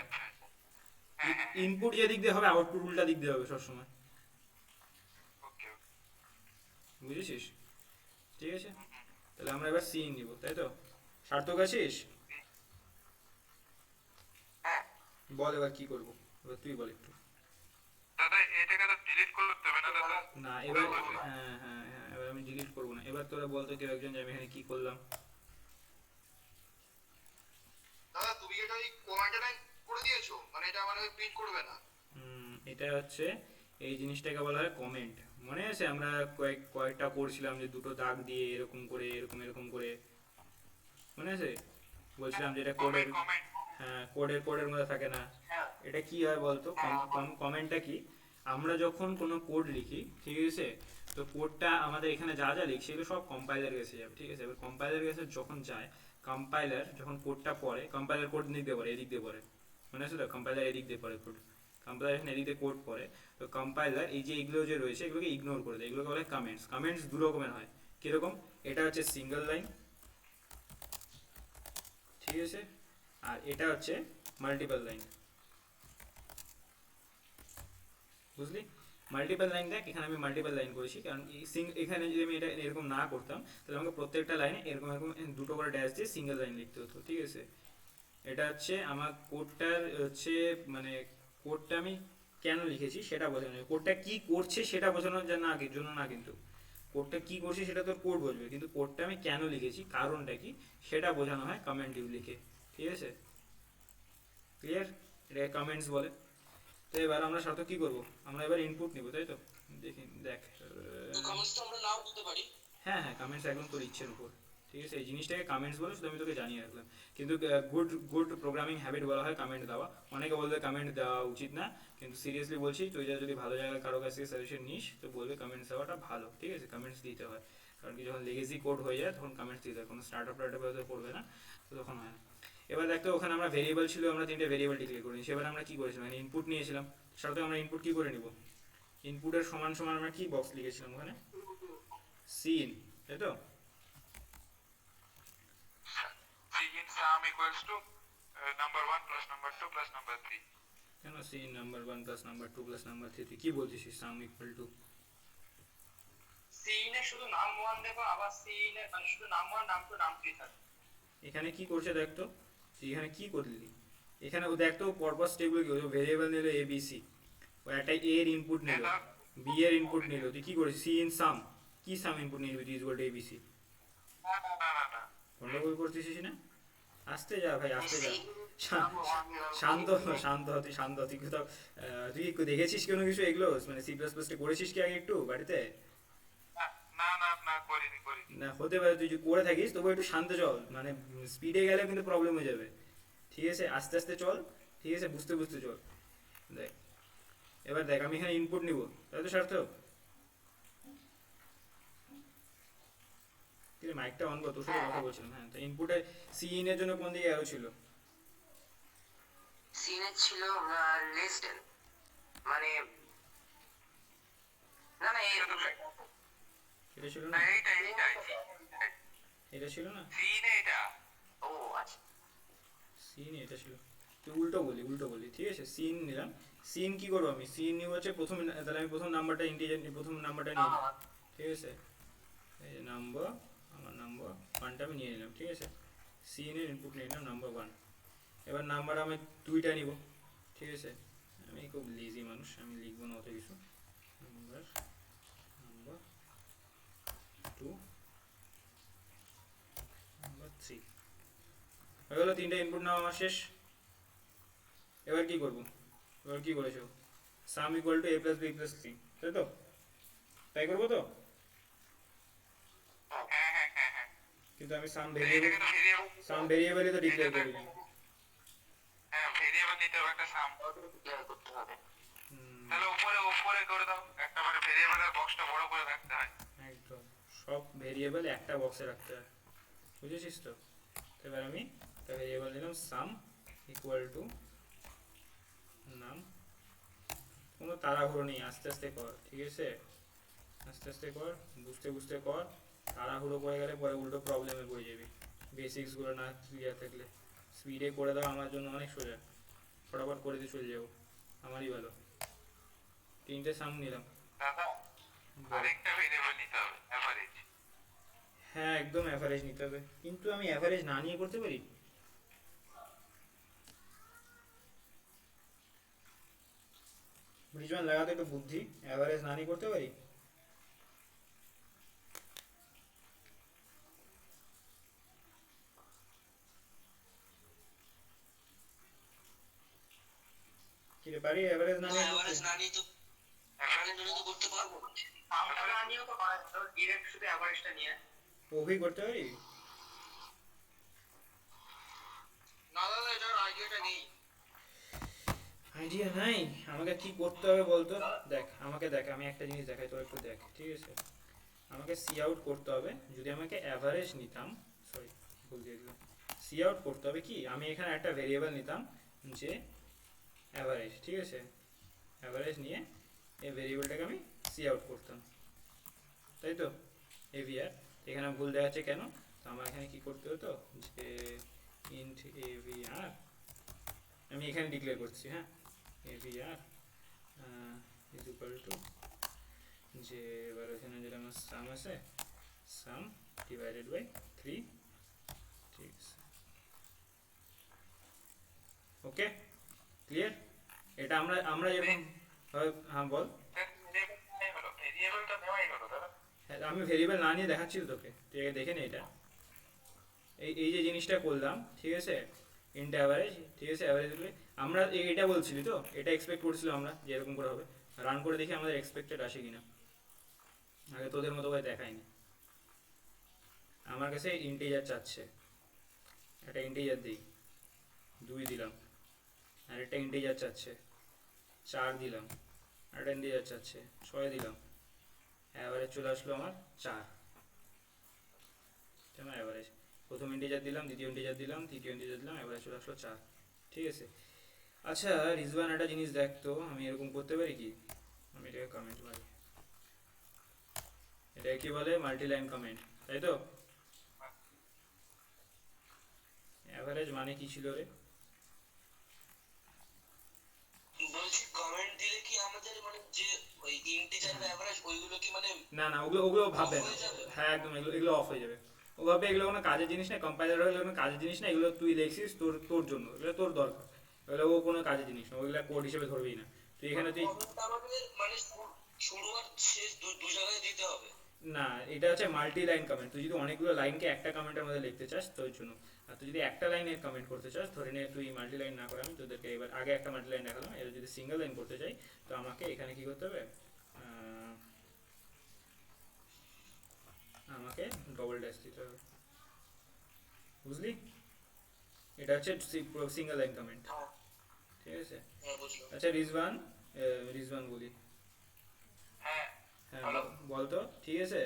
ইনপুট যে দিক দিয়ে হবে, আউটপুট উল্টা দিক দিয়ে হবে সবসময়, ওকে, বুঝেছিস? ঠিক আছে, তাহলে আমরা এবার সিন নিব, তাই তো? সার্থক আছিস? হ্যাঁ বল এবার কি করব, এবার তুই বল একটু। দাদা এটাকে তো ডিলিট করতে হবে না দাদা? না এবার, হ্যাঁ হ্যাঁ হ্যাঁ, এবার আমি ডিলিট করবো না। এবার তোরা বলতো কেউ একজন যে আমি এখানে কি করলাম। দাদা তুমি এটা ওই কমান্ডটা করে দিয়েছো, মানে এটা মানে প্রিন্ট করবে না? এটা হচ্ছে, এই জিনিসটাকে বলা হয় কমেন্ট। মনে আছে আমরা কয়েকটা করছিলাম যে দুটো দাগ দিয়ে এরকম করে এরকম এরকম করে, মনে আছে? বলছিলাম যে এটা কোডের, কমেন্ট হ্যাঁ কোডের মধ্যে থাকে না। হ্যাঁ এটা কি হয় বলতো, কমেন্টটা কি? আমরা যখন কোনো কোড লিখি, ঠিক আছে, তো কোডটা আমাদের এখানে যা যা লিখছি এগুলো সব কম্পাইলার কাছে যাবে, ঠিক আছে? এবার কম্পাইলার কাছে যখন যায়, কম্পাইলার যখন কোডটা পড়ে, কম্পাইলার কোড দিক দিয়ে পড়ে, এদিক দিয়ে পড়ে, মনে আছে তো? কম্পাইলার এদিক দিয়ে পড়ে কোড, কম্পাইলার এখানে এদিক দিয়ে কোড পড়ে। তো কম্পাইলার এই যে এগুলো যে রয়েছে এগুলোকে ইগনোর করে দেয়, এগুলোকে বলে কমেন্টস। কমেন্টস দু রকমের হয়, কিরকম? এটা হচ্ছে সিঙ্গেল লাইন, ঠিক আছে, আর এটা হচ্ছে মাল্টিপল লাইন, বুঝলি? মাল্টিপল লাইন, দেখ এখানে আমি মাল্টিপল লাইন করেছি, কারণ এখানে যদি আমি এটা এরকম না করতাম তাহলে আমাকে প্রত্যেকটা লাইনে এরকম এরকম দুটো করে ড্যাশ দিয়ে সিঙ্গেল লাইন লিখতে হতো, ঠিক আছে? এটা হচ্ছে আমার কোডটার হচ্ছে, মানে কোডটা আমি কেন লিখেছি সেটা বোঝানো, কোডটা কি করছে সেটা বোঝানোর জন্য না, কিন্তু কোডটা কি করছে সেটা তোর কোড বুঝবে, কিন্তু কোডটা আমি কেন লিখেছি, কারণটা কি, সেটা বোঝানো হয় কমেন্ট লিখে, ঠিক আছে? ক্লিয়ার? এটাকে কমেন্টস বলে। তো এবার আমরা সাথে কি করব, আমরা এবার ইনপুট নিব, তাই তো? দেখি দেখ, তো কমেন্টস তো আমরা নাও দিতে পারি। হ্যাঁ হ্যাঁ, কমেন্টস একদম তোর ইচ্ছের উপর, ঠিক আছে? এই জিনিসটাকে কমেন্টস বলে, শুধু আমি তোকে জানিয়ে রাখলাম। কিন্তু গুড প্রোগ্রামিং হ্যাবিট বলা হয় কমেন্ট দেওয়া। অনেকে বলবে কমেন্ট দেওয়া উচিত না, কিন্তু সিরিয়াসলি বলছি, তুই যদি ভালো জায়গায় কারো কাছ থেকে সাজেশন নিস তো বলবে কমেন্টস দেওয়াটা ভালো, ঠিক আছে? কমেন্টস দিতে হয়, কারণ কি যখন লেগেসি কোড হয়ে যায় তখন কমেন্টস দিতে হয়, কোনো স্টার্ট আপ করবে না, তো তখন হয় না। এবার দেখতো ওখানে আমরা ভেরিয়েবল ছিল, আমরা তিনটে ভেরিয়েবল ডিক্লেয়ার করে নিয়েছি। এবার আমরা কি করেছিলাম, মানে ইনপুট নিয়েছিলাম, সাথে আমরা ইনপুট কি করে নিব, ইনপুটের সমান সমান আমরা কি বক্স লিখেছিলাম ওখানে, সিন, তাই তো? in sum equals to number 1 plus number 2 plus number 3. কেন cin number 1 plus number 2 plus number 3, তুই কি বলছিস সাম ইকুয়াল টু? সিন এ শুধু নাম 1 দেবো, আবার সিন এ মানে শুধু নাম 1 নাম 2 নাম 3 থাকবে। এখানে কি করছে দেখ তো, তুই এখানে কি করলি, এখানে ও দেখ তো পরপর স্টেপগুলো কি, ও ভেরিয়েবল নিল এ বি সি, ও একটা এ এর ইনপুট নিল, বি এর ইনপুট নিল, তুই কি করিস, সি ইন সাম, কি সাম ইনপুট নিবি তুই equal to A B C? না গন্ডগোল করতেছিস না? আসতে যা ভাই, আসতে যা, শান্ত শান্ত তুই শান্ত, তুই কোথাও তুই কি দেখেছিস কোনো কিছু এগুলো, মানে সি প্লাস প্লাসটা করেছিস কি আগে একটু বাড়িতে? না করিনি না হতে পারে, তুই যদি করে থাকিস তবু একটু শান্ত চল, মানে স্পিডে গেলে কিন্তু প্রবলেম হয়ে যাবে, ঠিক আছে? আস্তে আস্তে চল, ঠিক আছে? বুঝতে বুঝতে চল। দেখ এবার দেখ, আমি এখানে ইনপুট নিব, তাই তো সার্থক? ঠিক আছে, মাইকটা অন কর, তোর সাথে কথা বলছিলাম। হ্যাঁ, তো ইনপুটে সি ইন এর জন্য কোন দিকে অ্যারো ছিল? সিন এ ছিল লেস দেন, মানে না না এই এটা ছিল না, এটা ছিল না, ও আচ্ছা সিন এটা ছিল। তুই উল্টো বলি, ঠিক আছে? সিন নিলাম, সিন কি করবো আমি, সিন নিব হচ্ছে প্রথম, তাহলে আমি প্রথম নাম্বারটা ইন্টিজার নিই, প্রথম নাম্বারটা নিই, ঠিক আছে? এই যে নাম্বার, আমার নাম্বার 1টা আমি নিয়ে নিলাম, ঠিক আছে? সিন এর ইনপুট নিয়ে নিলাম নাম্বার 1। এবার নাম্বার আমি 2টা নিব, ঠিক আছে? আমি খুব লেজি মানুষ, আমি লিখবো না অত কিছু, নাম্বার 2 নাম্বার 3 হয়ে গেলো, 3টা ইনপুট নেওয়া আমার শেষ। এবার কি করবো, এবার কি করেছো, sum equal to A plus B plus C, তাই তো? তাই করবো তো? কিন্তু আমি সাম ভেরিয়েবলই তো ডিক্লেয়ার করিনি। ভেরিয়েবল নিতে হবে একটা সাম ক্লিয়ার করতে হবে। তাহলে উপরে করে দাও, একটা মানে ভেরিয়েবলের বক্সটা বড় করে রাখতে হয়। একদম, সব ভেরিয়েবল একটা বক্সে রাখতে হয়, বুঝেছিস তো? এবার আমি একটা ভেরিয়েবল নিলাম সাম ইকুয়াল টু নাম, কোনো তাড়াহুড়ো নেই, আস্তে আস্তে কর, ঠিক আছে? আস্তে আস্তে কর, বুঝতে বুঝতে কর, তাড়াহুড়ো করে গেলে পরে উল্টো প্রবলেমে পড়ে যাবি, বেসিক্সগুলো না ক্লিয়ার থাকলে। স্পিডে করে দাও, আমার জন্য অনেক সোজা, ফটাফট করে দিয়ে চলে যাবো, আমারই ভালো। 3টে সাম নিলাম, দাদা আরেকটা ভেরিয়েবল নিতে হবে, হ্যাঁ একদম অ্যাভারেজ নিতে হবে, কিন্তু আমি অ্যাভারেজ না নিয়ে করতে পারি? রিজওয়ান লাগাতে একটু বুদ্ধি, অ্যাভারেজ না নিয়ে করতে পারি? কি রে, পারি অ্যাভারেজ না না নিয়ে করতে? অ্যাভারেজ না নিয়ে তো করতে পারবো না। আমরা না নিয়েও তো পারা যেত, ডিরেক্ট শুধু অ্যাভারেজটা নিয়ে। ওভি করতে পারি? না দাদা এটার আইডিয়াটা নেই। আইডিয়া নাই? আমাকে কি করতে হবে বলতো? দেখ আমাকে, দেখ আমি একটা জিনিস দেখাই তোর একটু দেখ, ঠিক আছে? আমাকে সি আউট করতে হবে, যদি আমাকে অ্যাভারেজ নিতাম, সরি ভুল দিয়ে দিলাম, সি আউট করতে হবে কি, আমি এখানে একটা ভেরিয়েবল নিতাম যে অ্যাভারেজ, ঠিক আছে? অ্যাভারেজ নিয়ে এই ভেরিয়েবলটাকে আমি সি আউট করতাম, তাই তো? এভিআর এখানে ভুল দেখাচ্ছে কেন? তো আমার এখানে কি করতে হতো যে ইন্ট এভিআর, আমি এখানে ডিক্লেয়ার করছি, হ্যাঁ, এভিআর ইজ ইকুয়াল টু, যে এবার এখানে যেটা আমার সাম আছে, সাম ডিভাইডেড বাই 3, ঠিক আছে? Okay clear? এটা আমরা আমরা যেরকম হ্যাঁ বল। ভেরিয়েবলটা নেওয়াই হলো দাদা। হ্যাঁ, আমি ভেরিয়েবল না নিয়ে দেখাচ্ছি তো তোকে, তুই আগে দেখে নে এটা। এই যে জিনিসটা করলাম, ঠিক আছে, ইন্ট অ্যাভারেজ, ঠিক আছে, অ্যাভারেজ হলে আমরা এটা বলছিলি তো, এটা এক্সপেক্ট করছিলাম আমরা যে এরকম করে হবে, রান করে দেখি আমাদের এক্সপেক্টেড আসে কিনা, আগে তোদের মতো করে দেখায়নি। আমার কাছে ইন্টিজার চাচ্ছে, একটা ইন্টিজার দিই, 2 দিলাম, আর একটা ইন্টিজার চাচ্ছে 4 দিলাম, আর একটা ইন্টিজার চাচ্ছে 6 দিলাম, অ্যাভারেজ চলে আসলো আমার 4, কেমন অ্যাভারেজ? প্রথম ইন্টিজার দিলাম, দ্বিতীয় ইন্টিজার দিলাম, তৃতীয় ইন্টিজার দিলাম, অ্যাভারেজ চলে আসলো 4, ঠিক আছে? আচ্ছা রিজওয়ান একটা জিনিস দেখ তো, আমি এরকম করতে পারি কি? আমি এটাকে কমেন্ট মারি, এটাকে কি বলে? মাল্টি লাইন কমেন্ট, তাই তো? অ্যাভারেজ মানে কি ছিল রে? বলছি কমেন্ট দিলে কি আমাদের মানে যে ওই ইন্টিজার বা এভারেজ ওইগুলো কি মানে না না, ওগুলো ওগুলো ভাববে না। হয়ে যাবে? হ্যাঁ একদম, এগুলো এগুলো অফ হয়ে যাবে। ও ভাবে এগুলো কোনো কাজের জিনিস না, কম্পাইলার হলে কোনো কাজের জিনিস না, এগুলো তুই লেখছিস তোর তোর জন্য, এগুলো তোর দরকার, এগুলো ও কোনো কাজের জিনিস না, ওইগুলো কোড হিসেবে ধরবেই না তুই এখানে। তুই কমেন্টটা আমাদের মানে শুরু আর শেষ দু জায়গায় দিতে হবে। না, এটা হচ্ছে মাল্টি লাইন কমেন্ট, তুই যদি অনেকগুলো লাইনকে একটা কমেন্টের মধ্যে লিখতে চাস তো ওই জন্য। আর তুই যদি একটা লাইনে কমেন্ট করতে চাস, ধরে নে তুই মাল্টি লাইন না করে, আমি তোদেরকে এবার আগে একটা মাল্টি লাইন দেখালাম, এবার যদি সিঙ্গেল লাইন করতে চাই তো আমাকে এখানে কি করতে হবে, আমাকে ডবল ড্যাশ দিতে হবে, বুঝলি? এটা হচ্ছে সিঙ্গেল লাইন কমেন্ট, ঠিক আছে? হ্যাঁ বুঝলাম। আচ্ছা রিজওয়ান, রিজওয়ান বলি, হ্যাঁ হ্যাঁ বলো। বলতো, ঠিক আছে?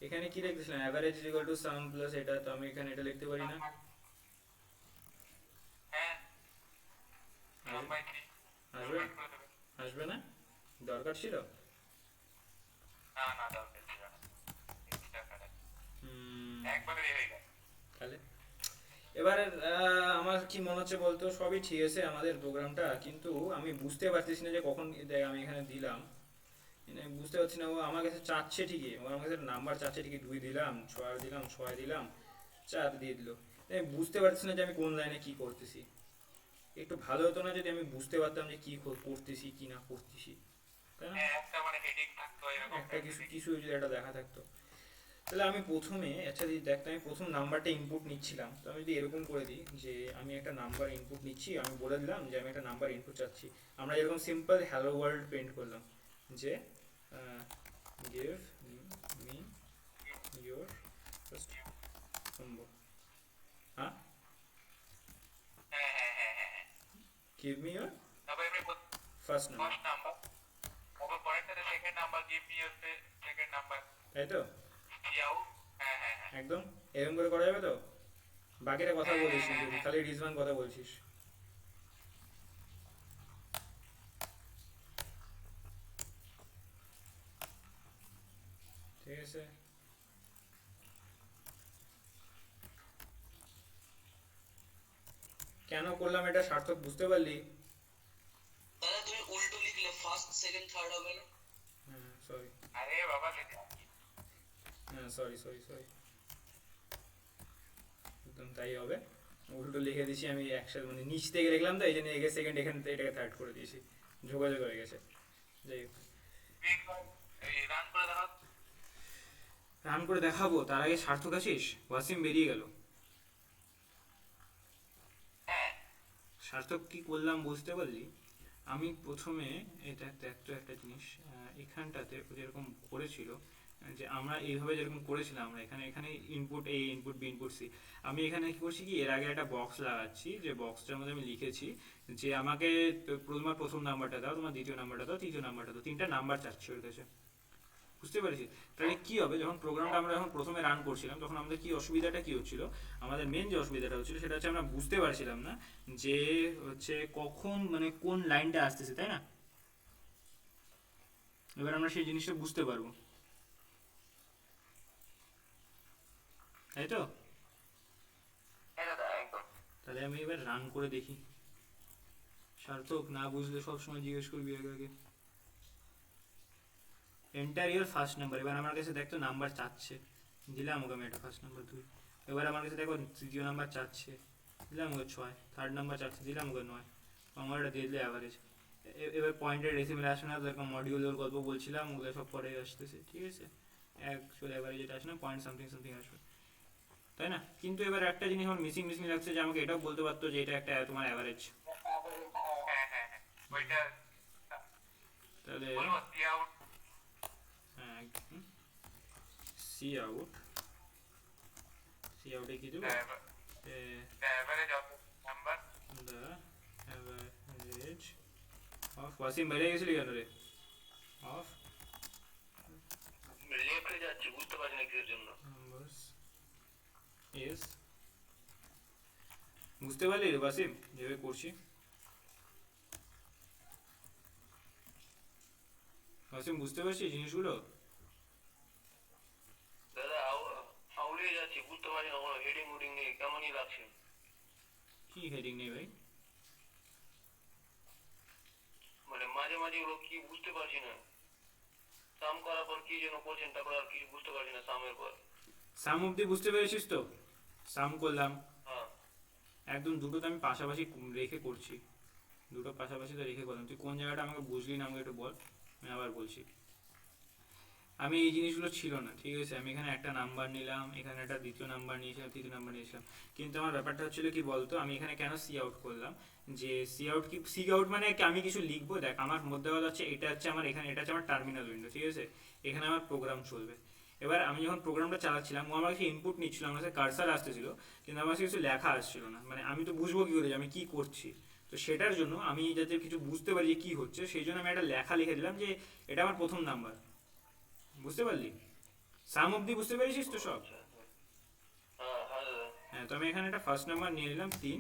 এখানে কি লিখতেছিলাম, average is equal to sum plus এটা, তো আমি এখানে এটা লিখতে পারি না? হ্যাঁ আসবে? 1/3 আসবে? করে দেবে। আসবে না? দরকার ছিল? না না দরকার ছিল না, দরকার নেই। হুম, একবারে হয়ে গেল। তাহলে এবারে আমার কি মনে হচ্ছে বলতো, সবই ঠিক আছে আমাদের প্রোগ্রামটা, কিন্তু আমি বুঝতে পারতেছি না যে কখন, দেখ আমি এখানে দিলাম, মানে বুঝতে পারছি না, ও আমার কাছে চাচ্ছে ঠিকই, ও আমার কাছে নাম্বার চাচ্ছে ঠিকই, 2 দিলাম, 6 দিলাম, 6 দিলাম, 4 দিয়ে দিল, আমি বুঝতে পারছি না যে আমি কোন লাইনে কি করতেছি। একটু ভালো হতো না যদি আমি বুঝতে পারতাম যে কি করতেছি কি না করতেছি, তাই না? হ্যাঁ একটা মানে হেডিং থাকতো এরকম একটা কিছু কিছু যদি একটা দেখা থাকতো। তাহলে আমি প্রথমে, আচ্ছা যদি দেখতো আমি প্রথম নাম্বারটা ইনপুট নিচ্ছিলাম, তো আমি যদি এরকম করে দিই যে আমি একটা নাম্বার ইনপুট নিচ্ছি, আমি বলে দিলাম যে আমি একটা নাম্বার ইনপুট চাচ্ছি, আমরা যেরকম সিম্পল হ্যালো ওয়ার্ল্ড প্রিন্ট করলাম যে গিভ মি ইয়োর ফার্স্ট নম্বর, হ্যাঁ, হ্যাঁ হ্যাঁ হ্যাঁ হ্যাঁ। গিভ মি ইয়োর তারপর এমনি ফার্স্ট নম্বর, ফার্স্ট নাম্বার, তারপর পরেরটাতে second number, give me your second number, তাই তো? আউট। হ্যাঁ হ্যাঁ হ্যাঁ। একদম এরকম করে করা যাবে তো? বাকিটা কথা বলিস না যদি, খালি রিজওয়ান কথা বলছিস। ঠিক আছে, কেন করলাম এটা সার্থক বুঝতে পারলি? দাদা তুমি উল্টো লিখলে ফার্স্ট সেকেন্ড থার্ড হবে না? হ্যাঁ সরি, আরে বাবা হ্যাঁ সরি সরি সরি, তাই হবে। উল্টো লিখে দিয়েছি আমি একসাথে, মানে নিচ থেকে লিখলাম তো এই জন্য এগে সেকেন্ড এখান থেকে এটাকে থার্ড করে দিয়েছি, যোগাযোগ হয়ে গেছে। যাই হোক, এই রান করে দেখাও। রান করে দেখাবো তার আগে সার্থক আছিস? ওয়াসিম বেরিয়ে গেল। হ্যাঁ সার্থক কি করলাম বুঝতে পারলি? আমি প্রথমে এটা একটা জিনিস এখানটাতে ও যেরকম করেছিল, যে আমরা এইভাবে যেরকম করেছিলাম, আমরা এখানে এখানে ইনপুট এ, ইনপুট বি, ইনপুট সি, আমি এখানে কি করছি কি এর আগে একটা বক্স লাগাচ্ছি, যে বক্সটার মধ্যে আমি লিখেছি যে আমাকে তোমার প্রথম নাম্বারটা দাও, তোমার দ্বিতীয় নাম্বারটা দাও, তৃতীয় নাম্বারটা দাও, তিনটা নাম্বার চাচ্ছি ওর কাছে। বুঝতে পেরেছি? তাহলে কি হবে, যখন প্রোগ্রামটা আমরা যখন প্রথমে রান করছিলাম তখন আমাদের কি অসুবিধাটা কি হচ্ছিল, আমাদের মেন যে অসুবিধাটা হচ্ছিল সেটা হচ্ছে আমরা বুঝতে পারছিলাম না যে হচ্ছে কখন মানে কোন লাইনটা আসতেছে, তাই না? এবার আমরা সেই জিনিসটা বুঝতে পারবো, তাই তো? হ্যাঁ দাদা একদম। তাহলে আমি এবার রান করে দেখি। সার্থক, না বুঝলে সবসময় জিজ্ঞেস করবি আগে আগে। এন্টার ইয়ার ফার্স্ট নাম্বার, এবার আমার কাছে দেখতো নাম্বার চাচ্ছে, দিলাম ওকে আমি এটা ফার্স্ট নাম্বার 2। এবার আমার কাছে দেখো তৃতীয় নাম্বার চাচ্ছে, দিলাম ওকে 6। থার্ড নাম্বার চাচ্ছে, দিলাম ওকে 9। আমার এটা দিয়ে দিলে অ্যাভারেজ। এবার পয়েন্টের রেসিমিলে আসে না, যেরকম মডিউলের গল্প বলছিলাম ওগুলো সব পরে আসতেছে, ঠিক আছে? অ্যাকচুয়াল অ্যাভারেজ এটা আসে না, পয়েন্ট সামথিং সামথিং আসবে, তাই না? কিন্তু এবার একটা জিনিস আমার মিসিং মিসিং লাগছে, যে আমাকে এটাও বলতে পারতো যে এটা একটা তোমার অ্যাভারেজ। হ্যাঁ হ্যাঁ হ্যাঁ ওইটা তাহলে বলবো সি আউট। হ্যাঁ, সি আউট, সি আউটে কি দেবো? Average of number. The average of, Wasim বাইরে গেছিলি কেন রে? অফ লেফটে যাচ্ছে, বুঝতে পারছি না কিসের জন্য। নাম্বারস ইজ, বুঝতে পারলি রে ওয়াসিম যেভাবে করছি? ওয়াসিম বুঝতে পারছিস জিনিসগুলো? দাদা আউলিয়ে যাচ্ছে, বুঝতে পারছি না, কোনো হেডিং উডিং নেই, কেমনই লাগছে। কি হেডিং নেই ভাই? মানে মাঝে মাঝে ওগুলো কি বুঝতে পারছি না, সাম করার পর কি যেন করছেন, তারপর আর কিছু বুঝতে পারছি না সামের পর। সাম অব্দি বুঝতে পেরেছিস তো? সাম করলাম হ্যাঁ একদম, দুটো তো আমি পাশাপাশি রেখে করছি, দুটো পাশাপাশি তো রেখে করলাম। তুই কোন জায়গাটা আমাকে বুঝলি না আমাকে একটু বল, আমি আবার বলছি। আমি এই জিনিসগুলো ছিল না, ঠিক আছে? আমি এখানে একটা নাম্বার নিলাম, এখানে একটা দ্বিতীয় নাম্বার নিয়েছিলাম, তৃতীয় নাম্বার নিয়েছিলাম, কিন্তু আমার ব্যাপারটা হচ্ছিল কি বলতো, আমি এখানে কেন সি আউট করলাম, যে সি আউট কি, সি আউট মানে কি আমি কিছু লিখবো, দেখ আমার মধ্যে কথা হচ্ছে এটা হচ্ছে আমার এখানে, এটা হচ্ছে আমার টার্মিনাল উইন্ডো, ঠিক আছে? এখানে আমার প্রোগ্রাম চলবে। এবার আমি যখন প্রোগ্রামটা চালাচ্ছিলাম ও আমার কাছে ইনপুট নিচ্ছিল, আমার কাছে কার্সার আসতেছিল, কিন্তু আমার কাছে কিছু লেখা আসছিল না, মানে আমি তো বুঝবো কি করে যে আমি কি করছি? তো সেটার জন্য আমি যাতে কিছু বুঝতে পারি যে কি হচ্ছে, সেই জন্য আমি একটা লেখা লিখে দিলাম যে এটা আমার প্রথম নাম্বার। বুঝতে পারলি? সাম অব্দি বুঝতে পেরেছিস তো সব? হ্যাঁ হ্যাঁ দাদা। হ্যাঁ, তো আমি এখানে একটা ফার্স্ট নাম্বার নিয়ে নিলাম 3,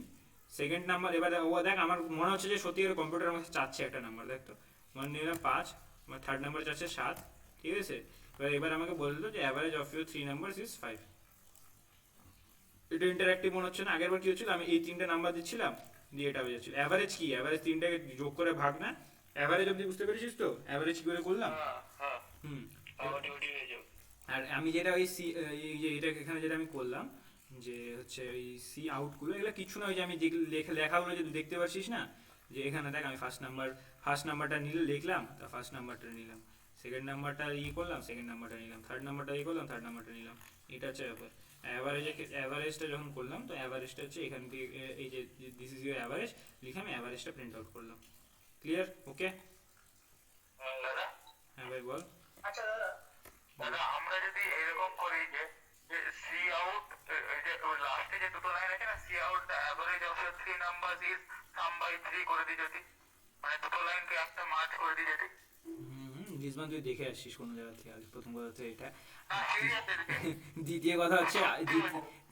সেকেন্ড নাম্বার, এবার ও দেখ আমার মনে হচ্ছে যে সত্যি কম্পিউটার আমার কাছে চাচ্ছে একটা নাম্বার, দেখ তো মানে নিয়ে নিলাম 5, আমার থার্ড নাম্বার চাচ্ছে 7, ঠিক আছে? এবার আমাকে বলে দিল যে average of your 3 number is 5। এটা ইন্টারঅ্যাক্টিভ মনে হচ্ছে না? আগেরবার কি হচ্ছিল, আমি এই 3টে নাম্বার দিচ্ছিলাম দিয়ে এটা হয়ে যাচ্ছিল। অ্যাভারেজ কি, অ্যাভারেজ 3টাকে যোগ করে ভাগ না, অ্যাভারেজ অব্দি বুঝতে পেরেছিস তো? অ্যাভারেজ কি করে করলাম? হ্যাঁ হ্যাঁ হুম। আমার ডিউটি হয়ে যাবে। আর আমি যেটা ওই সি, এই যে এটা এখানে যেটা আমি করলাম, যে হচ্ছে ওই সি আউটগুলো, এগুলো কিছু না, ওই যে আমি লেখাগুলো যে দেখতে পাচ্ছিস না, যে এখানে দেখ আমি ফার্স্ট নাম্বারটা নিলে লিখলাম, তা ফার্স্ট নাম্বারটা নিলাম, সেকেন্ড নাম্বারটা করলাম, সেকেন্ড নাম্বারটা নিলাম, থার্ড নাম্বারটা করলাম, থার্ড নাম্বারটা নিলাম। এটা হচ্ছে ব্যাপার। অ্যাভারেজটা যখন করলাম, তো অ্যাভারেজটা হচ্ছে এখান থেকে, এই যে দিস ইজ ইউর অ্যাভারেজ লিখে আমি অ্যাভারেজটা প্রিন্ট আউট করলাম। ক্লিয়ার? ওকে? দাদা হ্যাঁ ভাই বল। আচ্ছা দাদা, দাদা আমরা যদি এরকম করি যে সি আউট, এই যে লাস্টে যে দুটো লাইন আছে না, C out the average of your 3 numbers is sum by 3 করে দিই যদি, মানে দুটো লাইনকে একটা মার্জ করে দিই যদি। রিজমান তুই দেখে আসছিস কোনো জায়গা থেকে, আজ প্রথম কথা হচ্ছে এটা। না সিরিয়াসলি দ্বিতীয় কথা হচ্ছে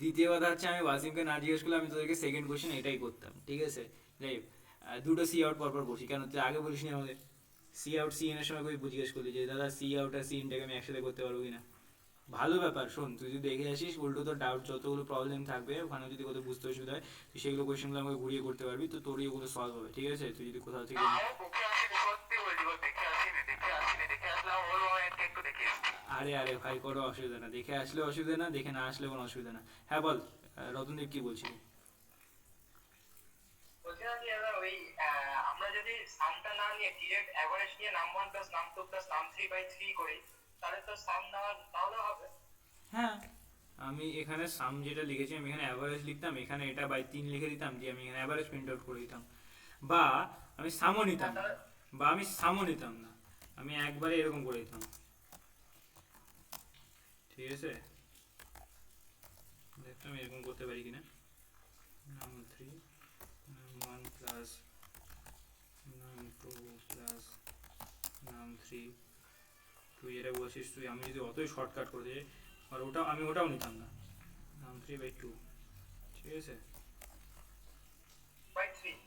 দ্বিতীয় কথা হচ্ছে আমি ওয়াসিমকে না জিজ্ঞেস করলে আমি তোদেরকে সেকেন্ড কোশ্চেন এটাই করতাম, ঠিক আছে? যাই হোক, দুটো সি আউট পরপর করছি, কেন তুই আগে বলিস নি আমাকে? সি আউট সি ইনের সময় কই জিজ্ঞেস করলি যে দাদা সি আউট আর সি ইনটাকে আমি একসাথে করতে পারবো কিনা? ভালো ব্যাপার, শোন তুই যদি দেখে আসিস, উল্টো তোর ডাউট যতগুলো প্রবলেম থাকবে ওখানে যদি কোথাও বুঝতে অসুবিধা হয়, তুই সেগুলো কোয়েশ্চেনগুলো আমাকে ঘুরিয়ে করতে পারবি, তো তোরই ওগুলো সলভ হবে, ঠিক আছে? তুই যদি কোথাও থেকে দেখে আসিনি, সত্যি বলছি, দেখে আসিনি, দেখে আসলাম ওর একটু দেখে এসেছি। আরে আরে ভাই, কোনো অসুবিধা না, দেখে আসলে অসুবিধা না, দেখে না আসলে কোনো অসুবিধা না। হ্যাঁ বল, রতনদীপ কি বলছিলি? বলছিলাম যে দাদা ওই আমরা যদি সামটা না নিয়ে ডিরেক্ট অ্যাভারেজ নিয়ে নাম 1 প্লাস নাম 2 প্লাস নাম 3 বাই 3 করি, তাহলে তো সাম নেওয়ার তাহলে হবে। হ্যাঁ, আমি এখানে সাম যেটা লিখেছি আমি এখানে অ্যাভারেজ লিখতাম, এখানে এটা বাই 3 লিখে দিতাম, দিয়ে আমি এখানে অ্যাভারেজ প্রিন্ট আউট করে দিতাম। বা আমি সামও নিতাম না, বা আমি সামও নিতাম না, আমি একবারে এরকম করে দিতাম। ঠিক আছে, দেখতাম এরকম করতে পারি কিনা। নাম 3 নাম 1 প্লাস নাম 2 প্লাস নাম 3। তুই এটা বলছিস, তুই আমি যদি অতই শর্টকাট করে দিই, আর ওটাও আমি ওটাও নিতাম না, নাম 3 বাই 2। ঠিক আছে, বাই 3।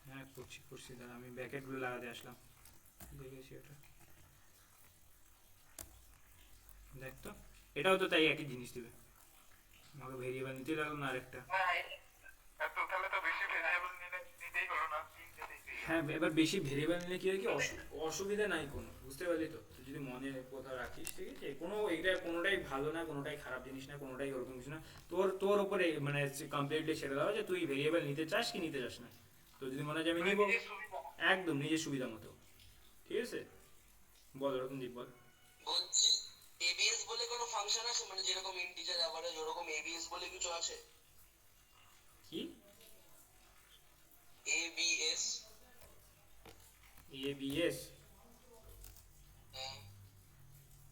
হ্যাঁ করছি করছি, দাঁড়া আমি ব্যাকেটগুলো লাগাতে আসলাম, দেখেছি ওটা। দেখ তো, এটাও তো তাই একই জিনিস দিবে, আমাকে ভেরিয়েবল নিতে লাগলো না আরেকটা। হ্যাঁ তো তাহলে তো বেশি ভেরিয়েবল নিতেই হলো না, তিনটেতেই পেয়ে হ্যাঁ, এবার বেশি ভেরিয়েবল নিলে কি হয় কি, অসুবিধা নাই কোনো, বুঝতে পারলি তো? তুই যদি মনে কোথাও রাখিস, ঠিক আছে, কোনো এটা কোনোটাই ভালো না, কোনোটাই খারাপ জিনিস না, কোনোটাই ওরকম কিছু না। তোর তোর উপরে মানে কমপ্লিটলি ছেড়ে দেওয়া যে তুই ভেরিয়েবল নিতে চাস কি নিতে চাস না। তো যদি মনে হয় যে আমি নিব, নিজের সুবিধা। একদম নিজের সুবিধা মতো। ঠিক আছে, বল রতনদীপ বল। বলছি এবিএস বলে কোনো ফাংশন আছে, মানে যেরকম ইন্টিজার অ্যাভারেজ ওরকম এবিএস বলে কিছু আছে? কি এবিএস। এবিএস? হ্যাঁ,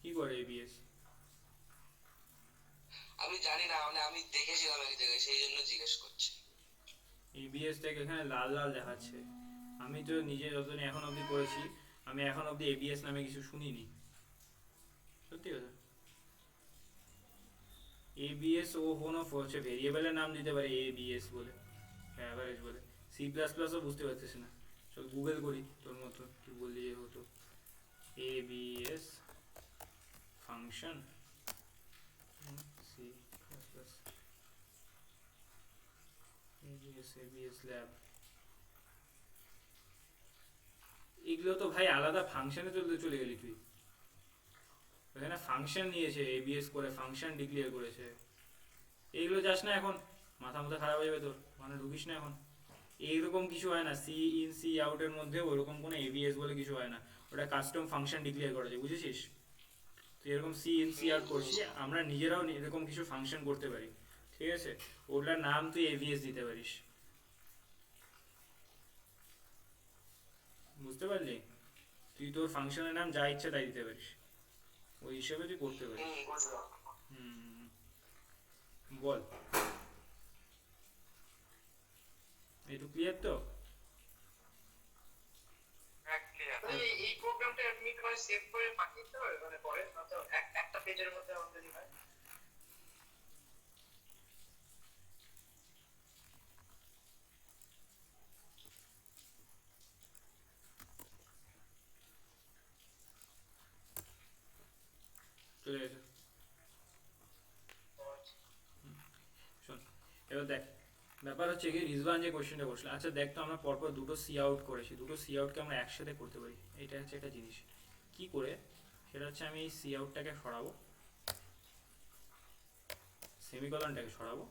কি করে এবিএস? আমি জানি না, মানে আমি দেখেছিলাম এক জায়গায়, সেই জন্য জিজ্ঞেস করছি। এবিএস থেকে এখানে লাল লাল দেখাচ্ছে, আমি তো নিজে যতদিন এখন অবধি করেছি, আমি এখন অবধি এবিএস নামে কিছু শুনিনি, সত্যি কথা। এবিএস ও কোনো হচ্ছে ভেরিয়েবলের নাম দিতে পারে এবিএস বলে, অ্যাভারেজ বলে। সি প্লাস প্লাসও বুঝতে পারছিস না, চল গুগল করি তোর মতো, তুই বললি যে হতো ABS function C plus plus, ABS lab. এগুলো তো ভাই আলাদা ফাংশনে চলে গেলি তুই, এখানে ফাংশন নিয়েছে, এবিএস করে ফাংশন ডিক্লেয়ার করেছে। এইগুলো যাস না এখন, মাথা মাথা খারাপ হয়ে যাবে তোর, মানে ঢুকিস না এখন। এইরকম কিছু হয় না, সি ইন সি আউটের মধ্যে ওরকম কোনো এবিএস বলে কিছু হয় না, ওটা কাস্টম ফাংশন ডিক্লেয়ার করেছে, বুঝেছিস? তুই এরকম সি ইন সি আউট করছিস, আমরা নিজেরাও এরকম কিছু ফাংশন করতে পারি, ঠিক আছে, ওটার নাম তুই এবিএস দিতে পারিস, বুঝতে পারলি? তুই তোর ফাংশনের নাম যা ইচ্ছা তাই দিতে পারিস, ওই হিসাবে তুই করতে পারিস। বুঝলাম। হুম, বল, একটু ক্লিয়ার তো? ক্লিয়ার। এই প্রোগ্রামটা আপনি কি করে সেভ করে পাঠিয়ে দিতে পারবেন, মানে পরে তো একটা পেজের মধ্যে আমার যদি হয়। চলে গেছে। শোন, এবার দেখ, ব্যাপার হচ্ছে কি, রিজওয়ান যে কোশ্চেনটা করছিল, আচ্ছা দেখ তো, আমরা পরপর দুটো সি আউট করেছি, দুটো সি আউটকে আমরা একসাথে করতে পারি, এটা হচ্ছে একটা জিনিস। কি করে সেটা হচ্ছে, আমি এই সি আউটটাকে সরাবো, সেমিকলনটাকে সরাবো,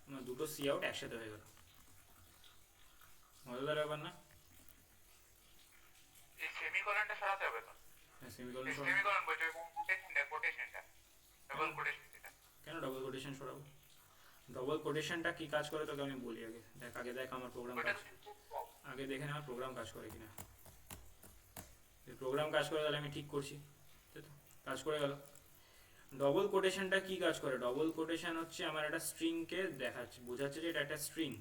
আমার দুটো সি আউট একসাথে হয়ে গেল, মজাদার ব্যাপার না? এই সেমিকোলনটা সরাতে হবে তো। হ্যাঁ, সেমিকলন এই সরাবো। সেমিকোলন বলতে কোটেশনটা ডাবল কোটেশন। কেন ডাবল কোটেশন সরাবো? ডবল কোটেশনটা কি কাজ করে তোকে আমি বলি, আগে দেখ আমার প্রোগ্রাম কাজ, আগে দেখে আমার প্রোগ্রাম কাজ করে কিনা। প্রোগ্রাম কাজ করে তাহলে আমি ঠিক করছি, তাই তো? কাজ করে গেল। ডবল কোটেশনটা কি কাজ করে? ডবল কোটেশন হচ্ছে আমার একটা স্ট্রিংকে দেখাচ্ছে, বোঝাচ্ছে যে এটা একটা স্ট্রিং,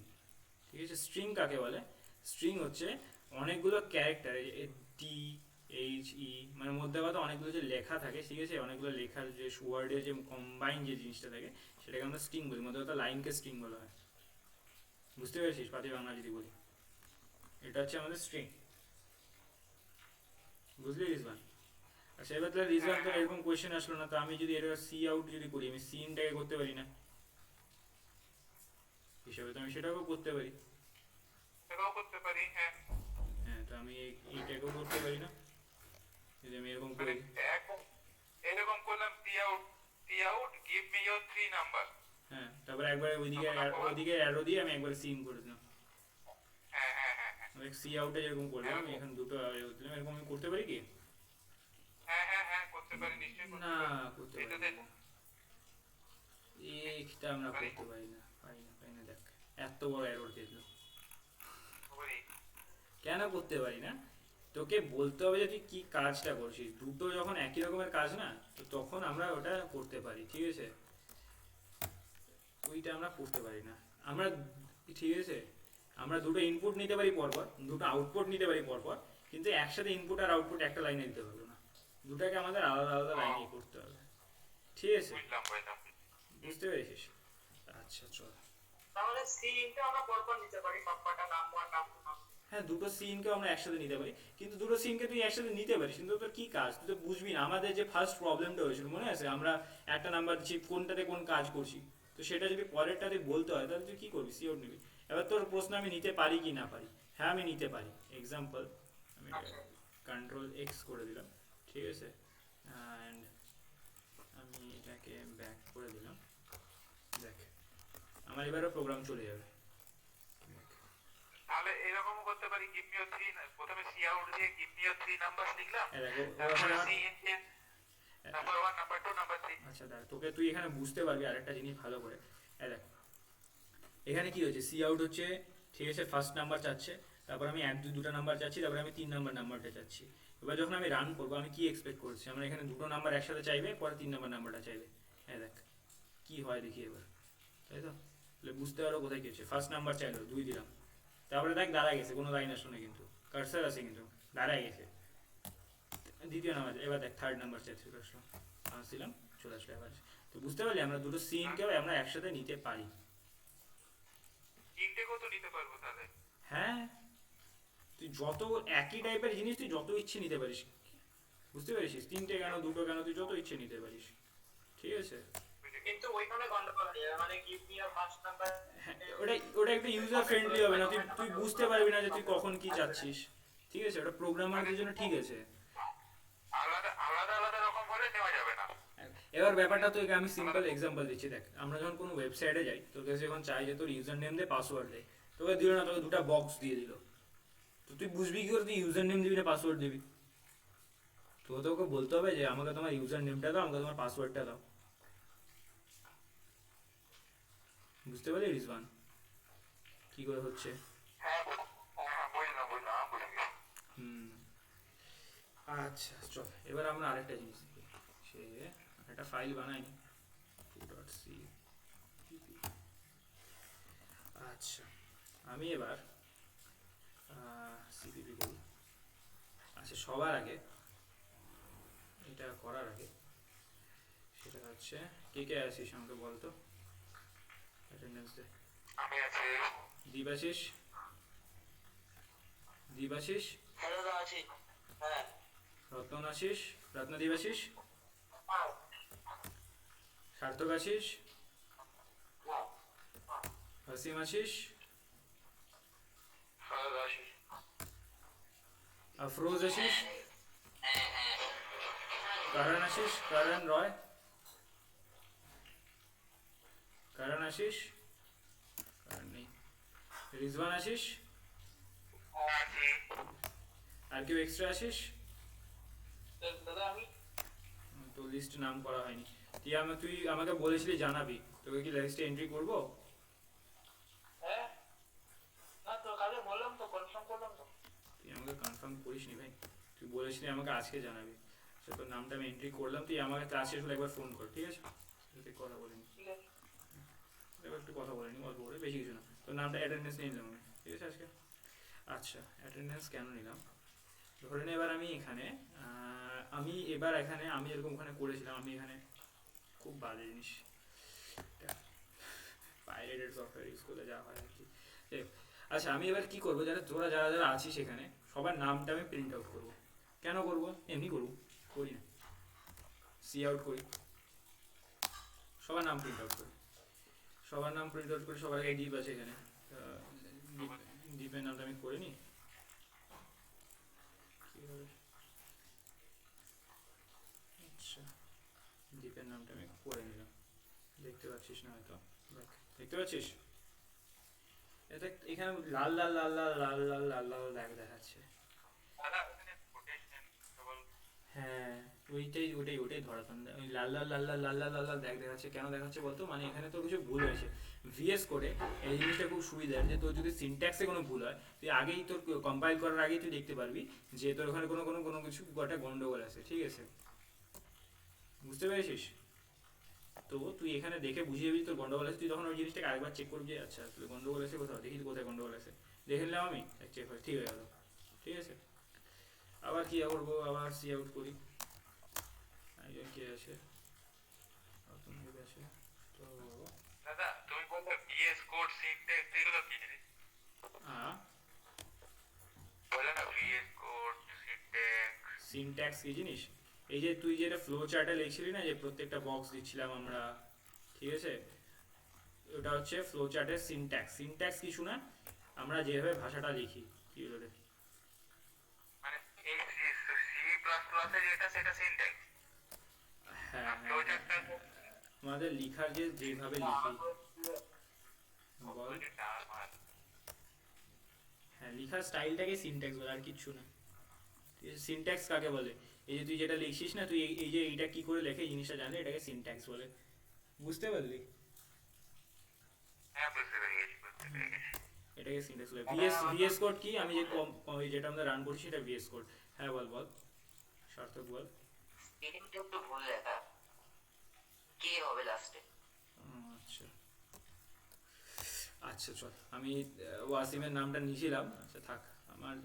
ঠিক আছে? স্ট্রিং কাকে বলে? স্ট্রিং হচ্ছে অনেকগুলো ক্যারেক্টার, টি এইচ ই, মানে মধ্যে কথা অনেকগুলো যে লেখা থাকে, ঠিক আছে, অনেকগুলো লেখার যে ওয়ার্ডের যে কম্বাইন যে জিনিসটা থাকে সেটাকে আমরা স্ট্রিং বলি, মধ্যে কথা লাইনকে স্ট্রিং বলা হয়, বুঝতে পেরেছিস? পাতি বাংলা যদি বলি, এটা হচ্ছে আমাদের স্ট্রিং, বুঝলি রিজওয়ান? আচ্ছা এবার তাহলে রিজওয়ান, তো এরকম কোয়েশ্চেন আসলো না, তো আমি যদি এটা সি আউট যদি করি, আমি সি ইনটাকে করতে পারি না হিসাবে, তো আমি সেটাকেও করতে পারি। সেটাও করতে পারি, হ্যাঁ। হ্যাঁ, তো আমি এইটাকেও করতে পারি না যদি আমি এরকম মানে করি? এরকম করলাম C out give me your 3 number. হ্যাঁ, তারপরে একবার ওইদিকে অ্যারো দিয়ে আমি একবার সিন করে দিলাম। হ্যাঁ হ্যাঁ হ্যাঁ হ্যাঁ সি আউটে যেরকম করলাম আমি এখানে দুটো arrow দিলাম, এরকম আমি করতে পারি কি? হ্যাঁ হ্যাঁ হ্যাঁ করতে পারি, নিশ্চয়ই করতে না, পারি। করতে এটাতে পারি না। এইটা আমরা করতে পারি না, দেখ এত বড় এরর দিয়ে দিল। করি। কেন করতে পারি না? তোকে বলতে হবে যে তুই কি কাজটা করছিস। দুটো যখন একই রকমের কাজ না, তো তখন আমরা ওটা করতে পারি, ঠিক আছে? ওইটা আমরা করতে পারি না আমরা, ঠিক আছে? আমরা দুটো ইনপুট নিতে পারি পরপর, দুটো আউটপুট নিতে পারি পরপর, কিন্তু একসাথে ইনপুট আর আউটপুট একটা লাইনে দিতে পারবো না। দুটাকে আমাদের আলাদা আলাদা লাইনেই করতে হবে, ঠিক আছে? বুঝলাম বুঝলাম। বুঝতে পেরেছিস? আচ্ছা চল। তাহলে সি ইনটা আমরা পরপর নিতে পারি সবকটা নাম 1 নাম 2 নাম। হ্যাঁ, দুটো সিনকেও আমরা একসাথে নিতে পারি, কিন্তু দুটো সিনকে তুই একসাথে নিতে পারিস, কিন্তু তোর কি কাজ তুই তো বুঝবি না। আমাদের যে ফার্স্ট প্রবলেমটা হয়েছিল মনে আছে, আমরা একটা নাম্বার দিচ্ছি কোনটাতে কোন কাজ করছি, তো সেটা যদি পরেরটাতে বলতে হয় তাহলে তুই কি করবি? সি আউট নিবি। এবার তোর প্রশ্ন আমি নিতে পারি কি না পারি? হ্যাঁ, আমি নিতে পারি। এক্সাম্পল, আমি কন্ট্রোল এক্স করে দিলাম, ঠিক আছে? অ্যান্ড আমি এটাকে ব্যাক করে দিলাম। দেখ, আমার এবারও প্রোগ্রাম চলে যাবে। তাহলে এরকমও করতে পারি, গিভ মি ইওর 3, প্রথমে সি আউট দিয়ে গিভ মি ইওর 3 নাম্বারস লিখলাম, দেখো তারপরে সি ইন দিয়ে নাম্বার 1 নাম্বার 2 নাম্বার 3। আচ্ছা দেখ, তোকে তুই এখানে বুঝতে পারবি আরেকটা জিনিস ভালো করে। দেখ এখানে কি হচ্ছে, সি আউট হচ্ছে, ঠিক আছে? ফার্স্ট নাম্বার চাচ্ছে, তারপর আমি দুটো নাম্বার চাচ্ছি, তারপরে আমি 3 নাম্বারটা চাচ্ছি। এবার যখন আমি রান করবো আমি কি এক্সপেক্ট করছি, আমরা এখানে দুটো নাম্বার একসাথে চাইবে, পরে 3 নাম্বারটা চাইবে। হ্যাঁ দেখ কি হয় দেখি এবার, তাই তো? তাহলে বুঝতে পারো কোথায় কি হচ্ছে। ফার্স্ট নাম্বার চাইলো, 2 দিলাম, তারপরে দেখ দাঁড়ায় গেছে, কোনো লাইন আসলো না কিন্তু, কার্সার আছে কিন্তু দাঁড়ায় গেছে। দ্বিতীয় নাম্বার, এবার দেখ থার্ড নাম্বার চাই, চলে আসলো, দিলাম, চলে আসলো এবার। তো বুঝতে পারলি আমরা দুটো সিনকেও আমরা একসাথে নিতে পারি। তিনটেকেও তো নিতে পারবো তাহলে। হ্যাঁ, তুই যত একই টাইপের জিনিস তুই যত ইচ্ছে নিতে পারিস, বুঝতে পারিস? তিনটে কেন দুটো কেন, তুই যত ইচ্ছে নিতে পারিস, ঠিক আছে? কিন্তু ওইখানে গন্ডগোল হয়ে যাবে, মানে give me your first number. হ্যাঁ, ওটা একটু ইউজার ফ্রেন্ডলি হবে না, তুই তুই বুঝতে পারবি না যে তুই কখন কি চাচ্ছিস, ঠিক আছে? ওটা প্রোগ্রামারদের জন্য ঠিক আছে। আলাদা আলাদা আলাদা রকম হলে নেওয়া যাবে না। এবার ব্যাপারটা তোকে আমি সিম্পল এক্সাম্পল দিচ্ছি। দেখ আমরা যখন কোনো ওয়েবসাইটে যাই, তোর কাছে যখন চাই যে তোর ইউজার নেম দে পাসওয়ার্ড দে, তোকে দিল না, তোকে দুটো বক্স দিয়ে দিল, তো তুই বুঝবি কি করে তুই ইউজার নেম দিবি না পাসওয়ার্ড দিবি? তোকে বলতে হবে যে আমাকে তোমার ইউজার নেমটা দাও, আমাকে তোমার পাসওয়ার্ডটা দাও। বুঝতে পারলি রিজওয়ান কি করে হচ্ছে? হ্যাঁ হ্যাঁ বুঝলাম বুঝলাম বুঝে গেছি। হুম, আচ্ছা চল এবার আমরা আরেকটা জিনিস দেখি। সে একটা ফাইল বানাইনি, 2.c। আচ্ছা আমি এবার সিপিপি করি। আচ্ছা সবার আগে, এটা করার আগে, সেটা হচ্ছে কে কে আছিস আমাকে বলতো, অ্যাটেন্ডেন্স দে। আমি আছি। দীবাশিস, দীবাশিস, হ্যাঁ দাদা আছি। হ্যাঁ রত্ন আশিস, রত্নদীপ আশিস, সার্থক আশিস, হাসিম আশিস, সাদা আসি। আফরোজ আশিস, করণ আশিস, করণ রয়, করণ আশিস, করণ নেই, রিজওয়ান আশিস, আছি। আর কেউ এক্সট্রা আশিস? দাদা আমি তো লিস্ট নাম করা হয়নি। তুই আমাকে বলেছিলি জানাবি, তোকে কি লিস্টে এন্ট্রি করবো? হ্যাঁ না তো কালে বললাম তো, কনফার্ম করলাম তো। তুই আমাকে কনফার্ম করিস নি ভাই, তুই বলেছিলি আমাকে আজকে জানাবি। সে তোর নামটা আমি এন্ট্রি করলাম, তুই আমাকে ক্লাস শেষ হলে একবার ফোন কর, ঠিক আছে? তুই কথা বলিনি, ঠিক আছে এবার একটু কথা বলিনি, অল্প করে, বেশি কিছু না। তোর নামটা অ্যাটেন্ডেন্স নিয়ে নিলাম আমি, ঠিক আছে আজকে? আচ্ছা অ্যাটেন্ডেন্স কেন নিলাম, ধরে নে এবার আমি এখানে আমি এরকম ওখানে করেছিলাম, আমি এখানে খুব বাজে জিনিস, পাইরেটেড সফটওয়্যার ইউজ করলে যা হয় আর কি। আচ্ছা আমি এবার কি করবো, যারা যারা আছিস সেখানে সবার নামটা আমি প্রিন্ট আউট করবো। কেন করবো? এমনি করবো, করি না, সি আউট করি, সবার নাম প্রিন্ট আউট করি, সবার নাম প্রিন্ট আউট করি। সবার আগে ডিপ আছে এখানে, ডিপের নামটা আমি করে নিই। আচ্ছা জিপের নামটা আমি করে নিলাম, দেখতে পাচ্ছিস না হয়তো, দেখ দেখতে পাচ্ছিস এটা এখানে লাল লাল লাল লাল লাল লাল লাল লাল দাগ দেখাচ্ছে। দাদা ওখানে কোটেশন কেবল হ্যাঁ ওইটাই ওটাই ওটাই ধরাতাম, ওই লাল লাল লাল লাল লাল লাল লাল লাল দাগ দেখাচ্ছে, কেন দেখাচ্ছে বলতো, মানে এখানে তোর কিছু ভুল হয়েছে। ভিএস কোডে এই জিনিসটা খুব সুবিধার যে তোর যদি সিনট্যাক্সে কোনো ভুল হয় তুই আগেই তোর কম্পাইল করার আগেই তুই দেখতে পারবি যে তোর ওখানে কোনো কোনো কোনো কিছু গোটা গন্ডগোল আছে, ঠিক আছে, বুঝতে পেরেছিস? তো তুই এখানে দেখে বুঝিয়ে যাবি তোর গন্ডগোল আছে, তুই তখন ওই জিনিসটাকে আরেকবার চেক করবি যে আচ্ছা তোর গন্ডগোল আছে কোথাও, দেখি কোথায় গন্ডগোল আছে, দেখে নিলাম আমি, চেক হয় ঠিক হয়ে গেল, ঠিক আছে। আবার কি করবো, আবার সি আউট করি, একজন কে আছে, নতুন লোক আছে, তো দাদা তুমি বলছো ভিএস কোড সিনট্যাক্স এগুলো কি জিনিস? বলে না ভিএস কোড সিনট্যাক্স। সিনট্যাক্স কি জিনিস, এই যে তুই যেটা ফ্লো চার্টে লিখছিলি না যে প্রত্যেকটা বক্স দিচ্ছিলাম আমরা, ঠিক আছে, ওটা হচ্ছে ফ্লো চার্টের সিনট্যাক্স। সিনট্যাক্স কিছু না, আমরা যেভাবে ভাষাটা লিখি, কি হলো রে, মানে এই সি প্লাস প্লাস এর যেটা সেটা সিনট্যাক্স। হ্যাঁ ফ্লোচার্টটা আমাদের লিখার যে যেভাবে লিখি, বল, হ্যাঁ লিখার স্টাইলটাকে সিনট্যাক্স বলে, আর কিচ্ছু না। সিনট্যাক্স কাকে বলে, এই যে তুই যেটা লিখছিস না, তুই এই যে এইটা কি করে লেখে এই জিনিসটা জানলে এটাকে সিনট্যাক্স বলে, বুঝতে পারলি? হ্যাঁ বুঝতে পেরে গেছি বুঝতে পেরে গেছি। এটাকে সিনট্যাক্স বলে। ভিএস কোড কি, আমি যে যেটা আমরা রান করছি সেটা ভিএস কোড। হ্যাঁ বল বল সার্থক বল। স্পেলিংটা একটু ভুল লেখা, কে হবে লাস্টে। আচ্ছা আচ্ছা চল, আমি ওয়াসিমের নামটা নিয়েছিলাম, আচ্ছা থাক,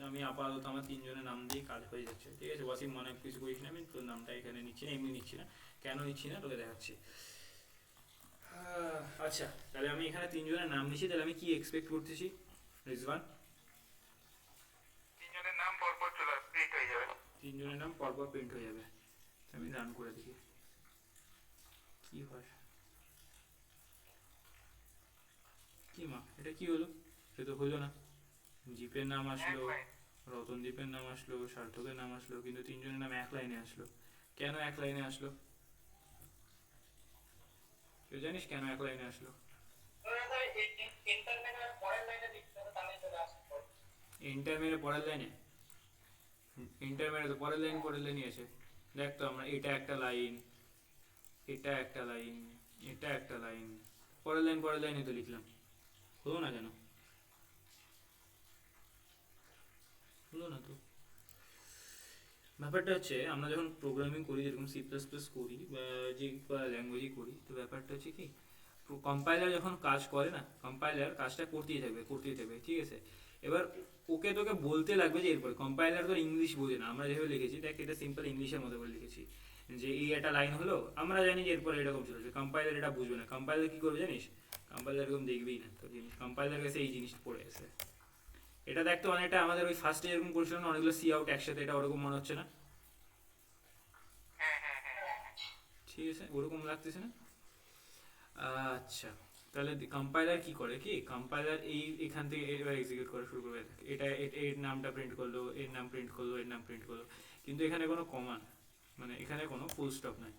আমি আপাতত আমার তিনজনের নাম দিয়ে কাজ হয়ে যাচ্ছে, ঠিক আছে। ওয়াসিম মনে কিছু করিস না, আমি তোর নামটা এখানে নিচ্ছি না, এমনি নিচ্ছি না, কেন নিচ্ছি না তোকে দেখাচ্ছি। আচ্ছা তাহলে আমি এখানে তিনজনের নাম নিচ্ছি, তাহলে আমি কি এক্সপেক্ট করতেছি রিজওয়ান? তিনজনের নাম পরপর চলে প্রিন্ট হয়ে যাবে। তিনজনের নাম পরপর প্রিন্ট হয়ে যাবে, আমি রান করে দেখি কি হয়। কি মা এটা কি হলো, সে তো হলো না, জিপের নাম আসলো, রতনদীপের নাম আসলো, সার্থকের নাম আসলো, কিন্তু তিনজনের নাম এক লাইনে আসলো, কেন এক লাইনে আসলো, কেউ জানিস কেন এক লাইনে আসলো? এন্টার মেরে পরের লাইনে, এন্টার মেরে তো পরের লাইনই আছে, দেখ তো আমরা এটা একটা লাইন, এটা একটা লাইন, এটা একটা লাইন, পরের লাইনে তো লিখলাম, হলো না কেন, হলো না তো। ব্যাপারটা হচ্ছে আমরা যখন প্রোগ্রামিং করি, যেরকম সি প্লাস প্লাস করি বা যে ল্যাঙ্গুয়েজই করি, তো ব্যাপারটা হচ্ছে কি, কম্পাইলার যখন কাজ করে না, কম্পাইলার কাজটা করতেই থাকবে, ঠিক আছে। এবার ওকে তোকে বলতে লাগবে যে এরপরে কম্পাইলার তো ইংলিশ বোঝে না, আমরা যেভাবে লিখেছি দেখ এটা সিম্পল ইংলিশের মতো করে লিখেছি, যে এই একটা লাইন হলো, আমরা জানি যে এরপরে এরকম চলছে, কম্পাইলার এটা বুঝবে না, কম্পাইলার কি করবে জানিস, কম্পাইলার এরকম দেখবেই না তো জিনিস, কম্পাইলার কাছে এই জিনিস পড়ে আছে। এটা দেখতো অনেকটা আমাদের ওই ফার্স্টে এরকম করছিল না, অনেকগুলো সি আউট একসাথে, এটা ওরকম মনে হচ্ছে না? হ্যাঁ হ্যাঁ হ্যাঁ ঠিক আছে ওরকম লাগতেছে না? আচ্ছা তাহলে কম্পাইলার কি করে, কি কম্পাইলার এই এখান থেকে এবার এক্সিকিউট করা শুরু করবে, এটা এর নামটা প্রিন্ট করলো, এর নাম প্রিন্ট করলো, এর নাম প্রিন্ট করলো, কিন্তু এখানে কোনো কমা, মানে এখানে কোনো ফুল স্টপ নাই।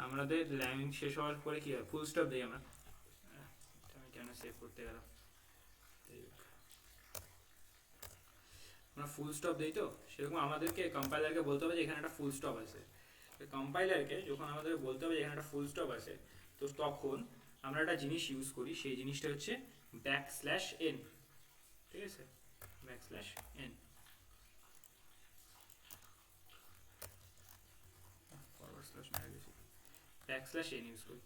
আমাদের লাইন শেষ হওয়ার পরে কি হয়, ফুল স্টপ দিই আমরা, আমি কেন সেভ করতে গেলাম, আমরা ফুল স্টপ দিই, তো সেরকম আমাদেরকে কম্পাইলারকে বলতে হবে যে এখানে একটা ফুল স্টপ আছে। কম্পাইলারকে যখন আমাদের বলতে হবে যে এখানে একটা ফুল স্টপ আছে, তো তখন আমরা একটা জিনিস ইউজ করি, সেই জিনিসটা হচ্ছে ব্যাকস্ল্যাশ n, ঠিক আছে, backslash n, backslash n use করি।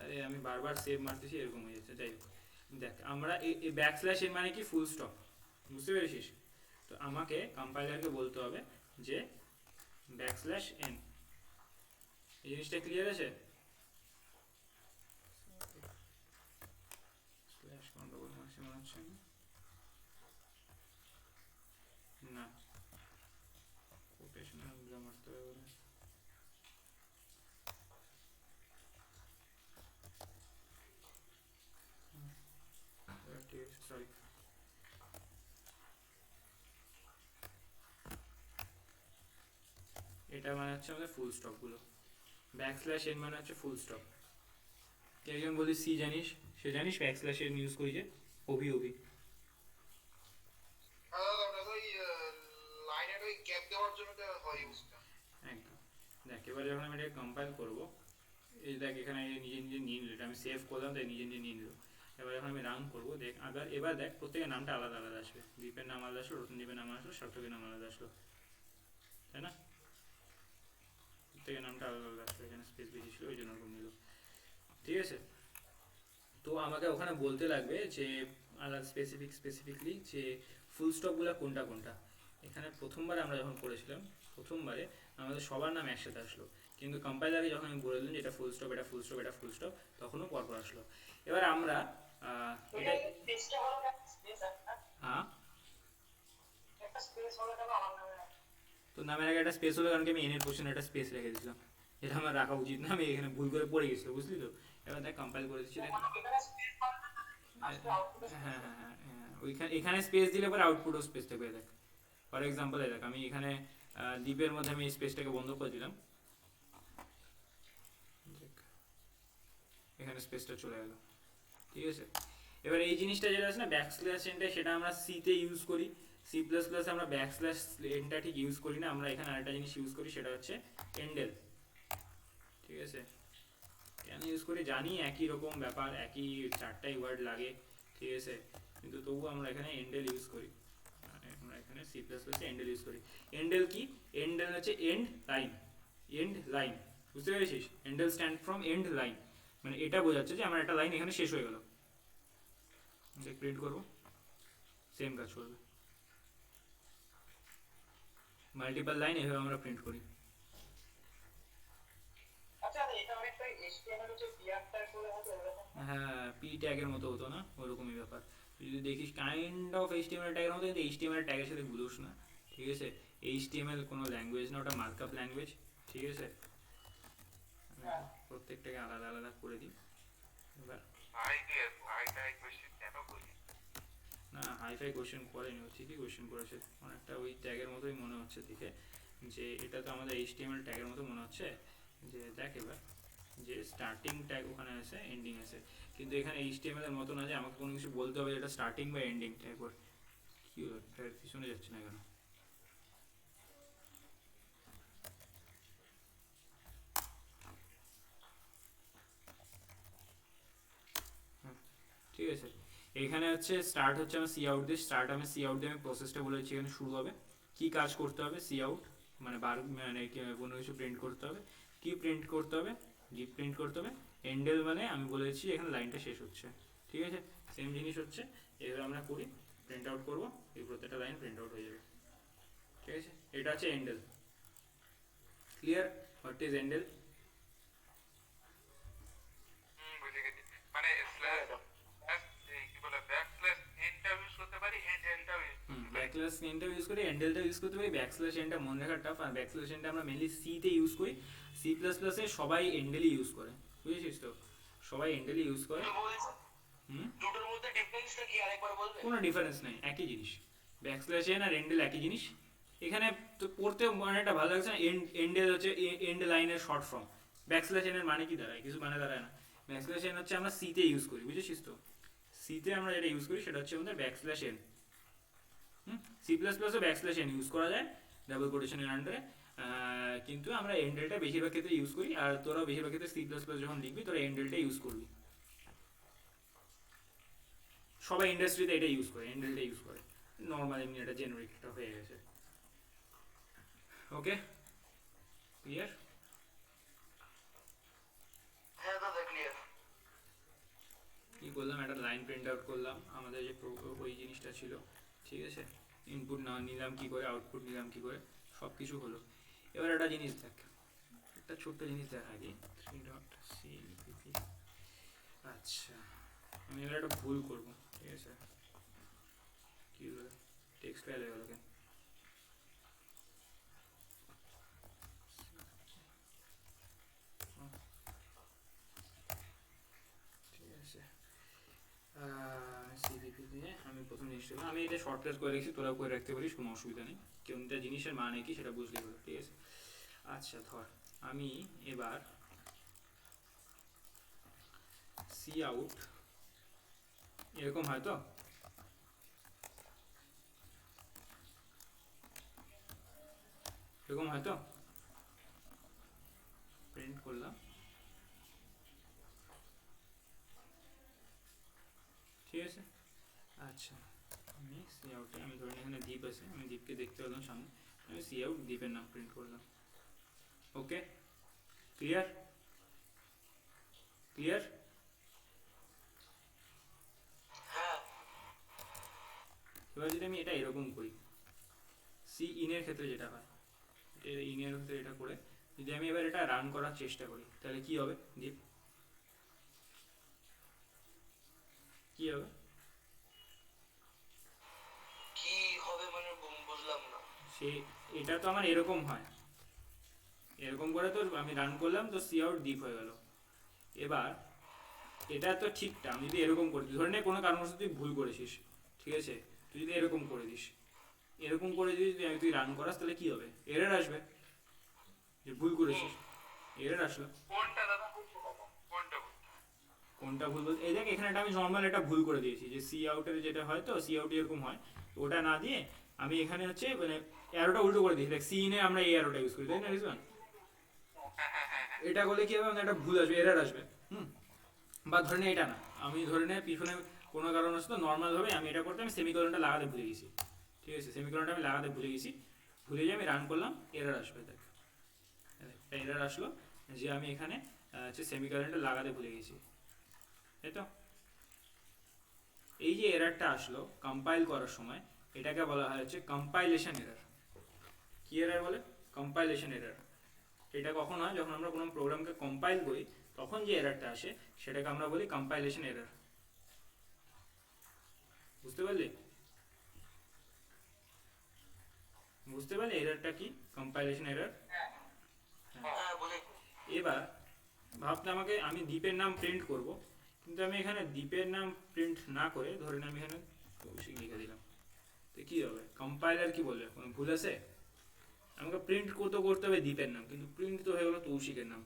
আরে আমি বারবার সেভ মারতেছি এরকম হয়ে যাচ্ছে, যাই হোক দেখ আমরা এই ব্যাকস্ল্যাশ n মানে কি ফুল স্টপ, বুঝতে পেরেছিস? তো আমাকে কম্পাইলারকে বলতে হবে যে ব্যাকস্ল্যাশ n, এই জিনিসটা ক্লিয়ার আছে? স্ল্যাশ গন্ডগোল মারছে মনে হচ্ছে না, কোটেশনাল মারতে হবে, সরি এটা মানে হচ্ছে আমাদের ফুল স্টপ গুলো, ব্যাকস্ল্যাশ এন মানে হচ্ছে ফুল স্টপ। কেউ একজন বলি সি জানিস, সে জানিস ব্যাকস্ল্যাশ এন ইউজ করি যে অভি অভি লাইনের ওই গ্যাপ দেওয়ার জন্য হয় ইউজটা। একদম। দেখ এবার যখন আমি এটাকে কম্পাইল করবো, এই দেখ এখানে নিজে নিজে নিয়ে নিল, এটা আমি সেভ করলাম তাই নিজে নিজে নিয়ে নিল। এবার যখন আমি রান করবো দেখ আবার, এবার দেখ প্রত্যেকের নামটা আলাদা আলাদা আসবে, দ্বীপের নাম আলাদা আসলো, রতনদ্বীপের নাম আসলো, সার্থকের নাম আলাদা আসলো, তাই না? প্রত্যেকের নামটা আলাদা আলাদা আসলো, এখানে স্পেস বেশি ছিল ওই জন্য ওরকম নিল, ঠিক আছে? তো আমাকে ওখানে বলতে লাগবে যে আলাদা স্পেসিফিকলি যে ফুল স্টপগুলো কোনটা কোনটা। এখানে প্রথমবারে আমরা যখন করেছিলাম, প্রথমবারে আমাদের সবার নাম একসাথে আসলো, কিন্তু কম্পাইলারে যখন আমি বলে দিলাম যে এটা ফুল স্টপ, এটা ফুল স্টপ, এটা ফুল স্টপ, তখনও পরপর আসলো। এবার আমরা এটা স্পেসটা হলো স্পেস একটা হ্যাঁ স্পেস হলো কেন আমার নামে? তো নামের আগে একটা স্পেস হলো কারণ কি আমি এনের পোর্শনে একটা স্পেস রেখে দিয়েছিলাম, এটা আমার রাখা উচিত না, আমি এখানে ভুল করে পড়ে গেছিলো, বুঝলি তো? এবার দেখ কম্পাইল করে দিচ্ছি, দেখ এখানে স্পেস মানে আসলে আউটপুট ওইখানে এখানে স্পেস দিলে পরে আউটপুটও স্পেস থাকবে। দেখ ফর এক্সাম্পল দেখ আমি এখানে দ্বীপের মধ্যে আমি স্পেসটাকে বন্ধ করে দিলাম, দেখ এখানে স্পেসটা চলে গেল, ঠিক আছে? এবার এই জিনিসটা যেটা আছে না ব্যাকস্ল্যাশ এনটা, সেটা আমরা সিতে ইউজ করি, সি প্লাস প্লাস আমরা ব্যাকস্ল্যাশ এনটা ঠিক ইউজ করি না, আমরা এখানে আরেকটা জিনিস ইউজ করি সেটা হচ্ছে এন্ডেল, ঠিক আছে? কেন ইউজ করি জানি, একই রকম ব্যাপার, একই চারটাই ওয়ার্ড লাগে, ঠিক আছে? কিন্তু তবুও আমরা এখানে এন্ডেল ইউজ করি, মানে আমরা এখানে সি প্লাস প্লাসে এন্ডেল ইউজ করি। এন্ডেল কি? এন্ডেল হচ্ছে এন্ড লাইন, এন্ড লাইন, বুঝতে পেরেছিস? এন্ডেল স্ট্যান্ড ফ্রম এন্ড লাইন, মানে এটা বোঝাচ্ছে যে আমার একটা লাইন এখানে শেষ হয়ে গেল। প্রিন্ট করবো, সেম কাজ করবে, মাল্টিপল লাইন এভাবে আমরা প্রিন্ট করি। আচ্ছা এটা অনেকটা HTML যে পিআর ট্যাগ বলে হতো এরকম। হ্যাঁ পি ট্যাগের মতো হতো না, ওরকমই ব্যাপার। তুই যদি দেখিস কাইন্ড অফ এইচটিএমএল ট্যাগের মতো, কিন্তু এইচটিএমএল ট্যাগের সাথে গুলোস না, ঠিক আছে? এইচটিএমএল কোনো ল্যাঙ্গুয়েজ না, ওটা মার্কআপ ল্যাঙ্গুয়েজ, ঠিক আছে? আমি প্রত্যেকটাকে আলাদা আলাদা করে দিই। এবার হাই কোয়েশ্চেন কেন করি? না হাইফাই কোয়েশ্চেন করেনি, ও ঠিকই কোয়েশ্চেন করেছে, অনেকটা ওই ট্যাগের মতোই মনে হচ্ছে দেখে, যে এটা তো আমাদের এইচটিএমএল ট্যাগের মতো মনে হচ্ছে। যে দেখ এবার যে স্টার্টিং ট্যাগ ওখানে আছে, এন্ডিং আছে, কিন্তু এখানে এইচটিএমএল এর মতো না যে আমাকে কোনো কিছু বলতে হবে এটা স্টার্টিং বা এন্ডিং ট্যাগ। ওর কি হলো, এটার পিছনে যাচ্ছে না কেন? ঠিক আছে, এখানে হচ্ছে স্টার্ট হচ্ছে আমার সি আউট দিয়ে, স্টার্ট আমি সি আউট দিয়ে আমি প্রসেসটা বলেছি এখানে শুরু হবে, কি কাজ করতে হবে সি আউট মানে মানে কোনো কিছু প্রিন্ট করতে হবে, কি প্রিন্ট করতে হবে, ডিপ প্রিন্ট করতে হবে, এন্ডেল মানে আমি বলেছি এখানে লাইনটা শেষ হচ্ছে, ঠিক আছে? সেম জিনিস হচ্ছে, এবার আমরা করি প্রিন্ট আউট করবো, এই প্রত্যেকটা লাইন প্রিন্ট আউট হয়ে যাবে, ঠিক আছে? এটা হচ্ছে endl. Clear what is endl? বুঝে গেছি, মানে স্ল্যাশ কি বলে ব্যাকস্ল্যাশ এনটা ইউজ করতে পারি, এনটাও ইউজ করতে পারি। ব্যাকস্ল্যাশ এনটা ইউজ করি, এন্ডেলটা ইউজ করতে পারি, ব্যাকস্ল্যাশ এনটা মনে রাখা টাফ, আর ব্যাকস্ল্যাশ এনটা আমরা মেনলি সিতে ইউজ করি, সি প্লাস প্লাসে সবাই এন্ডেলই ইউজ করে, বুঝেছিস তো? সবাই এন্ডেলই ইউজ করে। হুম, দুটোর মধ্যে ডিফারেন্সটা কি আরেকবার বলবে? কোনো ডিফারেন্স নাই, একই জিনিস, ব্যাকস্ল্যাশ এন আর এন্ডেল একই জিনিস। এখানে তো পড়তে অনেকটা ভালো লাগছে না, এন্ডেল হচ্ছে এন্ড লাইনের শর্ট ফর্ম, ব্যাকস্ল্যাশ এন এর মানে কি দাঁড়ায়? কিছু মানে দাঁড়ায় না। ব্যাকস্ল্যাশ এন হচ্ছে আমরা সিতে ইউজ করি, বুঝেছিস তো? সিতে আমরা যেটা ইউজ করি সেটা হচ্ছে আমাদের ব্যাকস্ল্যাশ এন। সি প্লাস প্লাসে ব্যাকস্ল্যাশ এন ইউজ করা যায় ডাবল কোটেশনের আন্ডারে, কিন্তু আমরা এন্ডেলটা বেশিরভাগ ক্ষেত্রে ইউজ করি, আর তোরাও বেশিরভাগ ক্ষেত্রে সি প্লাস প্লাস যখন লিখবি তোরা এন্ডেলটা ইউজ করবি, সবাই ইন্ডাস্ট্রিতে এটা ইউজ করে, এন্ডেলটা ইউজ করে, নর্মাল এমনি এটা জেনারিকটা হয়ে গেছে। Okay clear? হ্যাঁ দাদা ক্লিয়ার। কি করলাম, একটা লাইন প্রিন্ট আউট করলাম, আমাদের যে ওই জিনিসটা ছিল, ঠিক আছে? ইনপুট না নিলাম কি করে, আউটপুট নিলাম কি করে, সব কিছু হলো। এবার একটা জিনিস দেখ, একটা ছোট্ট জিনিস দেখ আগে, 3.cpp। আচ্ছা আমি এবার একটা ভুল করবো, ঠিক আছে? কি হলো, টেক্সট ফাইল হয়ে গেল কেন? ঠিক আছে, সিপিপি দিয়ে আমি প্রথম জিনিসটা, আমি এটা শর্টকাট করে রেখেছি, তোরা করে রাখতে পারিস, কোনো অসুবিধা নেই, কোনটা জিনিসের মানে কি সেটা বুঝলেই হলো, ঠিক আছে? আচ্ছা ধর আমি এবার সি আউট এরকম হয় তো, এরকম হয় তো, প্রিন্ট করলাম, ঠিক আছে। আচ্ছা আমি সি আউটে, আমি ধরেন এখানে দীপ আছে, আমি দীপকে দেখতে পেলাম সামনে, আমি সি আউট দীপের নাম প্রিন্ট করলাম। ওকে, ক্লিয়ার? ক্লিয়ার? হ্যাঁ এবার যদি আমি এটা এরকম করি, সি ইনের ক্ষেত্রে যেটা হয়, ইনের ক্ষেত্রে এটা করে যদি আমি এবার এটা রান করার চেষ্টা করি, তাহলে কি হবে দীপ? কি হবে? কি হবে মানে বুঝলাম না। সে এটা তো আমার এরকম হয়, এরকম করে তো আমি রান করলাম, তো সি আউট ডিপ হয়ে গেল। এবার এটা তো ঠিকটা, আমি যদি এরকম করি, ধরে নে কোনো কারণবশত তুই ভুল করেছিস, ঠিক আছে, তুই যদি এরকম করে দিস, এরকম করে যদি তুই রান করাস, তাহলে কি হবে? এরর আসবে, যে ভুল করেছিস, এরর আসলো। কোনটা দাদা বলছো দাদা? কোনটা বলছো? কোনটা ভুল বলতে, এই দেখ এখানে একটা আমি নর্মাল একটা ভুল করে দিয়েছি, যে সি আউটের যেটা হয়, তো সি আউট এরকম হয়, তো ওটা না দিয়ে আমি এখানে হচ্ছে মানে অ্যারোটা উল্টো করে দিয়েছি। দেখ সি ইনে আমরা এই অ্যারোটা ইউজ করি, তাই না রিজওয়ান? এটা করলে কি হবে, আমাদের একটা ভুল আসবে, এরর আসবে। বা ধরে নে এটা না, আমি ধরে নে পিছনে কোনো কারণবশত নর্মালভাবে আমি এটা করতে, আমি সেমিকলনটা লাগাতে ভুলে গেছি, ঠিক আছে, সেমিকলনটা আমি লাগাতে ভুলে গেছি, ভুলে গিয়ে আমি রান করলাম, এরর আসবে। দেখ এরর আসলো যে আমি এখানে হচ্ছে সেমিকলনটা লাগাতে ভুলে গেছি, তাই তো? এই যে এররটা আসলো কম্পাইল করার সময়, এটাকে বলা হয় হচ্ছে কম্পাইলেশন এরর। কি এরর বলে? Compilation error. এটা কখন হয়? যখন আমরা কোনো প্রোগ্রামকে কম্পাইল করি, তখন যে এররটা আসে সেটাকে আমরা বলি কম্পাইলেশন এরর। বুঝতে পারলি? বুঝতে পারলি এররটা কি? Compilation error. হ্যাঁ বুঝেছি। এবার ভাবতে আমাকে, আমি দ্বীপের নাম প্রিন্ট করব, কিন্তু আমি এখানে দ্বীপের নাম প্রিন্ট না করে ধরেন আমি এখানে কৌশিক লিখে দিলাম, তো কি হবে? কম্পাইলার কি বলবে? কোনো ভুল আছে? আমাকে প্রিন্ট করতে হবে দ্বীপের নাম, কিন্তু প্রিন্ট তো হয়ে গেলো কৌশিকের নাম।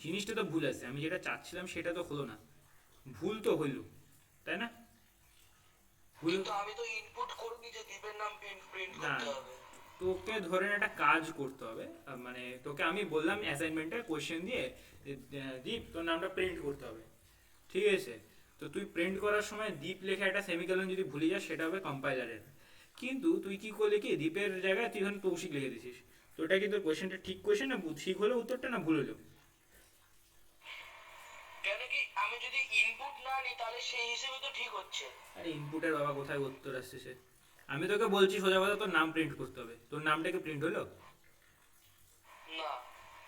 জিনিসটা তো ভুল আছে, আমি যেটা চাচ্ছিলাম সেটা তো হলো না, ভুল তো হইল, তাই না? ভুল কিন্তু আমি তো ইনপুট করিনি যে দ্বীপের নাম প্রিন্ট না, করতে হবে। তোকে ধরেন একটা কাজ করতে হবে, মানে তোকে আমি বললাম অ্যাসাইনমেন্টে কোয়েশ্চেন দিয়ে দীপ তোর নামটা প্রিন্ট করতে হবে, ঠিক আছে, তো তুই প্রিন্ট করার সময় দীপ লেখা একটা সেমিকলন যদি ভুলে যাস, সেটা হবে কম্পাইলারের। কিন্তু তুই কি করলি, কি দীপের জায়গায় তুই এখন কৌশিক লিখে দিছিস, তো ওটা কি তোর কোয়েশ্চেনটা ঠিক কোয়েশ্চেন, না ঠিক হলো উত্তরটা, না ভুল হলো? কেন কি আমি যদি ইনপুট না নিই তাহলে সেই হিসেবে তো ঠিক হচ্ছে। আরে ইনপুটের বাবা কোথায় উত্তর আসছে সে? আমি তোকে বলছি সোজা কথা, তোর নাম প্রিন্ট করতে হবে, তোর নামটাকে প্রিন্ট হলো? না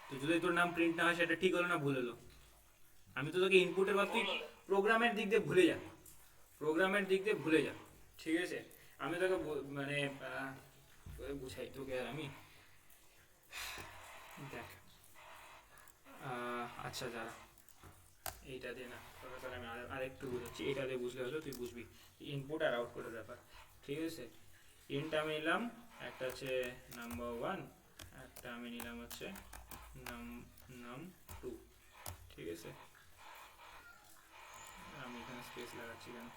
তো যদি তোর নাম প্রিন্ট না হয়, সেটা ঠিক হলো না ভুল হলো? আমি তো তোকে ইনপুটের কথা, তুই প্রোগ্রামের দিক দিয়ে ভুলে যা, প্রোগ্রামের দিক দিয়ে ভুলে যা, ঠিক আছে, আমি তোকে মানে বুঝাই তোকে আমি, দেখ আচ্ছা যারা এইটা দিয়ে না, তোকে তাহলে আমি আরেকটু বুঝাচ্ছি, এটা দিয়ে বুঝলে হলো, তুই বুঝবি ইনপুট আর আউটপুটের ব্যাপার, ঠিক আছে। ইনটা আমি নিলাম, একটা হচ্ছে নাম্বার 1, একটা আমি নিলাম হচ্ছে নাম 2, ঠিক আছে, আমি এখানে স্পেস লাগাচ্ছি কেন,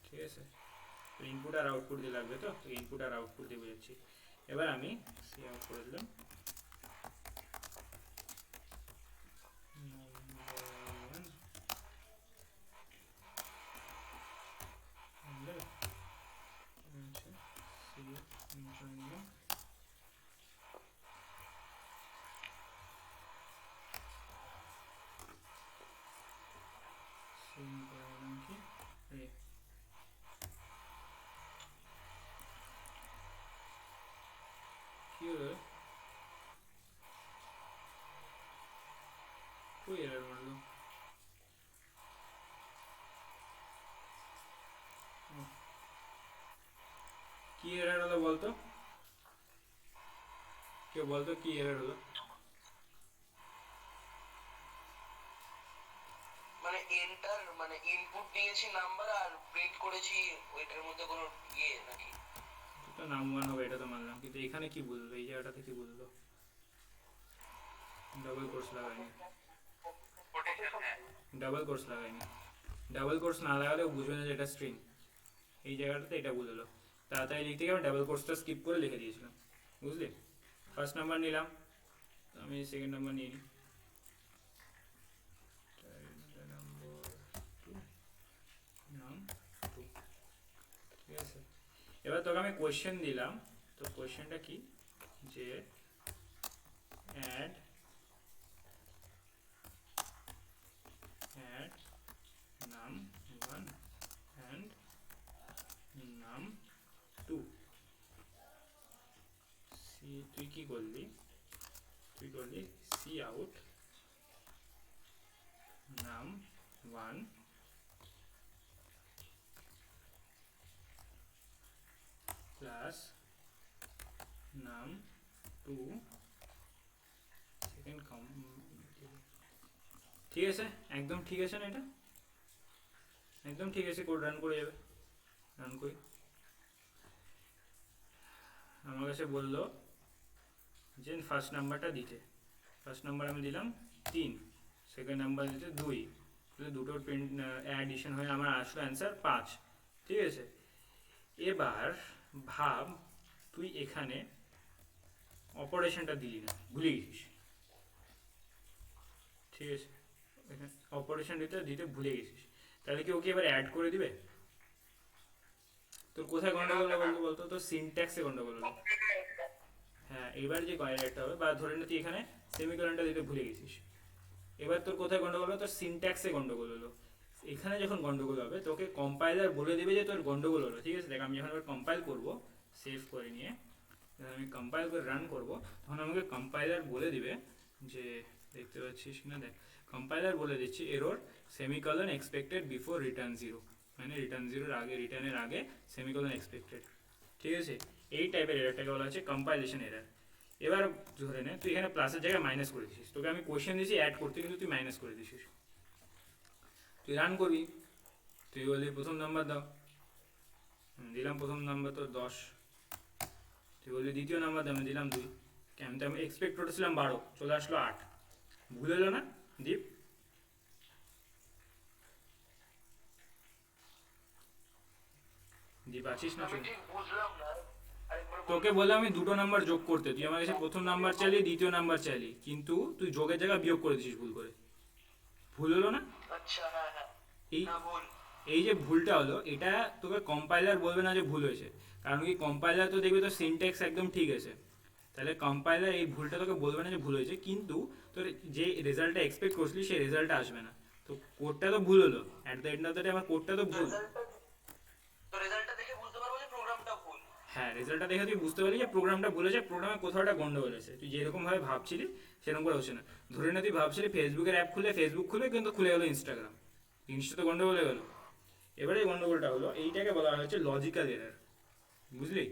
ঠিক আছে, তো ইনপুট আর আউটপুট দিয়ে লাগবে, তো ইনপুট আর আউটপুট দিয়ে বোঝাচ্ছি। এবার আমি সি আউট করে দিলাম, কি হলো? কই এরর মারলো? কি এরর হলো বলতো? কেউ বলতো কি এরর হলো? মানে এন্টার মানে ইনপুট নিয়েছি নাম্বার আর প্রিন্ট করেছি, ওইটার মধ্যে কোনো ইয়ে নাকি? তো নাম 1 হবে, এটা তো মানলাম, কিন্তু এখানে কি বললো, এই জায়গাটাতে কি বললো? ডাবল কোর্স লাগাইনি, কোটেশন, হ্যাঁ ডাবল কোর্স লাগাইনি, ডাবল কোর্স না লাগালেও বুঝবে না যে এটা স্ট্রিং, এই জায়গাটাতে এটা বুঝলো। তাড়াতাড়ি লিখতে গিয়ে আমি ডাবল কোর্সটা স্কিপ করে লিখে দিয়েছিলাম, বুঝলি? ফার্স্ট নাম্বার নিলাম, তো আমি সেকেন্ড নাম্বার নিয়ে নিই, ঠিক আছে। এবার তোকে আমি কোয়েশ্চেন দিলাম, তো কোয়েশ্চেনটা কি, যে অ্যাড num1 and num2, তুই কি করলি, তুই করলি cout num1 plus num2 second কম, ঠিক আছে? একদম ঠিক আছে না? এটা একদম ঠিক আছে। কোড রান করে যাবে, রান করি। আমার কাছে বললো যে ফার্স্ট নাম্বারটা দিতে, ফার্স্ট নাম্বার আমি দিলাম 3, সেকেন্ড নাম্বার দিতে 2, তাহলে দুটোর প্রিন্ট অ্যাডিশন হয়ে আমার আসলো অ্যান্সার 5, ঠিক আছে। এবার ভাব তুই এখানে অপারেশনটা দিলি না, ভুলে গেছিস, ঠিক আছে, এখানে অপারেশন দিতে ভুলে গেছিস, তাহলে কি ওকে এবার অ্যাড করে দিবে? তোর কোথায় গন্ডগোল বলতো বলতো, তোর সিনট্যাক্সে গন্ডগোল হলো। হ্যাঁ, এবার যে একটা হবে, বা ধরে নে তুই এখানে সেমিকোলনটা দিতে ভুলে গেছিস, এবার তোর কোথায় গন্ডগোল হলো? তোর সিনট্যাক্সে গন্ডগোল হলো। এখানে যখন গন্ডগোল হবে তোকে কম্পাইলার বলে দেবে যে তোর গন্ডগোল হলো, ঠিক আছে। দেখ আমি যখন এবার কম্পাইল করবো, সেভ করে নিয়ে আমি কম্পাইল করে রান করব, তখন আমাকে কম্পাইলার বলে দিবে যে, দেখতে পাচ্ছিস না, দেখ কম্পাইলার বলে দিচ্ছি error semicolon expected before return 0, মানে রিটার্ন 0-এর আগে, রিটার্নের আগে সেমিকোলন এক্সপেক্টেড, ঠিক আছে। এই টাইপের এররটাকে বলা হচ্ছে কম্পাইলেশন এরর। এবার ধরে নে তুই এখানে প্লাসের জায়গায় মাইনাস করে দিছিস, তোকে আমি কোয়েশ্চেন দিয়েছি অ্যাড করতে, কিন্তু তুই মাইনাস করে দিছিস। তুই রান করবি, তুই বললি প্রথম নাম্বার দাও, দিলাম প্রথম নাম্বার তোর 10, তুই বললি দ্বিতীয় নাম্বার দাম, দিলাম 2, কেমন তো আমি এক্সপেক্ট করেছিলাম 12, চলে আসলো 8, ভুল এলো না দীপ? দীপ আছিস না? বুঝলাম না, তোকে বলে আমি দুটো নাম্বার যোগ করতে, তুই আমার কাছে প্রথম নাম্বার চাইলি, দ্বিতীয় নাম্বার চাইলি, কিন্তু তুই যোগের জায়গায় বিয়োগ করে দিছিস ভুল করে, ভুল হলো না? আচ্ছা, হ্যাঁ হ্যাঁ, এই না ভুল। এই যে ভুলটা হলো, এটা তোকে কম্পাইলার বলবে না যে ভুল হয়েছে, কারণ কি কম্পাইলার তো দেখবি তোর সিনট্যাক্স একদম ঠিক আছে, তাহলে কম্পাইলার এই ভুলটা তোকে বলবে না যে ভুল হয়েছে, কিন্তু তোর যে রেজাল্টটা এক্সপেক্ট করছিলি সেই রেজাল্টটা আসবে না। তো কোডটা তো ভুল হলো, at the end of the day আমার কোডটা তো ভুল। তো রেজাল্টটা দেখে বুঝতে পারবো যে প্রোগ্রামটা ভুল। হ্যাঁ, রেজাল্টটা দেখে তুই বুঝতে পারলি যে প্রোগ্রামটা ভুল হয়েছে, প্রোগ্রামে কোথাও একটা গন্ডগোল হয়েছে, তুই যেরকমভাবে ভাবছিলি সেরকম করে হচ্ছে না। ধরে না তুই ভাবছিলি ফেসবুকের অ্যাপ খুলে, ফেসবুক খুলে কিন্তু খুলে গেলো ইনস্টাগ্রাম, জিনিসটা তো গন্ডগোল হয়ে গেলো। এবারে এই গন্ডগোলটা হলো, এইটাকে বলা হচ্ছে লজিক্যাল এরার, বুঝলি?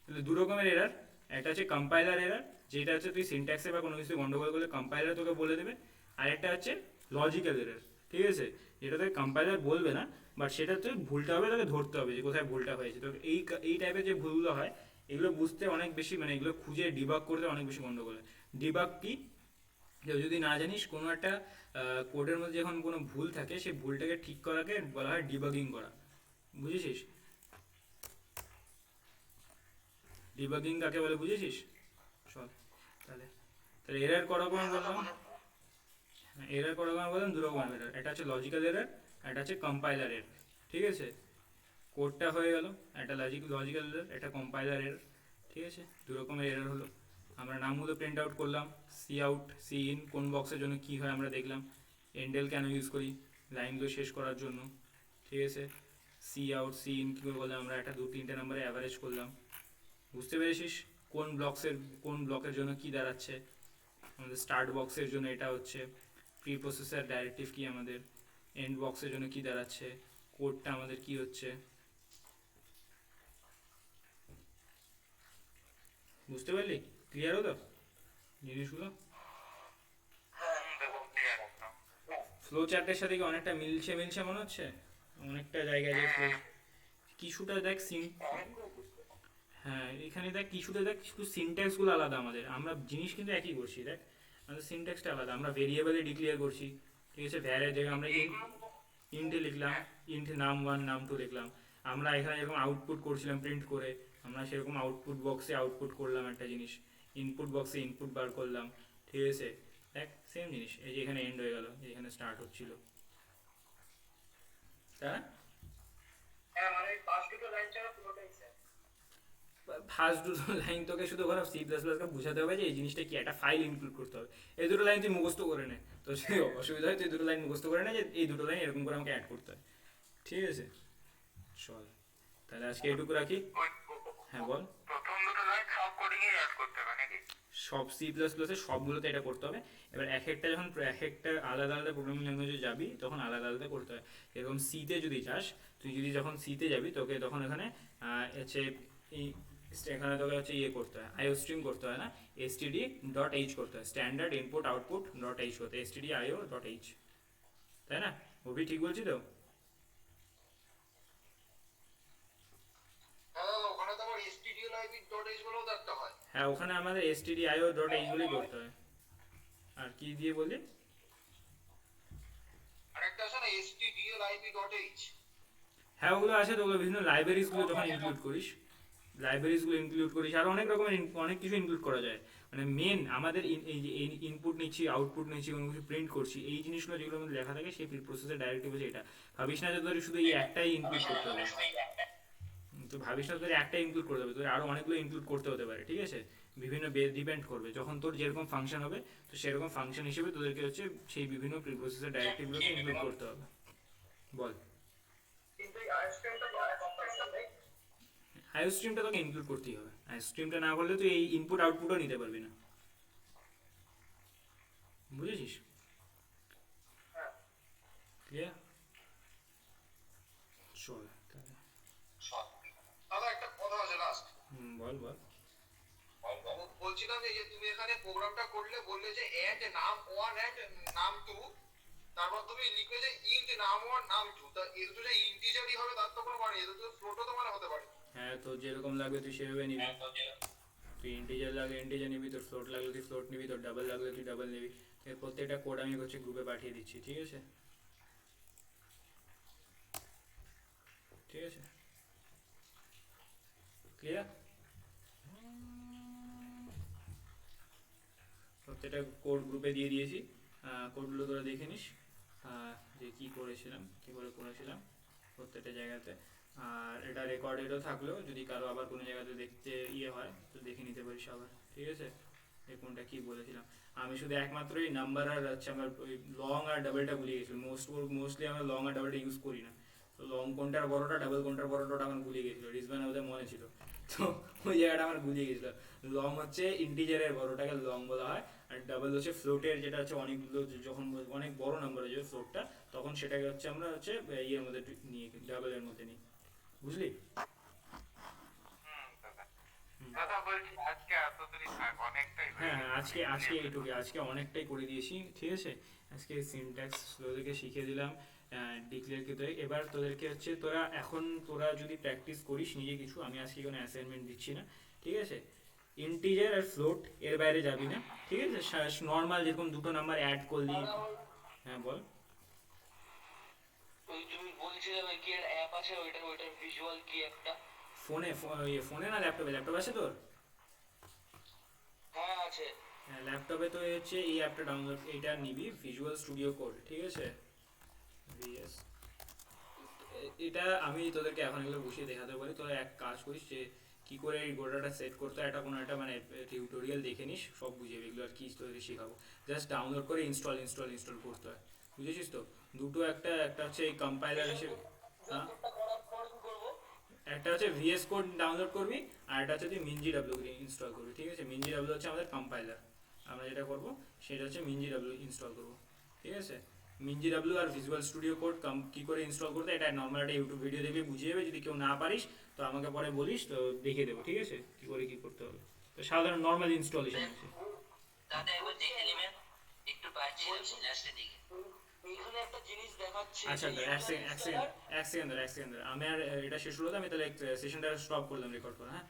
তাহলে দু রকমের এরার, একটা হচ্ছে কম্পাইলার এরার, যেটা হচ্ছে তুই সিনট্যাক্সে বা কোনো কিছু গন্ডগোল করলে কম্পাইলার তোকে বলে দেবে, আর একটা হচ্ছে লজিক্যাল এরার, ঠিক আছে, যেটা তোকে কম্পাইলার বলবে না, বাট সেটা তুই ভুলটা হবে, তোকে ধরতে হবে যে কোথায় ভুলটা হয়েছে। তো এই টাইপের যে ভুলগুলো হয়, এগুলো বুঝতে অনেক বেশি, মানে এগুলো খুঁজে ডিবাগ করতে অনেক বেশি গন্ডগোল হয়। ডিবাগ কি, যদি না জানিস কোনো একটা কোডের মধ্যে যখন কোনো ভুল থাকে, সেই ভুলটাকে ঠিক করাকে বলা হয় ডিবাগিং করা, বুঝেছিস? ডিবাগিং কাকে বলে বুঝেছিস? চল তাহলে, এরার করা কোন বললাম, এরার করা কোন বললাম, দু রকম এরার, একটা হচ্ছে লজিক্যাল এরার, একটা হচ্ছে কম্পাইলার এরার, ঠিক আছে। কোডটা হয়ে গেল, একটা লজিক্যাল এরার, একটা কম্পাইলার এরার, ঠিক আছে। দু রকমের এরার হলো, আমরা নামগুলো প্রিন্ট আউট করলাম, সি আউট, সি ইন কোন বক্সের জন্য কী হয় আমরা দেখলাম, এন্ডেল কেন ইউজ করি, লাইনগুলো শেষ করার জন্য, ঠিক আছে। সি আউট, সি ইন কী করে বলে আমরা একটা 2-3টে নাম্বারে অ্যাভারেজ করলাম, বুঝতে পেরেছিস কোন ব্লকের জন্য কি দাঁড়াচ্ছে। আমাদের স্টার্ট বক্সের জন্য এটা হচ্ছে, প্রি প্রসেসর ডাইরেক্টিভ কি আমাদের, এন্ড বক্সের জন্য কি দাঁড়াচ্ছে, কোডটা আমাদের কি হচ্ছে, বুঝতে পারলি? ক্লিয়ার হলো জিনিসগুলো? ফ্লো চার্টের সাথে কি অনেকটা মিলছে মনে হচ্ছে, অনেকটা জায়গায় যে কিছুটা দেখ হ্যাঁ, এখানে দেখ কিছুটা দেখ, শুধু সিনট্যাক্সগুলো আলাদা আমাদের, আমরা জিনিস কিন্তু একই করছি, দেখ আমাদের সিনট্যাক্সটা আলাদা, আমরা ভেরিয়েবলে ডিক্লেয়ার করছি, ঠিক আছে, ভ্যারের জায়গায় আমরা ইন্টে লিখলাম, ইন্ট নাম 1 নাম 2 লিখলাম। আমরা এখানে যেরকম আউটপুট করছিলাম প্রিন্ট করে, আমরা সেরকম আউটপুট বক্সে আউটপুট করলাম একটা জিনিস, ইনপুট বক্সে ইনপুট বার করলাম। ঠিক আছে, দেখ সেম জিনিস, এই যে এখানে এন্ড হয়ে গেল, এখানে স্টার্ট হচ্ছিল, তাই না? হ্যাঁ মানে ফার্স্ট দুটো লাইন ছাড়া পুরোটাই স্যার। ফার্স্ট দুটো লাইন তোকে শুধু ওখানে সি প্লাস প্লাসকে বোঝাতে হবে যে এই জিনিসটা কি, একটা ফাইল ইনক্লুড করতে হবে। এই দুটো লাইন তুই মুখস্থ করে নে, তো সে অসুবিধা হয় তুই দুটো লাইন মুখস্থ করে নে যে এই দুটো লাইন এরকম করে আমাকে অ্যাড করতে হয়। ঠিক আছে, চল তাহলে আজকে এটুকু রাখি। হ্যাঁ বল। প্রথম দুটো লাইন সব কোডিংয়ে অ্যাড করতে হবে নাকি? সব সি প্লাস প্লাসের সবগুলোতে এটা করতে হবে। এবার এক একটা যখন এক একটা আলাদা আলাদা প্রোগ্রামিং ল্যাঙ্গুয়েজে যাবি তখন আলাদা আলাদা করতে হয়। এরকম সিতে যদি যাস, তুই যদি যখন সিতে যাবি তোকে তখন এখানে হচ্ছে এই এখানে তোকে হচ্ছে ইয়ে করতে হয়, আইও স্ট্রিম করতে হয় না, std ডট এইচ করতে হয়, standard input output dot H করতে হয়, std io ডট এইচ, তাই না? ওবি ঠিক বলছি তো? হ্যাঁ দাদা, ওখানে তো আমার stdio.live.h বলেও তো একটা হয়। হ্যাঁ, ওখানে আমাদের std io ডট এইচ বলেই করতে হয়। আর কি দিয়ে বলি? আরেকটা আছে না stdio.live.h। হ্যাঁ ওগুলো আছে, তো ওগুলো বিভিন্ন লাইব্রেরিজগুলো যখন ইনক্লুড করিস, আর অনেক রকমের অনেক কিছু ইনক্লুড করা যায়। মানে মেন আমাদের এই যে ইনপুট নিচ্ছি আউটপুট নিচ্ছি কোনো কিছু প্রিন্ট করছি, এই জিনিসগুলো যেগুলো আমাদের লেখা থাকে সেই প্রসেসের ডাইরেক্টিভ হচ্ছে এটা। ভাবিস না যে তোর শুধু এই একটাই ইনক্লুড করতে হবে, তো ভাবিস না তোর একটা ইনক্লুড করতে হবে, তোর আরও অনেকগুলো ইনক্লুড করতে হতে পারে। ঠিক আছে, বিভিন্ন ডিপেন্ড করবে, যখন তোর যেরকম ফাংশন হবে তো সেরকম ফাংশন হিসেবে তোদেরকে হচ্ছে সেই বিভিন্ন প্রসেসের ডাইরেক্টিভগুলোকে ইনক্লুড করতে হবে। বল। কিন্তু এই আইএসপিএমটা তো কম্পালসারি। আইও স্ট্রিমটা তোকে ইনক্লুড করতেই হবে, আইও স্ট্রিমটা না করলে তুই এই ইনপুট আউটপুটও নিতে পারবি না, বুঝেছিস? ক্লিয়ার? চল তাহলে। দাদা একটা কথা আছে লাস্ট। বল বল। বলছিলাম যে তুমি এখানে প্রোগ্রামটা করলে, বললে যে এন্ড নাম 1 এন্ড নাম 2, তারপর তুমি লিখবে যে ইন্ট নাম 1 নাম 2, তা এর তো যে ইন্টিজারই হবে তার তো কোনো মানে, এর তো ফ্লোটও তো মানে হতে পারে। হ্যাঁ, তো যেরকম লাগবে তুই সেভাবে নিবি, তুই ইন্টিজার লাগলে ইন্টিজার নিবি, তোর ফ্লোট লাগলে তুই ফ্লোট নিবি, তোর ডাবল লাগলে তুই ডাবল নিবি। এর প্রত্যেকটা কোড আমি হচ্ছে গ্রুপে পাঠিয়ে দিচ্ছি। ঠিক আছে, ঠিক আছে, ক্লিয়ার? প্রত্যেকটা কোড গ্রুপে দিয়ে দিয়েছি, কোডগুলো তোরা দেখে নিস যে কী করেছিলাম, কী করে করেছিলাম প্রত্যেকটা জায়গাতে। আর এটা রেকর্ডেডও থাকলো, যদি কারো আবার কোনো জায়গাতে দেখতে ইয়ে হয় তো দেখে নিতে পারিস আবার। ঠিক আছে, এই কোনটা কী বলেছিলাম আমি, শুধু একমাত্রই নাম্বার আর হচ্ছে আমার ওই লং আর ডাবলটা ভুলে গেছিলাম। মোস্টলি আমরা লং আর ডাবলটা ইউজ করি না, তো লং কোনটার বড়টা ডাবল কোনটার বড়টা আমার ভুলে গেছিলো, রিজবান ওদের মনে ছিল, তো ওই জায়গাটা আমার ভুলিয়ে গেছিলো। লং হচ্ছে ইন্টিজারের বড়টাকে লং বলা হয়, আর ডাবল হচ্ছে ফ্লোটের, যেটা হচ্ছে অনেকগুলো যখন অনেক বড় নাম্বার হয়ে যাবে ফ্লোটটা, তখন সেটাকে হচ্ছে আমরা হচ্ছে ইয়ের মধ্যে নিয়ে ডাবলের মধ্যে নিই, বুঝলি? দাদা বলছি আজকে এতদিনই থাক, অনেকটাই হয়ে হ্যাঁ গেছে। হ্যাঁ, আজকে এইটুকু, আজকে অনেকটাই করে দিয়েছি। ঠিক আছে, আজকে সিনট্যাক্স তোদেরকে শিখিয়ে দিলাম, ডিক্লেয়ারকে তো। এবার তোদেরকে হচ্ছে তোরা যদি প্র্যাকটিস করিস নিজে কিছু, আমি আজকে কোনো অ্যাসাইনমেন্ট দিচ্ছি না। ঠিক আছে, ইন্টিজার আর ফ্লোট এর বাইরে যাবি না। ঠিক আছে, নর্মাল যেরকম দুটো নাম্বার অ্যাড করলি। হ্যাঁ বল। ওই তুমি বলছিলে কি একটা অ্যাপ আছে, ওইটার ভিজুয়াল কি একটা? ফোনে না ল্যাপটপে? ল্যাপটপ আছে তোর? হ্যাঁ আছে। হ্যাঁ, ল্যাপটপে তো হচ্ছে এই অ্যাপটা ডাউনলোড, এইটা নিবি, ভিজুয়াল স্টুডিও কোড। ঠিক আছে, ভিএস, এটা আমি তোদেরকে এখন এগুলো বসিয়ে দেখাতে পারি। তোরা এক কাজ করিস যে কী করে এই গোটাটা সেট করতে হয়, এটা কোনো একটা মানে টিউটোরিয়াল দেখে নিস, সব বুঝে যাবি। এগুলো আর কি তোদেরকে শেখাবো, জাস্ট ডাউনলোড করে ইনস্টল করতে হয়, বুঝেছিস তো? দুটো, একটা হচ্ছে এই কম্পাইলার হিসেবে, হ্যাঁ, একটা হচ্ছে ভিএস কোড ডাউনলোড করবি, আর একটা হচ্ছে তুই মিনজি ডাব্লিউ ইনস্টল করবি। ঠিক আছে, মিনজি ডাব্লিউ হচ্ছে আমাদের কম্পাইলার, আমরা যেটা করবো সেটা হচ্ছে মিনজি ডাব্লিউ ইনস্টল করবো। ঠিক আছে, মিনজি ডাব্লিউ আর ভিজুয়াল স্টুডিও কোড কী করে ইনস্টল করতে, এটা নর্মাল একটা ইউটিউব ভিডিও দেখে বুঝিয়ে যাবে। যদি কেউ না পারিস তো আমাকে পরে বলিস, তো দেখিয়ে দেবো। ঠিক আছে, কী করে কী করতে হবে, তো সাধারণ নর্মাল ইনস্টলেশন আছে। দাদা একবার দেখে নেবেন, একটু পাচ্ছি লাস্টে দিকে। এইখানে একটা জিনিস দেখাচ্ছে। আচ্ছা, এক সেকেন্ড আমি আর এটা শেষ হলো তো, আমি তাহলে সেশনটা স্টপ করলাম রেকর্ড করা। হ্যাঁ।